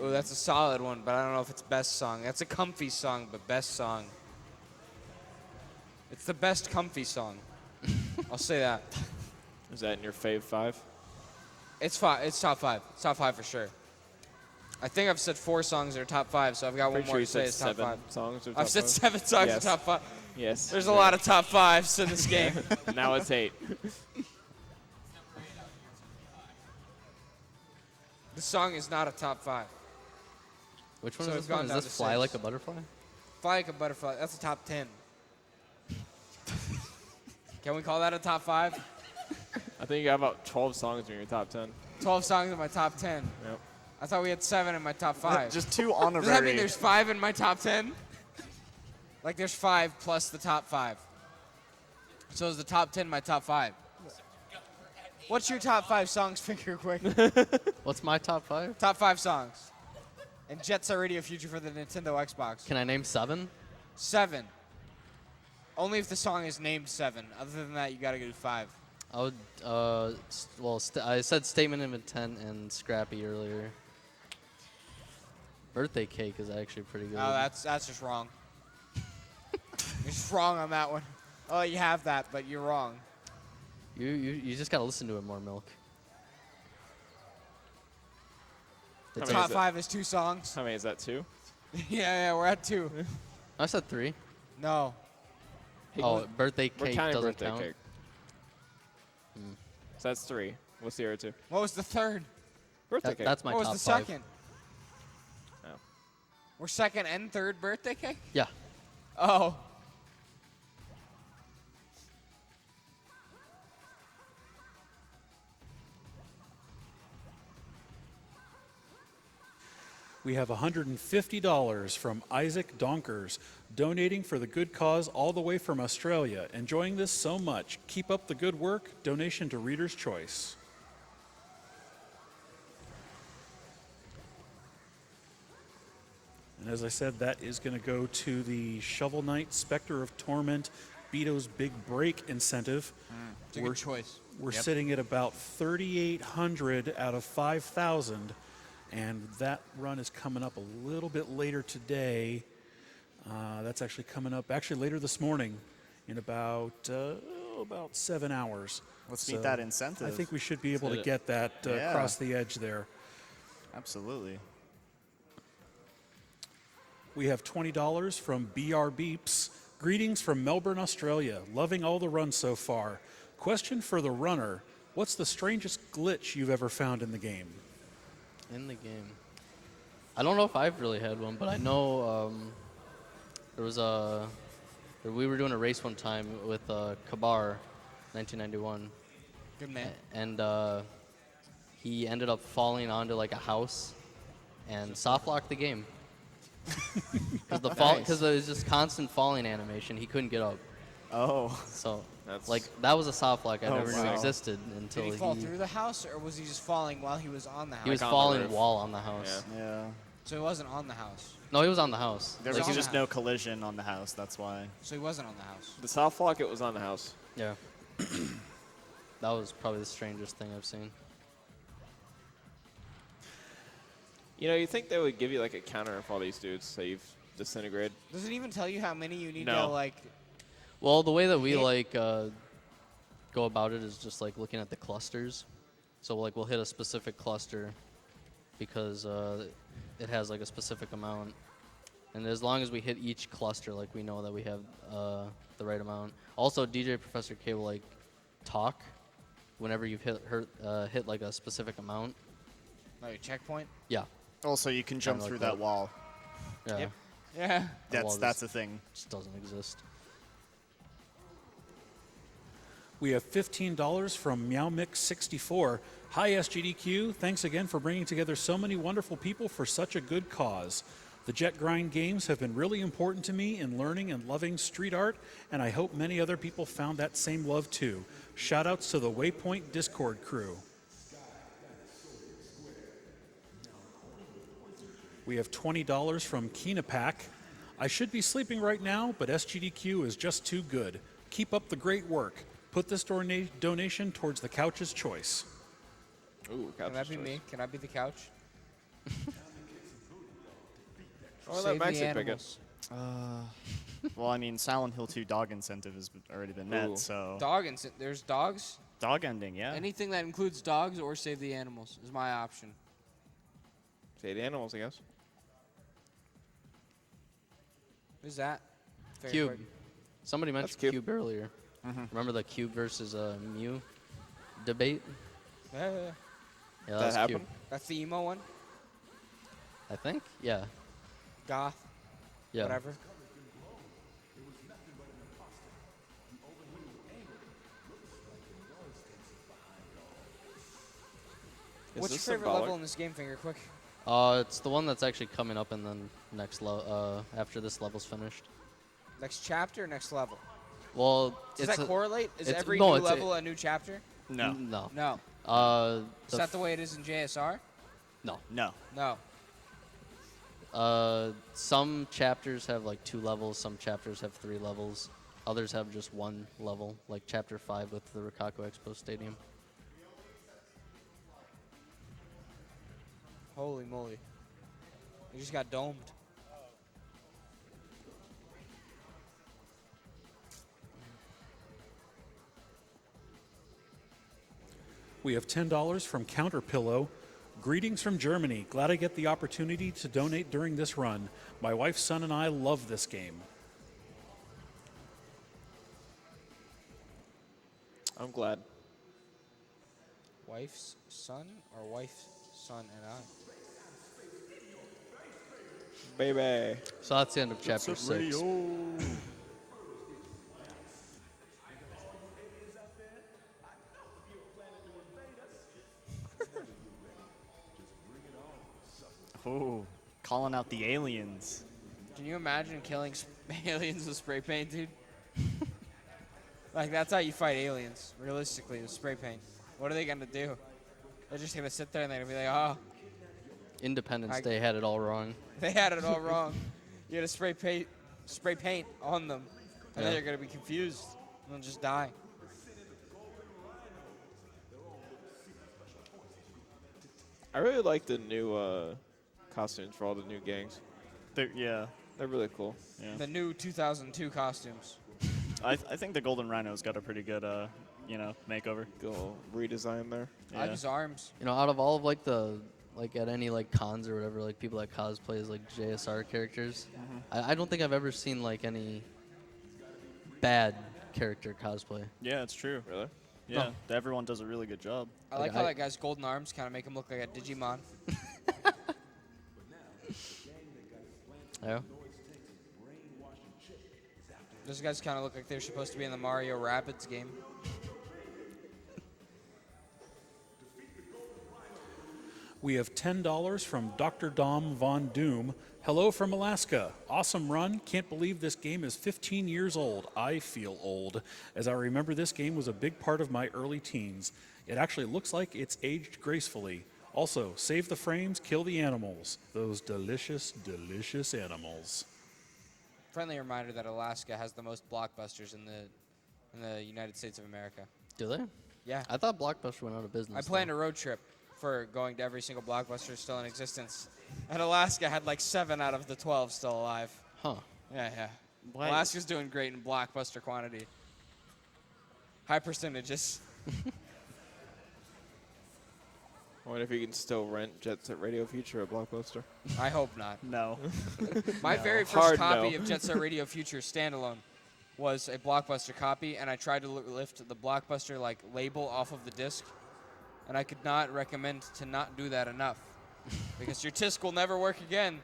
Speaker 4: Ooh, that's a solid one, but I don't know if it's best song. That's a comfy song, but best song. It's the best comfy song. I'll say that.
Speaker 6: Is that in your fave 5?
Speaker 4: It's top 5. It's top 5 for sure. I think I've said 4 songs that are top 5, so I've got one
Speaker 6: Pretty
Speaker 4: more
Speaker 6: sure
Speaker 4: to
Speaker 6: you
Speaker 4: say
Speaker 6: said
Speaker 4: it's top
Speaker 6: 7
Speaker 4: 5.
Speaker 6: songs or top
Speaker 4: I've said
Speaker 6: 5?
Speaker 4: 7 songs
Speaker 6: Yes.
Speaker 4: in top 5.
Speaker 6: Yes.
Speaker 4: There's a lot of top 5s in this game.
Speaker 6: Now it's 8.
Speaker 4: The song is not a top 5.
Speaker 3: Which one
Speaker 4: So
Speaker 3: is
Speaker 4: we've
Speaker 3: this one?
Speaker 4: gone
Speaker 3: Is
Speaker 4: down
Speaker 3: this
Speaker 4: to
Speaker 3: Fly
Speaker 4: 6.
Speaker 3: Like a Butterfly?
Speaker 4: Fly Like a Butterfly. That's a top 10. Can we call that a top 5?
Speaker 6: I think you got about 12 songs in your top 10.
Speaker 4: 12 songs in my top 10.
Speaker 6: Yep.
Speaker 4: I thought we had 7 in my top 5.
Speaker 5: Just 2 honorary.
Speaker 4: Does that mean there's 5 in my top 10? Like there's 5 plus the top 5. So is the top 10 my top 5? What's your top 5 songs, FingerQuick?
Speaker 3: What's my top 5?
Speaker 4: Top 5 songs. And Jet Set Radio Future for the Nintendo Xbox.
Speaker 3: Can I name 7?
Speaker 4: 7. Only if the song is named 7. Other than that, you gotta go to 5.
Speaker 3: I would, I said Statement of Intent and Scrappy earlier. Birthday Cake is actually pretty good.
Speaker 4: Oh, that's just wrong. You're just wrong on that one. Oh, you have that, but you're wrong.
Speaker 3: You just gotta listen to it more, Milk.
Speaker 6: How
Speaker 3: It's
Speaker 6: many
Speaker 4: Top
Speaker 6: is it?
Speaker 4: 5 is 2 songs.
Speaker 6: How many is that, 2?
Speaker 4: yeah, we're at 2.
Speaker 3: I said 3.
Speaker 4: No.
Speaker 3: Oh, Birthday
Speaker 6: We're
Speaker 3: Cake
Speaker 6: counting
Speaker 3: doesn't
Speaker 6: birthday
Speaker 3: count.
Speaker 6: cake. So that's 3. What's the other 2?
Speaker 4: What was the third?
Speaker 6: Birthday cake.
Speaker 3: That's my
Speaker 4: What was
Speaker 3: top
Speaker 4: the
Speaker 3: 5.
Speaker 4: second?
Speaker 6: Oh.
Speaker 4: We're second and third birthday cake?
Speaker 3: Yeah.
Speaker 4: Oh.
Speaker 1: We have $150 from Isaac Donkers, donating for the good cause all the way from Australia. Enjoying this so much. Keep up the good work. Donation to Reader's Choice. And as I said, that is going to go to the Shovel Knight Spectre of Torment Beto's Big Break incentive.
Speaker 4: It's a good choice.
Speaker 1: We're sitting at about 3,800 out of 5,000, and that run is coming up a little bit later today. That's actually coming up later this morning in about 7 hours.
Speaker 5: Let's meet that incentive.
Speaker 1: I think we should be able to get that across the edge there.
Speaker 5: Absolutely.
Speaker 1: We have $20 from BR Beeps. Greetings from Melbourne, Australia. Loving all the runs so far. Question for the runner. What's the strangest glitch you've ever found in the game?
Speaker 3: In the game. I don't know if I've really had one, but I know we were doing a race one time with Kabar, 1991.
Speaker 4: Good man.
Speaker 3: And he ended up falling onto like a house and soft locked the game. Because it was just constant falling animation. He couldn't get up.
Speaker 5: Oh.
Speaker 3: So,
Speaker 6: That's-
Speaker 3: like, that was a soft lock I
Speaker 5: Oh,
Speaker 3: never knew
Speaker 5: wow.
Speaker 3: existed until
Speaker 4: Did he fall through the house, or was he just falling while he was on the house?
Speaker 3: He was
Speaker 6: Like on the
Speaker 3: falling
Speaker 6: roof.
Speaker 3: while on the house.
Speaker 5: Yeah.
Speaker 4: So he wasn't on the house.
Speaker 3: No, he was on the house.
Speaker 5: There
Speaker 4: Like,
Speaker 5: was
Speaker 4: he
Speaker 5: just
Speaker 4: was-
Speaker 5: no collision on the house. That's why.
Speaker 4: So he wasn't on the house.
Speaker 6: The soft lock, it was on the house.
Speaker 3: Yeah. That was probably the strangest thing I've seen.
Speaker 6: You know, you think they would give you like a counter if all these dudes say you've disintegrated?
Speaker 4: Does it even tell you how many you need
Speaker 6: No.
Speaker 4: to, like...
Speaker 3: Well, the way that we
Speaker 4: Hit-
Speaker 3: go about it is just like looking at the clusters. So like we'll hit a specific cluster because it has like a specific amount, and as long as we hit each cluster, like we know that we have the right amount. Also, DJ Professor K will like talk whenever you've hit like a specific amount.
Speaker 4: Like a checkpoint?
Speaker 3: Yeah.
Speaker 5: Also, you can jump
Speaker 3: Kinda
Speaker 5: through
Speaker 3: like
Speaker 5: that
Speaker 3: that.
Speaker 5: wall.
Speaker 3: Yeah.
Speaker 4: Yep. Yeah.
Speaker 3: wall
Speaker 5: That's a thing.
Speaker 3: Just doesn't exist.
Speaker 1: We have $15 from MeowMix64. Hi, SGDQ. Thanks again for bringing together so many wonderful people for such a good cause. The Jet Grind games have been really important to me in learning and loving street art, and I hope many other people found that same love too. Shoutouts to the Waypoint Discord crew. We have $20 from Keenapack. I should be sleeping right now, but SGDQ is just too good. Keep up the great work. Put this donation towards the couch's choice.
Speaker 6: Ooh,
Speaker 4: Can that be me? Can I be the couch?
Speaker 6: Or let
Speaker 4: Save the
Speaker 6: Maxie pick it.
Speaker 4: animals.
Speaker 5: Well, I mean, Silent Hill 2 dog incentive has already been met,
Speaker 6: Ooh.
Speaker 5: so
Speaker 4: There's dogs.
Speaker 5: dog ending, yeah.
Speaker 4: Anything that includes dogs or save the animals is my option.
Speaker 6: Say the animals, I guess.
Speaker 4: Who's that? Very
Speaker 3: Cube.
Speaker 4: quick.
Speaker 3: Somebody mentioned
Speaker 6: Cube.
Speaker 3: Cube earlier. Remember the Cube versus Mew debate?
Speaker 4: Yeah.
Speaker 3: Yeah,
Speaker 6: That
Speaker 3: was
Speaker 6: happened?
Speaker 3: Cube.
Speaker 4: That's the emo one.
Speaker 3: I think. Yeah.
Speaker 4: Goth.
Speaker 3: Yeah.
Speaker 4: Whatever. What's your
Speaker 6: this
Speaker 4: favorite
Speaker 6: symbolic?
Speaker 4: level in this game, FingerQuick?
Speaker 3: It's the one that's actually coming up, and then after this level's finished.
Speaker 4: Next chapter or next level?
Speaker 3: Well,
Speaker 4: Does
Speaker 3: it's
Speaker 4: that correlate? Is
Speaker 3: it's-
Speaker 4: every
Speaker 3: no,
Speaker 4: new
Speaker 3: it's-
Speaker 4: level a new chapter?
Speaker 5: No.
Speaker 3: No.
Speaker 4: No. Is
Speaker 3: The
Speaker 4: that the way it is in JSR?
Speaker 3: no.
Speaker 5: No.
Speaker 4: No.
Speaker 3: Some chapters have like 2 levels. Some chapters have 3 levels. Others have just 1 level, like Chapter 5 with the Rokako Expo Stadium.
Speaker 4: Holy moly. You just got domed.
Speaker 1: We have $10 from Counterpillow. Greetings from Germany. Glad I get the opportunity to donate during this run. My wife, son, and I love this game.
Speaker 6: I'm glad.
Speaker 4: Wife's son or wife's son and I?
Speaker 6: Baby.
Speaker 3: So that's the end of Chapter 6.
Speaker 5: Oh, calling out the aliens.
Speaker 4: Can you imagine killing aliens with spray paint, dude? Like, that's how you fight aliens, realistically, with spray paint. What are they going to do? They're just going to sit there and they're going to be like, oh,
Speaker 3: Independence Day had it all wrong.
Speaker 4: they had it all wrong. You had to spray paint on them, and then
Speaker 3: Yeah.
Speaker 4: they're going to be confused and they'll just die.
Speaker 6: I really like the new costumes for all the new gangs.
Speaker 5: Yeah.
Speaker 6: They're really cool.
Speaker 5: Yeah.
Speaker 4: The new 2002 costumes.
Speaker 5: I think the Golden Rhino's got a pretty good, makeover.
Speaker 6: Good little redesign there.
Speaker 4: I like
Speaker 5: Yeah.
Speaker 4: his arms.
Speaker 3: You know, out of all of like at any like cons or whatever, like people that cosplay as like JSR characters, I don't think I've ever seen like any bad character cosplay.
Speaker 5: Yeah, it's true.
Speaker 6: Really?
Speaker 5: Yeah, everyone does a really good job.
Speaker 4: I like how that guy's golden arms kind of make him look like a Digimon.
Speaker 3: Yeah.
Speaker 4: Those guys kind of look like they're supposed to be in the Mario Rabbids game.
Speaker 1: We have $10 from Dr. Dom Von Doom. Hello from Alaska. Awesome run. Can't believe this game is 15 years old. I feel old, as I remember this game was a big part of my early teens. It actually looks like it's aged gracefully. Also, save the frames, kill the animals. Those delicious, delicious animals.
Speaker 4: Friendly reminder that Alaska has the most blockbusters in the United States of America.
Speaker 3: Do they?
Speaker 4: Yeah.
Speaker 3: I thought Blockbuster went out of business.
Speaker 4: I planned a road trip for going to every single blockbuster still in existence. And Alaska had like 7 out of the 12 still alive.
Speaker 3: Huh.
Speaker 4: Yeah.
Speaker 5: Why-
Speaker 4: Alaska's doing great in blockbuster quantity. High percentages.
Speaker 6: I wonder if you can still rent Jet Set Radio Future at Blockbuster.
Speaker 4: I hope not.
Speaker 5: No.
Speaker 4: My very first
Speaker 6: Hard
Speaker 4: copy
Speaker 6: no.
Speaker 4: of Jet Set Radio Future standalone was a Blockbuster copy, and I tried to lift the Blockbuster like label off of the disc, and I could not recommend to not do that enough, because your disc will never work again,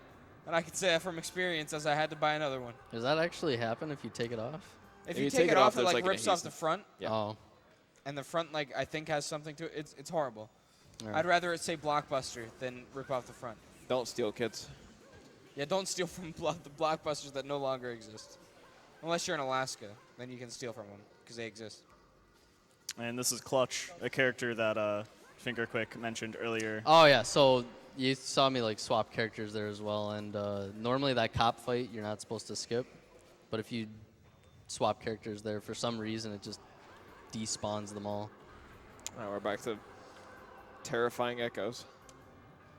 Speaker 4: and I can say that from experience, as I had to buy another one.
Speaker 3: Does that actually happen if you take it off?
Speaker 4: If you take it off, it
Speaker 6: there's
Speaker 4: like
Speaker 6: like an
Speaker 4: rips off the
Speaker 6: adhesive.
Speaker 4: front,
Speaker 6: Yeah.
Speaker 3: Oh.
Speaker 4: and the front like I think has something to it. It's horrible.
Speaker 3: Alright.
Speaker 4: I'd rather it say Blockbuster than rip off the front.
Speaker 6: Don't steal, kids.
Speaker 4: Yeah, don't steal from the Blockbusters that no longer exist. Unless you're in Alaska, then you can steal from them because they exist.
Speaker 5: And this is Clutch, a character that FingerQuick mentioned earlier.
Speaker 3: Oh yeah. So you saw me like swap characters there as well, and normally that cop fight you're not supposed to skip, but if you swap characters there for some reason it just despawns them all.
Speaker 6: All right, we're back to terrifying echoes.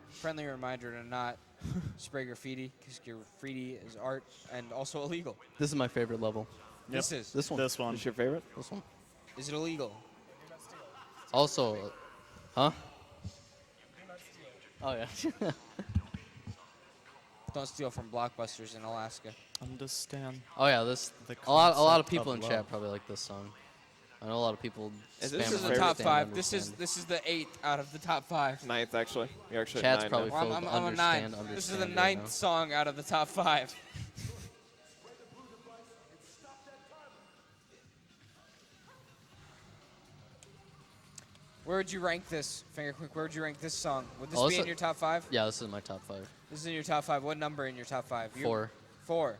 Speaker 4: Friendly reminder to not spray graffiti because graffiti is art and also illegal.
Speaker 3: This is my favorite level.
Speaker 4: This is.
Speaker 3: This one.
Speaker 5: This one.
Speaker 6: What's your favorite?
Speaker 3: This one.
Speaker 4: Is it illegal?
Speaker 3: Also, huh? Oh yeah.
Speaker 4: Don't steal from Blockbusters in Alaska.
Speaker 5: Understand.
Speaker 3: Oh yeah. This.
Speaker 5: The
Speaker 3: A lot of
Speaker 5: concept
Speaker 3: people
Speaker 5: of
Speaker 3: in
Speaker 5: love.
Speaker 3: chat probably like this song. I know a lot of people.
Speaker 6: Is
Speaker 3: spam
Speaker 6: this
Speaker 4: This is
Speaker 6: your
Speaker 4: the
Speaker 3: it,
Speaker 4: top
Speaker 3: understand,
Speaker 4: five. This is
Speaker 3: understand.
Speaker 4: the 8th out of the top 5.
Speaker 6: Ninth, actually. You're actually
Speaker 3: Chat's
Speaker 6: at 9
Speaker 3: probably
Speaker 6: now.
Speaker 3: full
Speaker 4: I'm
Speaker 3: of
Speaker 4: a 9.
Speaker 3: understand.
Speaker 4: This is the
Speaker 3: Understand right
Speaker 4: 9th
Speaker 3: now.
Speaker 4: song out of the top 5. Where would you rank this, FingerQuick? Where would you rank this song? Would this
Speaker 3: Oh,
Speaker 4: be
Speaker 3: this
Speaker 4: in your top 5?
Speaker 3: Yeah, this is my top 5.
Speaker 4: This is in your top 5. What number in your top 5?
Speaker 3: 4.
Speaker 4: 4.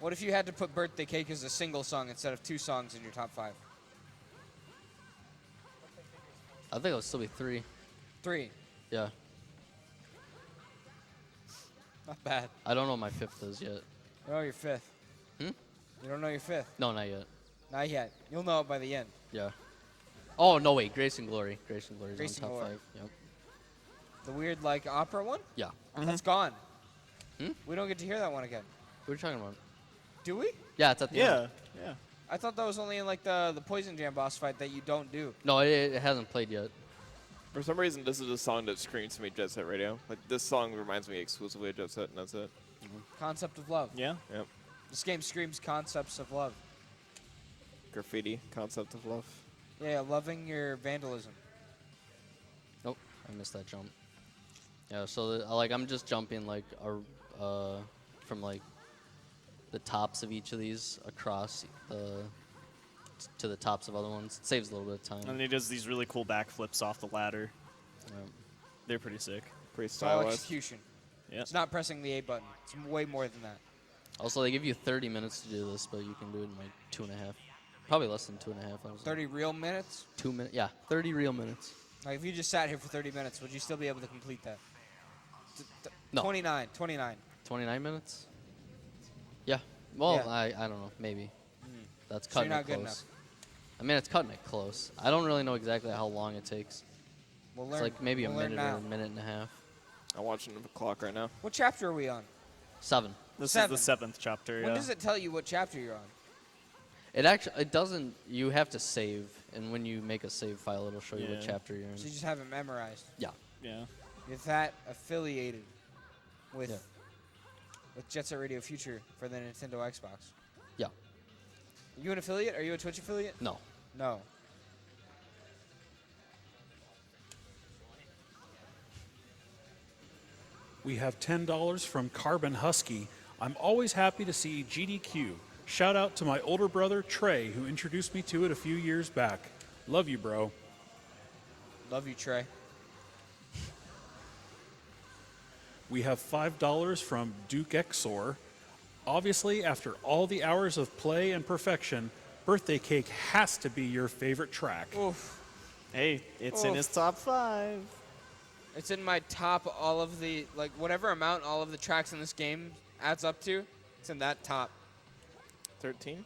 Speaker 4: What if you had to put Birthday Cake as a single song instead of 2 songs in your top 5?
Speaker 3: I think it'll still be 3.
Speaker 4: 3.
Speaker 3: Yeah.
Speaker 4: Not bad.
Speaker 3: I don't know what my 5th is yet.
Speaker 4: You don't know your 5th.
Speaker 3: Hmm?
Speaker 4: You don't know your 5th.
Speaker 3: No, not yet.
Speaker 4: Not yet. You'll know it by the end.
Speaker 3: Yeah. Oh no, wait. Grace and Glory. Grace and Glory is
Speaker 4: Grace
Speaker 3: on
Speaker 4: and
Speaker 3: top
Speaker 4: Glory.
Speaker 3: 5. Yep.
Speaker 4: The weird, like, opera one?
Speaker 3: Yeah.
Speaker 4: That's gone.
Speaker 3: Hmm?
Speaker 4: We don't get to hear that one again.
Speaker 3: What are you talking about?
Speaker 4: Do we?
Speaker 3: Yeah, it's at the end.
Speaker 5: Yeah. Yeah.
Speaker 4: I thought that was only in, like, the Poison Jam boss fight that you don't do.
Speaker 3: No, it hasn't played yet.
Speaker 6: For some reason, this is a song that screams to me Jet Set Radio. Like, this song reminds me exclusively of Jet Set, and that's it.
Speaker 4: Concept of love.
Speaker 5: Yeah.
Speaker 6: Yep.
Speaker 4: This game screams concepts of love.
Speaker 6: Graffiti, concept of love.
Speaker 4: Yeah, loving your vandalism.
Speaker 3: Nope, I missed that jump. Yeah, so like I'm just jumping like from like the tops of each of these across to the tops of other ones. It saves a little bit of time.
Speaker 5: And he does these really cool backflips off the ladder.
Speaker 3: Yeah.
Speaker 5: They're pretty sick.
Speaker 6: Pretty
Speaker 4: It's all
Speaker 6: stylized.
Speaker 4: execution.
Speaker 5: Yeah.
Speaker 4: It's not pressing the A button. It's way more than that.
Speaker 3: Also, they give you 30 minutes to do this, but you can do it in like 2.5. Probably less than 2.5. I was
Speaker 4: 30 real minutes?
Speaker 3: 2 minutes. Yeah, 30 real minutes.
Speaker 4: Like, if you just sat here for 30 minutes, would you still be able to complete that?
Speaker 3: No.
Speaker 4: 29.
Speaker 3: 29 minutes? Yeah. Well,
Speaker 4: Yeah.
Speaker 3: I don't know. Maybe. That's
Speaker 4: So you're
Speaker 3: cutting
Speaker 4: not
Speaker 3: it
Speaker 4: good
Speaker 3: close.
Speaker 4: enough.
Speaker 3: I mean, it's cutting it close. I don't really know exactly how long it takes.
Speaker 4: We'll
Speaker 3: It's
Speaker 4: learn.
Speaker 3: like maybe
Speaker 4: we'll
Speaker 3: a
Speaker 4: learn
Speaker 3: minute
Speaker 4: now.
Speaker 3: or a minute and a half.
Speaker 6: I'm watching the clock right now.
Speaker 4: What chapter are we on?
Speaker 3: 7.
Speaker 5: This
Speaker 4: 7.
Speaker 5: is the 7th chapter.
Speaker 4: When
Speaker 5: Yeah.
Speaker 4: does it tell you what chapter you're on?
Speaker 3: It doesn't. You have to save, and when you make a save file, it'll show you what
Speaker 5: Yeah.
Speaker 3: chapter you're in.
Speaker 4: So you just have it memorized.
Speaker 3: Yeah.
Speaker 5: Yeah.
Speaker 4: You're that affiliated with
Speaker 3: Yeah.
Speaker 4: with Jet Set Radio Future for the Nintendo Xbox.
Speaker 3: Yeah.
Speaker 4: Are you an affiliate? Are you a Twitch affiliate?
Speaker 3: No.
Speaker 4: No.
Speaker 1: We have $10 from Carbon Husky. I'm always happy to see GDQ. Shout out to my older brother, Trey, who introduced me to it a few years back. Love you, bro.
Speaker 4: Love you, Trey.
Speaker 1: We have $5 from Duke Exor. Obviously, after all the hours of play and perfection, Birthday Cake has to be your favorite track.
Speaker 4: Oof.
Speaker 5: Hey, it's in
Speaker 4: Oof.
Speaker 5: his top 5.
Speaker 4: It's in my top all of the, like, whatever amount all of the tracks in this game adds up to, it's in that top.
Speaker 6: 13?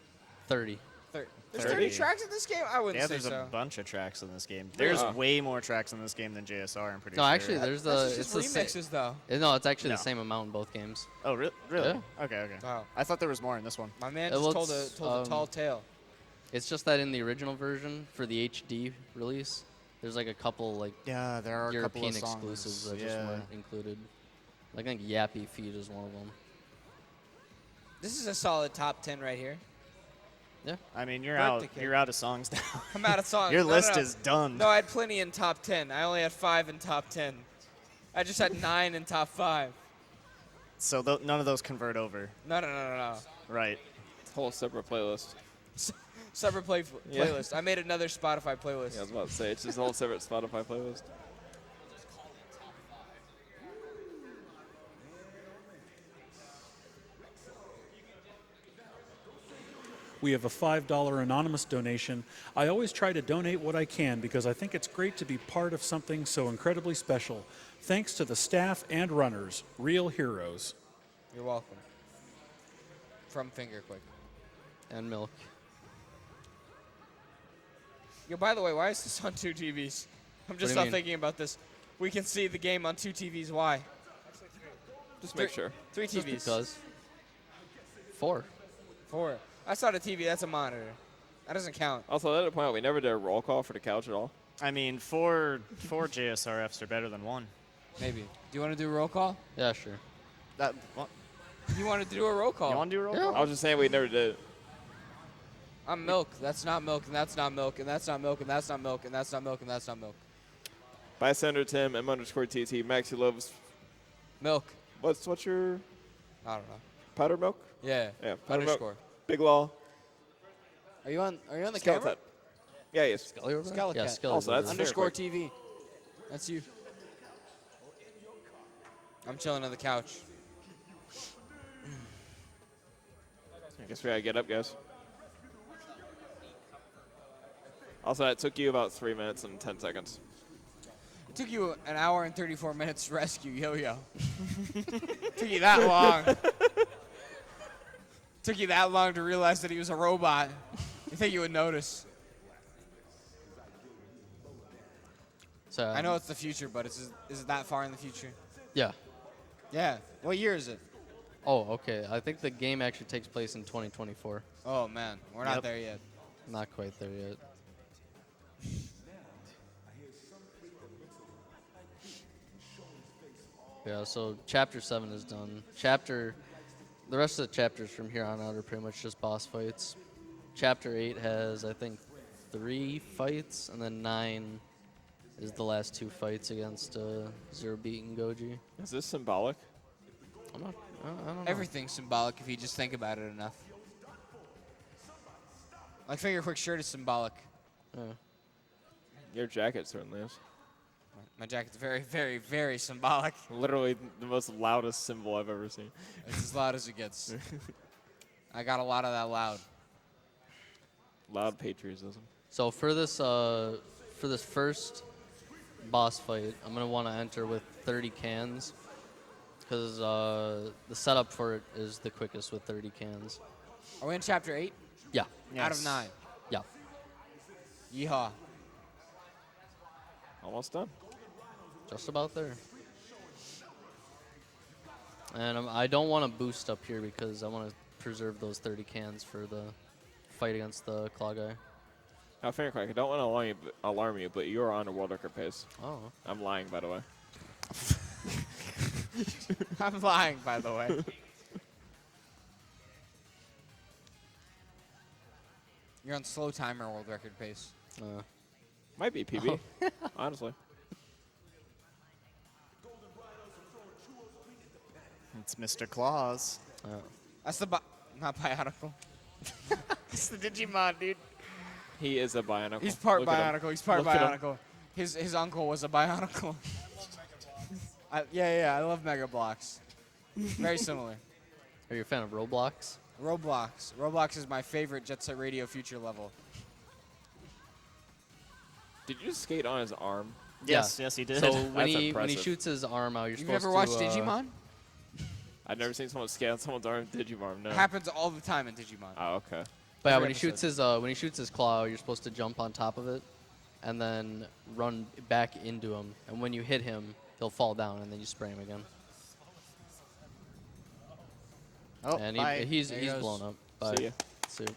Speaker 3: 30.
Speaker 4: There's
Speaker 5: 30.
Speaker 4: 30 tracks in this game? I wouldn't
Speaker 5: Yeah,
Speaker 4: say
Speaker 5: there's
Speaker 4: so.
Speaker 5: a bunch of tracks in this game. There's
Speaker 6: Yeah.
Speaker 5: way more tracks in this game than JSR, I'm pretty
Speaker 3: No,
Speaker 5: sure.
Speaker 3: actually, there's
Speaker 4: That's
Speaker 3: the.
Speaker 4: just
Speaker 3: It's the
Speaker 4: remixes, though.
Speaker 3: No, it's actually
Speaker 5: No.
Speaker 3: the same amount in both games.
Speaker 5: Oh, really?
Speaker 3: Yeah.
Speaker 5: Okay.
Speaker 4: Wow.
Speaker 5: I thought there was more in this one.
Speaker 4: My man
Speaker 3: It
Speaker 4: just told
Speaker 3: looks,
Speaker 4: a tall tale.
Speaker 3: It's just that in the original version for the HD release, there's like a couple like
Speaker 5: Yeah, there are a couple
Speaker 3: European
Speaker 5: of songs.
Speaker 3: exclusives that
Speaker 5: yeah.
Speaker 3: just weren't included. Like, I think Yappy Feed is one of them.
Speaker 4: This is a solid top 10 right here.
Speaker 3: Yeah.
Speaker 5: I mean, you're
Speaker 4: Birthday
Speaker 5: out.
Speaker 4: cake.
Speaker 5: You're out of songs now.
Speaker 4: I'm out of songs.
Speaker 5: Your
Speaker 4: No,
Speaker 5: list
Speaker 4: no.
Speaker 5: is done.
Speaker 4: No, I had plenty in top 10. I only had 5 in top 10. I just had 9 in top 5.
Speaker 5: So none of those convert over.
Speaker 4: No.
Speaker 5: Right.
Speaker 6: Whole separate playlist.
Speaker 4: Separate
Speaker 6: Yeah.
Speaker 4: playlist. I made another Spotify playlist.
Speaker 6: Yeah, I was about to say, it's just a whole separate Spotify playlist.
Speaker 1: We have a $5 anonymous donation. I always try to donate what I can because I think it's great to be part of something so incredibly special. Thanks to the staff and runners, real heroes.
Speaker 4: You're welcome. From FingerQuick.
Speaker 3: And Milk.
Speaker 4: Yo, by the way, why is this on 2 TVs? I'm just
Speaker 3: do you
Speaker 4: not
Speaker 3: mean?
Speaker 4: thinking about this. we can see the game on 2 TVs. Why?
Speaker 6: Just make sure.
Speaker 4: 3
Speaker 3: Just
Speaker 4: TVs.
Speaker 3: because. 4.
Speaker 4: 4. That's not a TV. That's a monitor. That doesn't count.
Speaker 6: Also, let me point out, we never did a roll call for the couch at all.
Speaker 5: I mean, four JSRFs are better than one.
Speaker 4: Maybe. Do you want to do a roll call?
Speaker 3: Yeah, sure.
Speaker 5: What?
Speaker 4: You wanted to do a roll call.
Speaker 5: You want to do a roll
Speaker 3: Yeah.
Speaker 5: call?
Speaker 6: I was just saying we never did.
Speaker 4: I'm milk. That's not milk, and that's not milk, and that's not milk, and that's not milk, and that's not milk, and that's not milk.
Speaker 6: Bystander Tim, M_TT, Maxi loves.
Speaker 4: Milk.
Speaker 6: What's your
Speaker 4: I don't know.
Speaker 6: powder milk?
Speaker 4: Yeah.
Speaker 6: Yeah, powder milk.
Speaker 4: Underscore.
Speaker 6: Big Law.
Speaker 4: Are you on the
Speaker 6: Skeleton.
Speaker 4: camera?
Speaker 6: Yeah, yes.
Speaker 3: Skelly over there?
Speaker 4: Skeleton.
Speaker 3: Yeah, Skelly.
Speaker 6: Also,
Speaker 3: over
Speaker 6: that's
Speaker 3: there.
Speaker 4: Underscore
Speaker 6: FingerQuick.
Speaker 4: TV. That's you. I'm chilling on the couch.
Speaker 6: I guess we gotta get up, guys. Also, that took you about 3 minutes and 10 seconds.
Speaker 4: It took you an hour and 34 minutes to rescue Yo-Yo. Took you that long. Took you that long to realize that he was a robot. You think you would notice?
Speaker 3: So,
Speaker 4: I know it's the future, but is it that far in the future?
Speaker 3: Yeah.
Speaker 4: Yeah. What year is it?
Speaker 3: Oh, okay. I think the game actually takes place in 2024.
Speaker 4: Oh, man. We're not
Speaker 5: Yep.
Speaker 4: there yet.
Speaker 3: Not quite there yet. Yeah, so Chapter 7 is done. The rest of the chapters from here on out are pretty much just boss fights. Chapter 8 has, I think, 3 fights, and then 9 is the last 2 fights against Zero Beat and Goji.
Speaker 6: Is this symbolic?
Speaker 3: I don't know.
Speaker 4: Everything's symbolic if you just think about it enough. Like FingerQuick shirt is symbolic.
Speaker 3: Yeah.
Speaker 6: Your jacket certainly is.
Speaker 4: My jacket's very, very, very symbolic.
Speaker 6: Literally the most loudest symbol I've ever seen.
Speaker 4: It's as loud as it gets. I got a lot of that loud.
Speaker 6: Loud patriotism.
Speaker 3: So for this first boss fight, I'm gonna want to enter with 30 cans, because the setup for it is the quickest with 30 cans.
Speaker 4: Are we in chapter 8?
Speaker 3: Yeah.
Speaker 4: Out of 9.
Speaker 3: Yeah.
Speaker 4: Yeehaw.
Speaker 6: Almost done.
Speaker 3: Just about there. And I don't want to boost up here because I want to preserve those 30 cans for the fight against the claw guy.
Speaker 6: Now, FingerQuick, I don't want to alarm you, but you are on a world record pace.
Speaker 3: Oh.
Speaker 6: I'm lying, by the way.
Speaker 4: I'm lying, by the way. You're on slow timer world record pace.
Speaker 6: Might be PB, honestly.
Speaker 5: It's Mr. Claus.
Speaker 4: That's the not Bionicle. It's the Digimon, dude.
Speaker 6: He is a Bionicle.
Speaker 4: He's part
Speaker 6: Look at him.
Speaker 4: Bionicle. He's part
Speaker 6: Look at him.
Speaker 4: Bionicle. His uncle was a Bionicle. Yeah, I love Mega Bloks. Very similar.
Speaker 3: Are you a fan of Roblox?
Speaker 4: Roblox. Roblox is my favorite Jet Set Radio Future level.
Speaker 6: Did you just skate on his arm?
Speaker 5: Yes, yes, he did.
Speaker 3: So when
Speaker 6: That's
Speaker 3: he
Speaker 6: impressive.
Speaker 3: shoots his arm out, you're
Speaker 4: You've
Speaker 3: supposed
Speaker 4: never
Speaker 3: to.
Speaker 4: watched Digimon?
Speaker 6: I've never seen someone skate on someone's arm in Digimarm, no.
Speaker 4: It happens all the time in Digimon.
Speaker 6: Oh, okay.
Speaker 3: But yeah,
Speaker 4: Every
Speaker 3: when he shoots his claw, you're supposed to jump on top of it, and then run back into him. And when you hit him, he'll fall down, and then you spray him again.
Speaker 5: Oh,
Speaker 3: And
Speaker 5: bye.
Speaker 3: he's
Speaker 4: There he goes.
Speaker 3: blown up. Bye.
Speaker 6: See ya.
Speaker 3: See ya.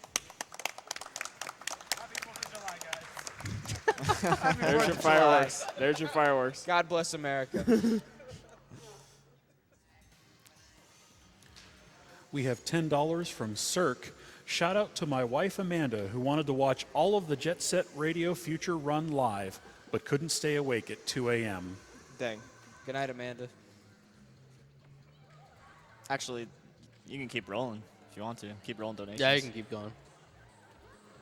Speaker 6: There's your fireworks. There's your fireworks.
Speaker 4: God bless America.
Speaker 1: We have $10 from Cirque. Shout out to my wife Amanda, who wanted to watch all of the Jet Set Radio Future Run live, but couldn't stay awake at 2 a.m.
Speaker 6: Dang.
Speaker 4: Good night, Amanda.
Speaker 5: Actually, you can keep rolling if you want to. Keep rolling donations.
Speaker 3: Yeah, you can keep going.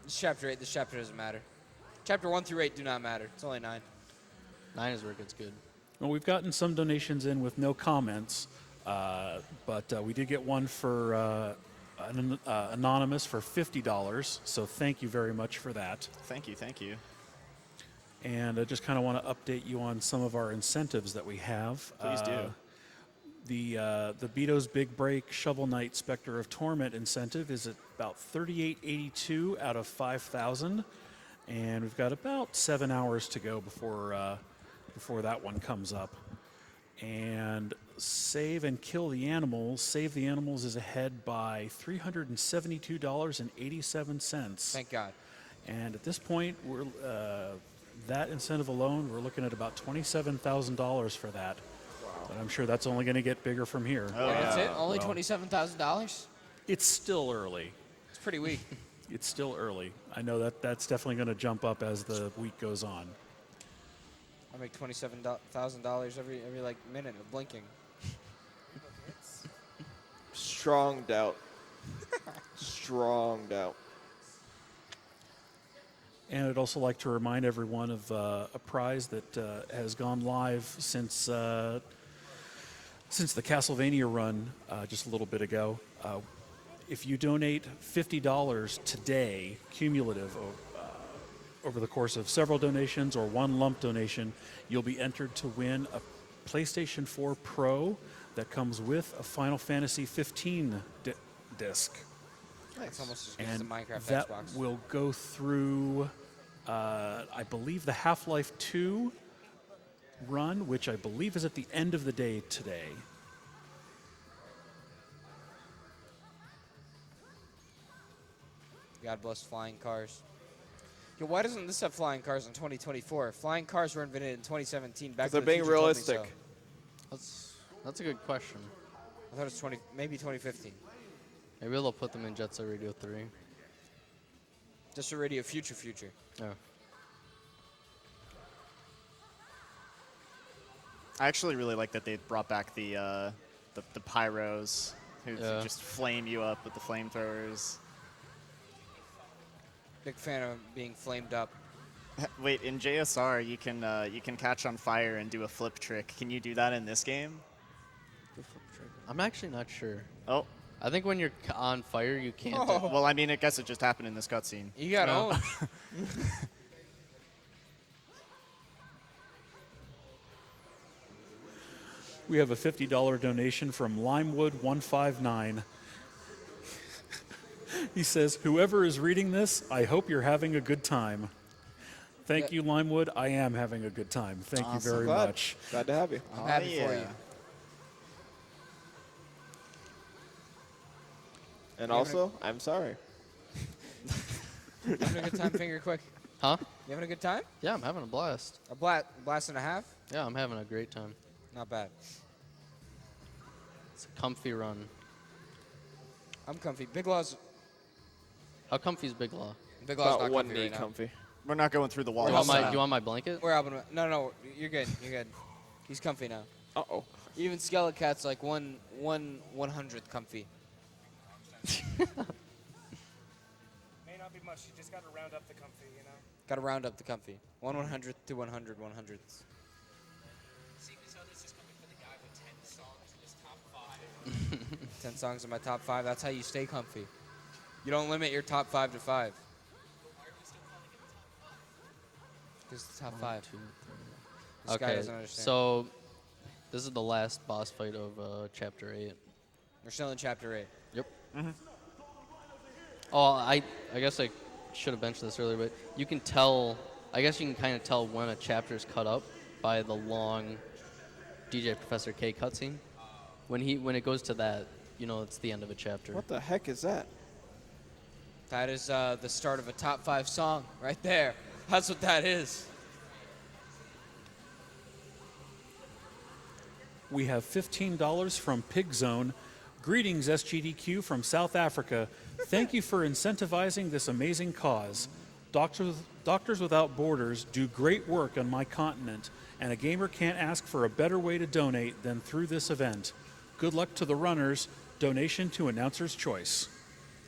Speaker 4: This is chapter 8. This chapter doesn't matter. Chapter 1 through 8 do not matter. It's only 9.
Speaker 3: 9 is where it gets good.
Speaker 1: Well, we've gotten some donations in with no comments, but we did get one for anonymous for $50, so thank you very much for that.
Speaker 5: Thank you, thank you.
Speaker 1: And I just kind of want to update you on some of our incentives that we have.
Speaker 5: Please do.
Speaker 1: The Beto's Big Break Shovel Knight Spectre of Torment incentive is at about 3882 out of 5,000, and we've got about 7 hours to go before before that one comes up. And Save and Kill the Animals. Save the Animals is ahead by $372.87.
Speaker 4: Thank God.
Speaker 1: And at this point, we're that incentive alone, we're looking at about $27,000 for that. Wow. But I'm sure that's only going to get bigger from here.
Speaker 5: Oh,
Speaker 4: That's
Speaker 5: yeah.
Speaker 4: it? Only $27,000?
Speaker 1: It's still early.
Speaker 4: It's pretty weak.
Speaker 1: It's still early. I know that's definitely going to jump up as the week goes on.
Speaker 4: I make $27,000 every like minute of blinking.
Speaker 6: Strong doubt. Strong doubt.
Speaker 1: And I'd also like to remind everyone of a prize that has gone live since the Castlevania run just a little bit ago. If you donate $50 today, cumulative, over the course of several donations or one lump donation, you'll be entered to win a PlayStation 4 Pro that comes with a Final Fantasy 15 disc.
Speaker 4: It's almost as good as
Speaker 1: And
Speaker 4: the Minecraft
Speaker 1: that
Speaker 4: Xbox.
Speaker 1: will go through, I believe, the Half-Life 2 run, which I believe is at the end of the day today.
Speaker 4: God bless flying cars. Yo, why doesn't this have flying cars in 2024? Flying cars were invented in 2017. Back
Speaker 6: Because they're
Speaker 4: to the
Speaker 6: being
Speaker 4: Future told me
Speaker 6: realistic.
Speaker 4: so.
Speaker 3: That's a good question.
Speaker 4: I thought it was maybe 2015.
Speaker 3: Maybe they'll put them in Jet Set Radio 3.
Speaker 4: Just a radio future.
Speaker 3: Yeah.
Speaker 5: I actually really like that they brought back the pyros who just flame you up with the flamethrowers.
Speaker 4: Big fan of being flamed up.
Speaker 5: Wait, in JSR you can catch on fire and do a flip trick. Can you do that in this game?
Speaker 3: I'm actually not sure.
Speaker 5: Oh,
Speaker 3: I think when you're on fire, you can't.
Speaker 4: Oh.
Speaker 5: well, I mean, I guess it just happened in this cutscene.
Speaker 4: You got owned.
Speaker 1: We have a $50 donation from Limewood159. He says, whoever is reading this, I hope you're having a good time. Thank you, Limewood. I am having a good time. Thank you very
Speaker 6: Glad.
Speaker 1: much.
Speaker 6: Glad to have you.
Speaker 4: I'm happy for you.
Speaker 6: And also, I'm sorry.
Speaker 4: You having a good time, FingerQuick?
Speaker 3: Huh?
Speaker 4: You having a good time?
Speaker 3: Yeah, I'm having a blast.
Speaker 4: A blast and a half?
Speaker 3: Yeah, I'm having a great time.
Speaker 4: Not bad.
Speaker 3: It's a comfy run.
Speaker 4: I'm comfy. Big Law's
Speaker 3: How comfy is Big Law?
Speaker 4: not
Speaker 6: About 1
Speaker 4: comfy
Speaker 6: knee
Speaker 4: right now.
Speaker 6: comfy.
Speaker 5: We're not going through the
Speaker 3: You
Speaker 5: walls.
Speaker 3: want,
Speaker 4: also-
Speaker 3: you want my blanket?
Speaker 4: We're out. No, you're good. You're good. He's comfy now.
Speaker 6: Uh-oh.
Speaker 4: Even Skeletcat's like 1/100th comfy.
Speaker 8: May not be much. You just got to round up the comfy, you know?
Speaker 4: Got to round up the comfy. 1/100th to 1/100th.
Speaker 7: See, this other's just coming for the guy with 10 songs in his top 5.
Speaker 4: 10 songs in my top 5. That's how you stay comfy. You don't limit your top 5 to 5.
Speaker 7: Why are we still calling it the top 5?
Speaker 4: Because it's top 5.
Speaker 3: 2, 3.
Speaker 4: This guy
Speaker 3: Okay,
Speaker 4: doesn't understand.
Speaker 3: so this is the last boss fight of Chapter 8.
Speaker 4: We're still in Chapter 8.
Speaker 3: Yep. Oh, I guess I should have mentioned this earlier, but you can tell. I guess you can kind of tell when a chapter is cut up by the long DJ Professor K cutscene. When it goes to that, you know, it's the end of a chapter.
Speaker 6: What the heck is that?
Speaker 4: That is the start of a top 5 song right there. That's what that is.
Speaker 1: We have $15 from Pig Zone. Greetings, SGDQ from South Africa. Thank you for incentivizing this amazing cause. Doctors Without Borders do great work on my continent, and a gamer can't ask for a better way to donate than through this event. Good luck to the runners. Donation to Announcer's Choice.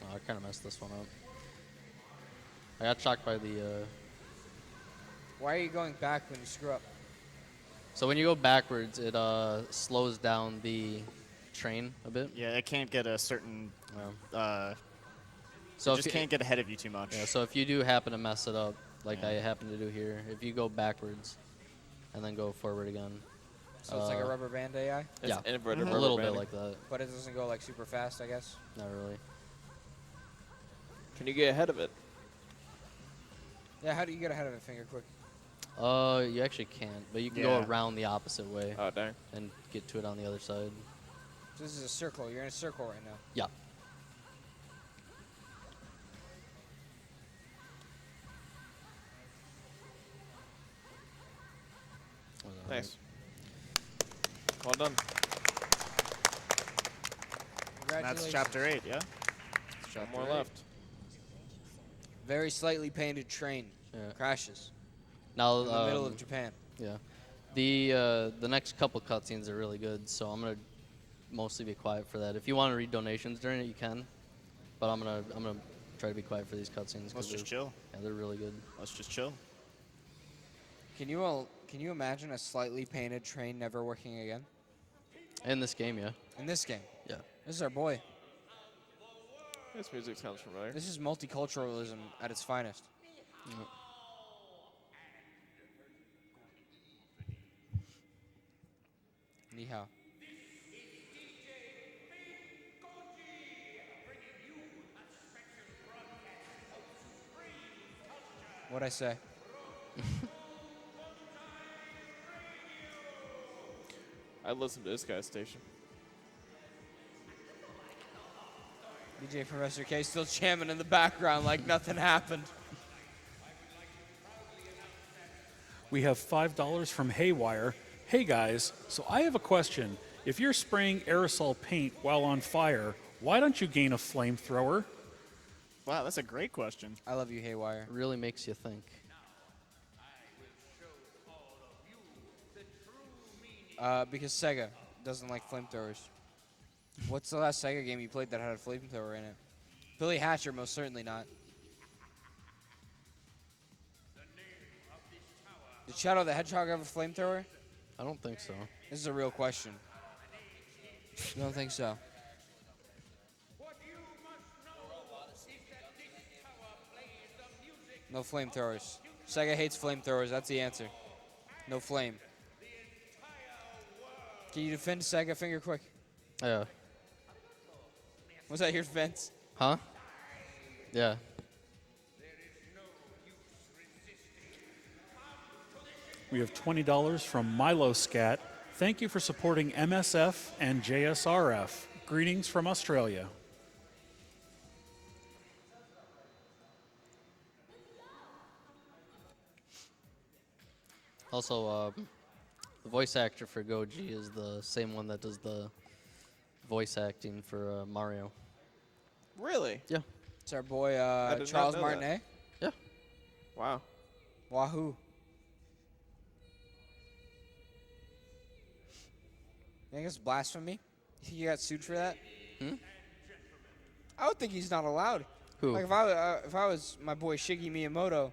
Speaker 3: Oh, I kind of messed this one up. I got shocked by the.
Speaker 4: Why are you going back when you screw up?
Speaker 3: So when you go backwards, it slows down the train a bit.
Speaker 5: Yeah, it can't get a certain.
Speaker 3: So
Speaker 5: it
Speaker 3: if
Speaker 5: just
Speaker 3: you-
Speaker 5: can't get ahead of you too much.
Speaker 3: Yeah, so if you do happen to mess it up, like I happen to do here, if you go backwards and then go forward again,
Speaker 4: So it's like a rubber band AI,
Speaker 6: It's
Speaker 3: yeah,
Speaker 6: inverted
Speaker 3: a
Speaker 6: rubber
Speaker 3: little
Speaker 6: banding.
Speaker 3: bit like that.
Speaker 4: but it doesn't go like super fast, I guess.
Speaker 3: Not really.
Speaker 6: Can you get ahead of it?
Speaker 4: Yeah, how do you get ahead of it, FingerQuick?
Speaker 3: You actually can't, but you can
Speaker 5: Yeah.
Speaker 3: go around the opposite way
Speaker 6: Oh, dang.
Speaker 3: and get to it on the other side.
Speaker 4: So this is a circle. You're in a circle right now.
Speaker 3: Yeah.
Speaker 6: Nice. Well done.
Speaker 5: And that's
Speaker 4: Congratulations.
Speaker 5: chapter 8, yeah?
Speaker 6: One more left.
Speaker 4: Very slightly painted train
Speaker 3: Yeah.
Speaker 4: crashes
Speaker 3: Now,
Speaker 4: in the middle of Japan.
Speaker 3: yeah, the next couple cutscenes are really good, so I'm gonna mostly be quiet for that. If you want to read donations during it, you can, but I'm gonna try to be quiet for these cutscenes.
Speaker 5: Let's just chill.
Speaker 3: Yeah, they're really good.
Speaker 5: Let's just chill.
Speaker 4: Can you imagine a slightly painted train never working again?
Speaker 3: In this game, yeah.
Speaker 4: In this game.
Speaker 3: Yeah.
Speaker 4: This is our boy.
Speaker 6: This music sounds familiar.
Speaker 4: This is multiculturalism at its finest. Ni hao. What'd I say?
Speaker 6: I listened to this guy's station.
Speaker 4: DJ Professor K still jamming in the background like nothing happened.
Speaker 1: We have $5 from Haywire. Hey guys, so I have a question. If you're spraying aerosol paint while on fire, why don't you gain a flamethrower?
Speaker 5: Wow, that's a great question.
Speaker 4: I love you, Haywire.
Speaker 3: It really makes you think.
Speaker 4: Because Sega doesn't like flamethrowers. What's the last Sega game you played that had a flamethrower in it? Billy Hatcher, most certainly not. Did Shadow the Hedgehog have a flamethrower?
Speaker 3: I don't think so.
Speaker 4: This is a real question. You don't think so? No flamethrowers. Sega hates flamethrowers. That's the answer. No flame. Can you defend Sega FingerQuick?
Speaker 3: Yeah.
Speaker 4: Was that your defense?
Speaker 3: Huh? Yeah.
Speaker 1: We have $20 from Milo Scat. Thank you for supporting MSF and JSRF. Greetings from Australia.
Speaker 3: Also, the voice actor for Goji is the same one that does the voice acting for Mario.
Speaker 6: Really?
Speaker 3: Yeah.
Speaker 4: It's our boy
Speaker 6: did not
Speaker 4: Charles
Speaker 6: know
Speaker 4: Martinet.
Speaker 3: Yeah.
Speaker 6: Wow.
Speaker 4: Wahoo. You think it's blasphemy? You think he got sued for that? I would think he's not allowed.
Speaker 3: Who?
Speaker 4: Like if I was my boy Shiggy Miyamoto,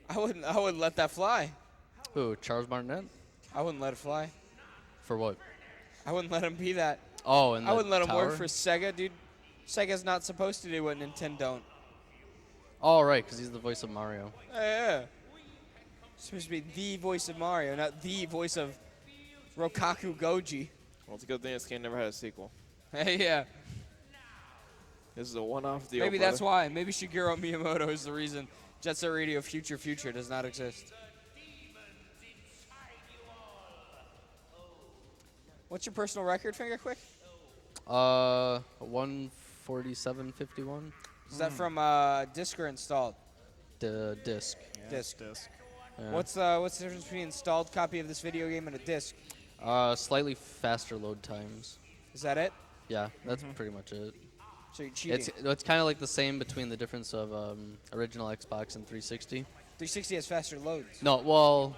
Speaker 4: I wouldn't let that fly.
Speaker 3: Who? Charles Martinet?
Speaker 4: I wouldn't let it fly.
Speaker 3: For what?
Speaker 4: I wouldn't let him be that.
Speaker 3: Oh, and
Speaker 4: I wouldn't let him work
Speaker 3: tower?
Speaker 4: for Sega, dude. Sega's not supposed to do what Nintendo don't.
Speaker 3: Oh, right, because he's the voice of Mario.
Speaker 4: Yeah. Supposed to be the voice of Mario, not the voice of Rokaku Goji.
Speaker 6: Well, it's a good thing this game never had a sequel.
Speaker 4: Yeah.
Speaker 6: This is a one-off deal.
Speaker 4: Maybe that's
Speaker 6: brother.
Speaker 4: why. Maybe Shigeru Miyamoto is the reason Jet Set Radio Future does not exist. What's your personal record, FingerQuick?
Speaker 3: 147.51.
Speaker 4: Is that from disc or installed?
Speaker 3: The disc.
Speaker 5: Yeah,
Speaker 4: Disc.
Speaker 5: disc.
Speaker 3: Yeah.
Speaker 4: What's the difference between an installed copy of this video game and a disc?
Speaker 3: Slightly faster load times.
Speaker 4: Is that it?
Speaker 3: Yeah, that's pretty much it.
Speaker 4: So you're cheating.
Speaker 3: It's kind of like the same between the difference of original Xbox and 360.
Speaker 4: 360 has faster loads.
Speaker 3: No, well,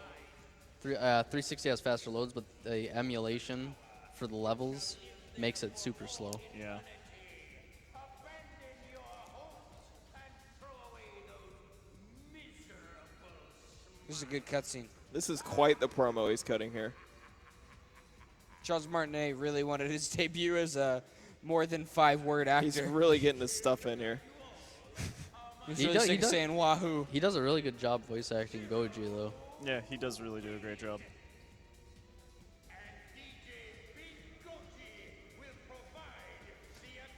Speaker 3: 360 has faster loads, but the emulation for the levels makes it super slow.
Speaker 5: Yeah.
Speaker 4: This is a good cutscene.
Speaker 6: This is quite the promo he's cutting here.
Speaker 4: Charles Martinet really wanted his debut as a more than 5-word actor.
Speaker 6: He's really getting his stuff in here.
Speaker 4: He's
Speaker 3: He
Speaker 4: really
Speaker 3: does- he
Speaker 4: sick of
Speaker 3: does-
Speaker 4: saying wahoo.
Speaker 3: He does a really good job voice acting Goji, though.
Speaker 5: Yeah, he does really do a great job.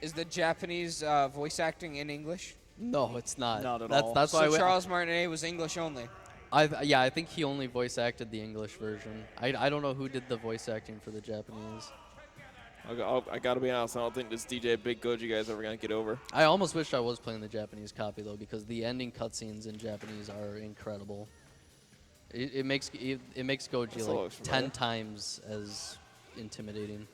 Speaker 4: Is the Japanese voice acting in English?
Speaker 3: No, it's not.
Speaker 5: Not at
Speaker 3: that's,
Speaker 5: all.
Speaker 3: That's why
Speaker 4: So Charles Martinet was English only.
Speaker 3: Yeah, I think he only voice acted the English version. I don't know who did the voice acting for the Japanese.
Speaker 6: I gotta be honest. I don't think this DJ Big Goji guy's ever gonna get over.
Speaker 3: I almost wish I was playing the Japanese copy though, because the ending cutscenes in Japanese are incredible. It makes Goji
Speaker 6: That's
Speaker 3: like
Speaker 6: always
Speaker 3: 10
Speaker 6: familiar.
Speaker 3: times as intimidating.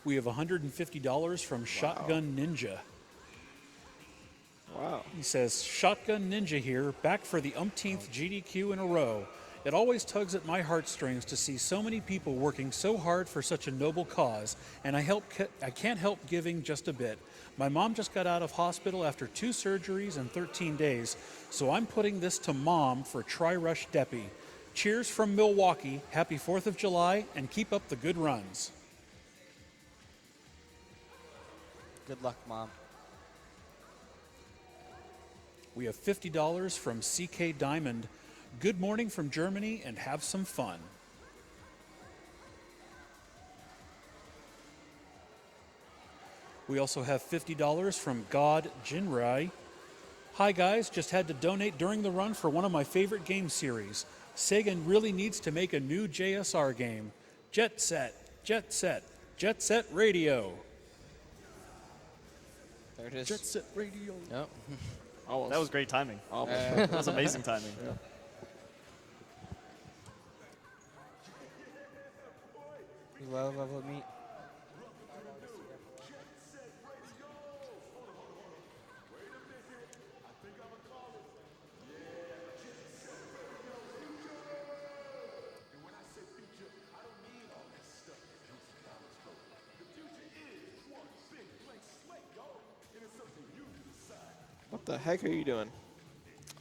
Speaker 1: We have $150 from Shotgun Ninja.
Speaker 6: Wow.
Speaker 1: He says, Shotgun Ninja here, back for the umpteenth GDQ in a row. It always tugs at my heartstrings to see so many people working so hard for such a noble cause, and I can't help giving just a bit. My mom just got out of hospital after 2 surgeries and 13 days, so I'm putting this to Mom for Tri-Rush Deppy. Cheers from Milwaukee, happy 4th of July, and keep up the good runs.
Speaker 4: Good luck, Mom.
Speaker 1: We have $50 from CK Diamond. Good morning from Germany and have some fun. We also have $50 from God Jinrai. Hi guys, just had to donate during the run for one of my favorite game series. Sega really needs to make a new JSR game. Jet Set, Jet Set, Jet Set Radio.
Speaker 4: There it is.
Speaker 1: Jet Set Radio.
Speaker 3: Yep.
Speaker 6: Almost.
Speaker 5: That was great timing.
Speaker 6: Almost.
Speaker 5: That was amazing timing.
Speaker 6: Yeah.
Speaker 4: You love meat.
Speaker 6: What the heck are you doing?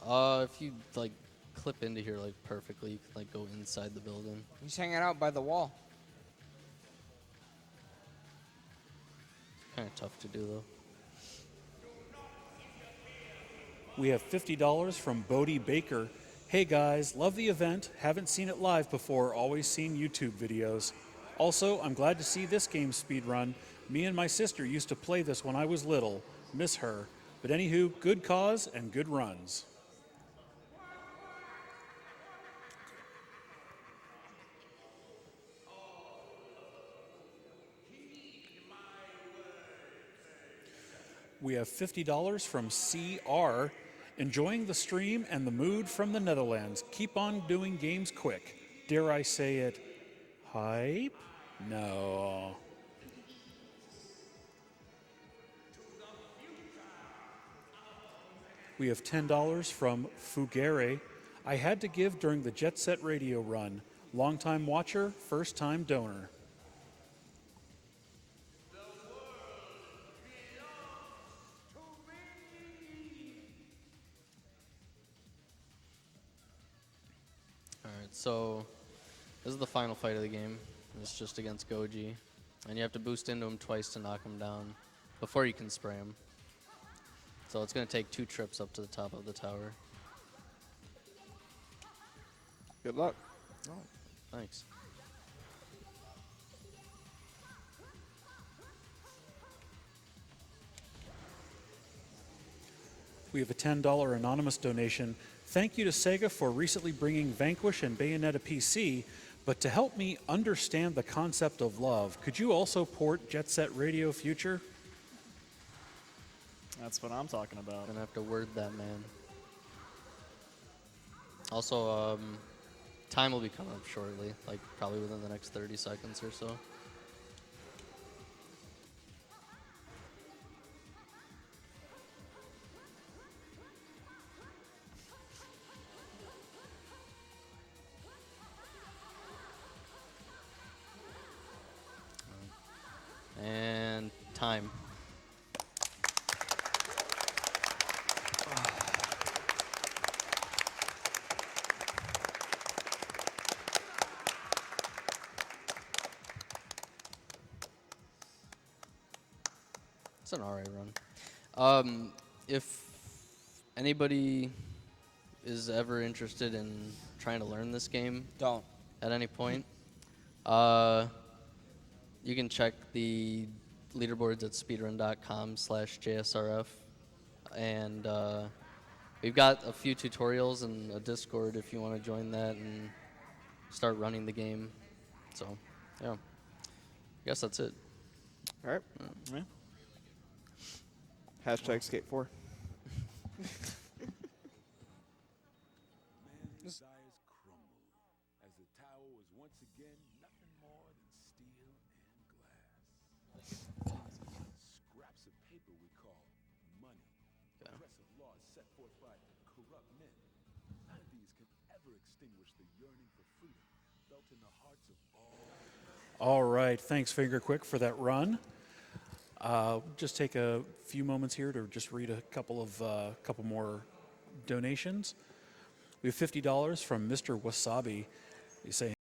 Speaker 3: If you like clip into here like perfectly, you can like go inside the building.
Speaker 4: He's hanging out by the wall.
Speaker 3: Kind of tough to do though.
Speaker 1: We have $50 from Bodie Baker. Hey guys, love the event. Haven't seen it live before, always seen YouTube videos. Also, I'm glad to see this game speedrun. Me and my sister used to play this when I was little. Miss her. But anywho, good cause and good runs. We have $50 from CR. Enjoying the stream and the mood from the Netherlands. Keep on doing games quick. Dare I say it? Hype? No. We have $10 from Fugere. I had to give during the Jet Set Radio run. Longtime watcher, first time donor.
Speaker 3: Alright, so this is the final fight of the game. It's just against Goji. And you have to boost into him twice to knock him down before you can spray him. So it's going to take 2 trips up to the top of the tower.
Speaker 6: Good luck.
Speaker 3: Oh, thanks.
Speaker 1: We have a $10 anonymous donation. Thank you to Sega for recently bringing Vanquish and Bayonetta PC, but to help me understand the concept of love, could you also port Jet Set Radio Future?
Speaker 5: That's what I'm talking about.
Speaker 3: Gonna have to word that, man. Also, time will be coming up shortly, like probably within the next 30 seconds or so. And time. It's an alright run. If anybody is ever interested in trying to learn this game
Speaker 4: Don't.
Speaker 3: at any point, you can check the leaderboards at speedrun.com/JSRF, and we've got a few tutorials and a Discord if you want to join that and start running the game. So, yeah, I guess that's it.
Speaker 6: All right.
Speaker 5: Yeah.
Speaker 6: Hashtag skate 4.
Speaker 9: Desires crumble as the tower was once again nothing more than steel and glass. Scraps of paper we call money. Oppressive laws set forth by corrupt men. None of these can ever extinguish the yearning for freedom felt in the hearts of all.
Speaker 1: All right, thanks FingerQuick for that run. Just take a few moments here to just read a couple more donations. We have $50 from Mr. Wasabi. He's saying,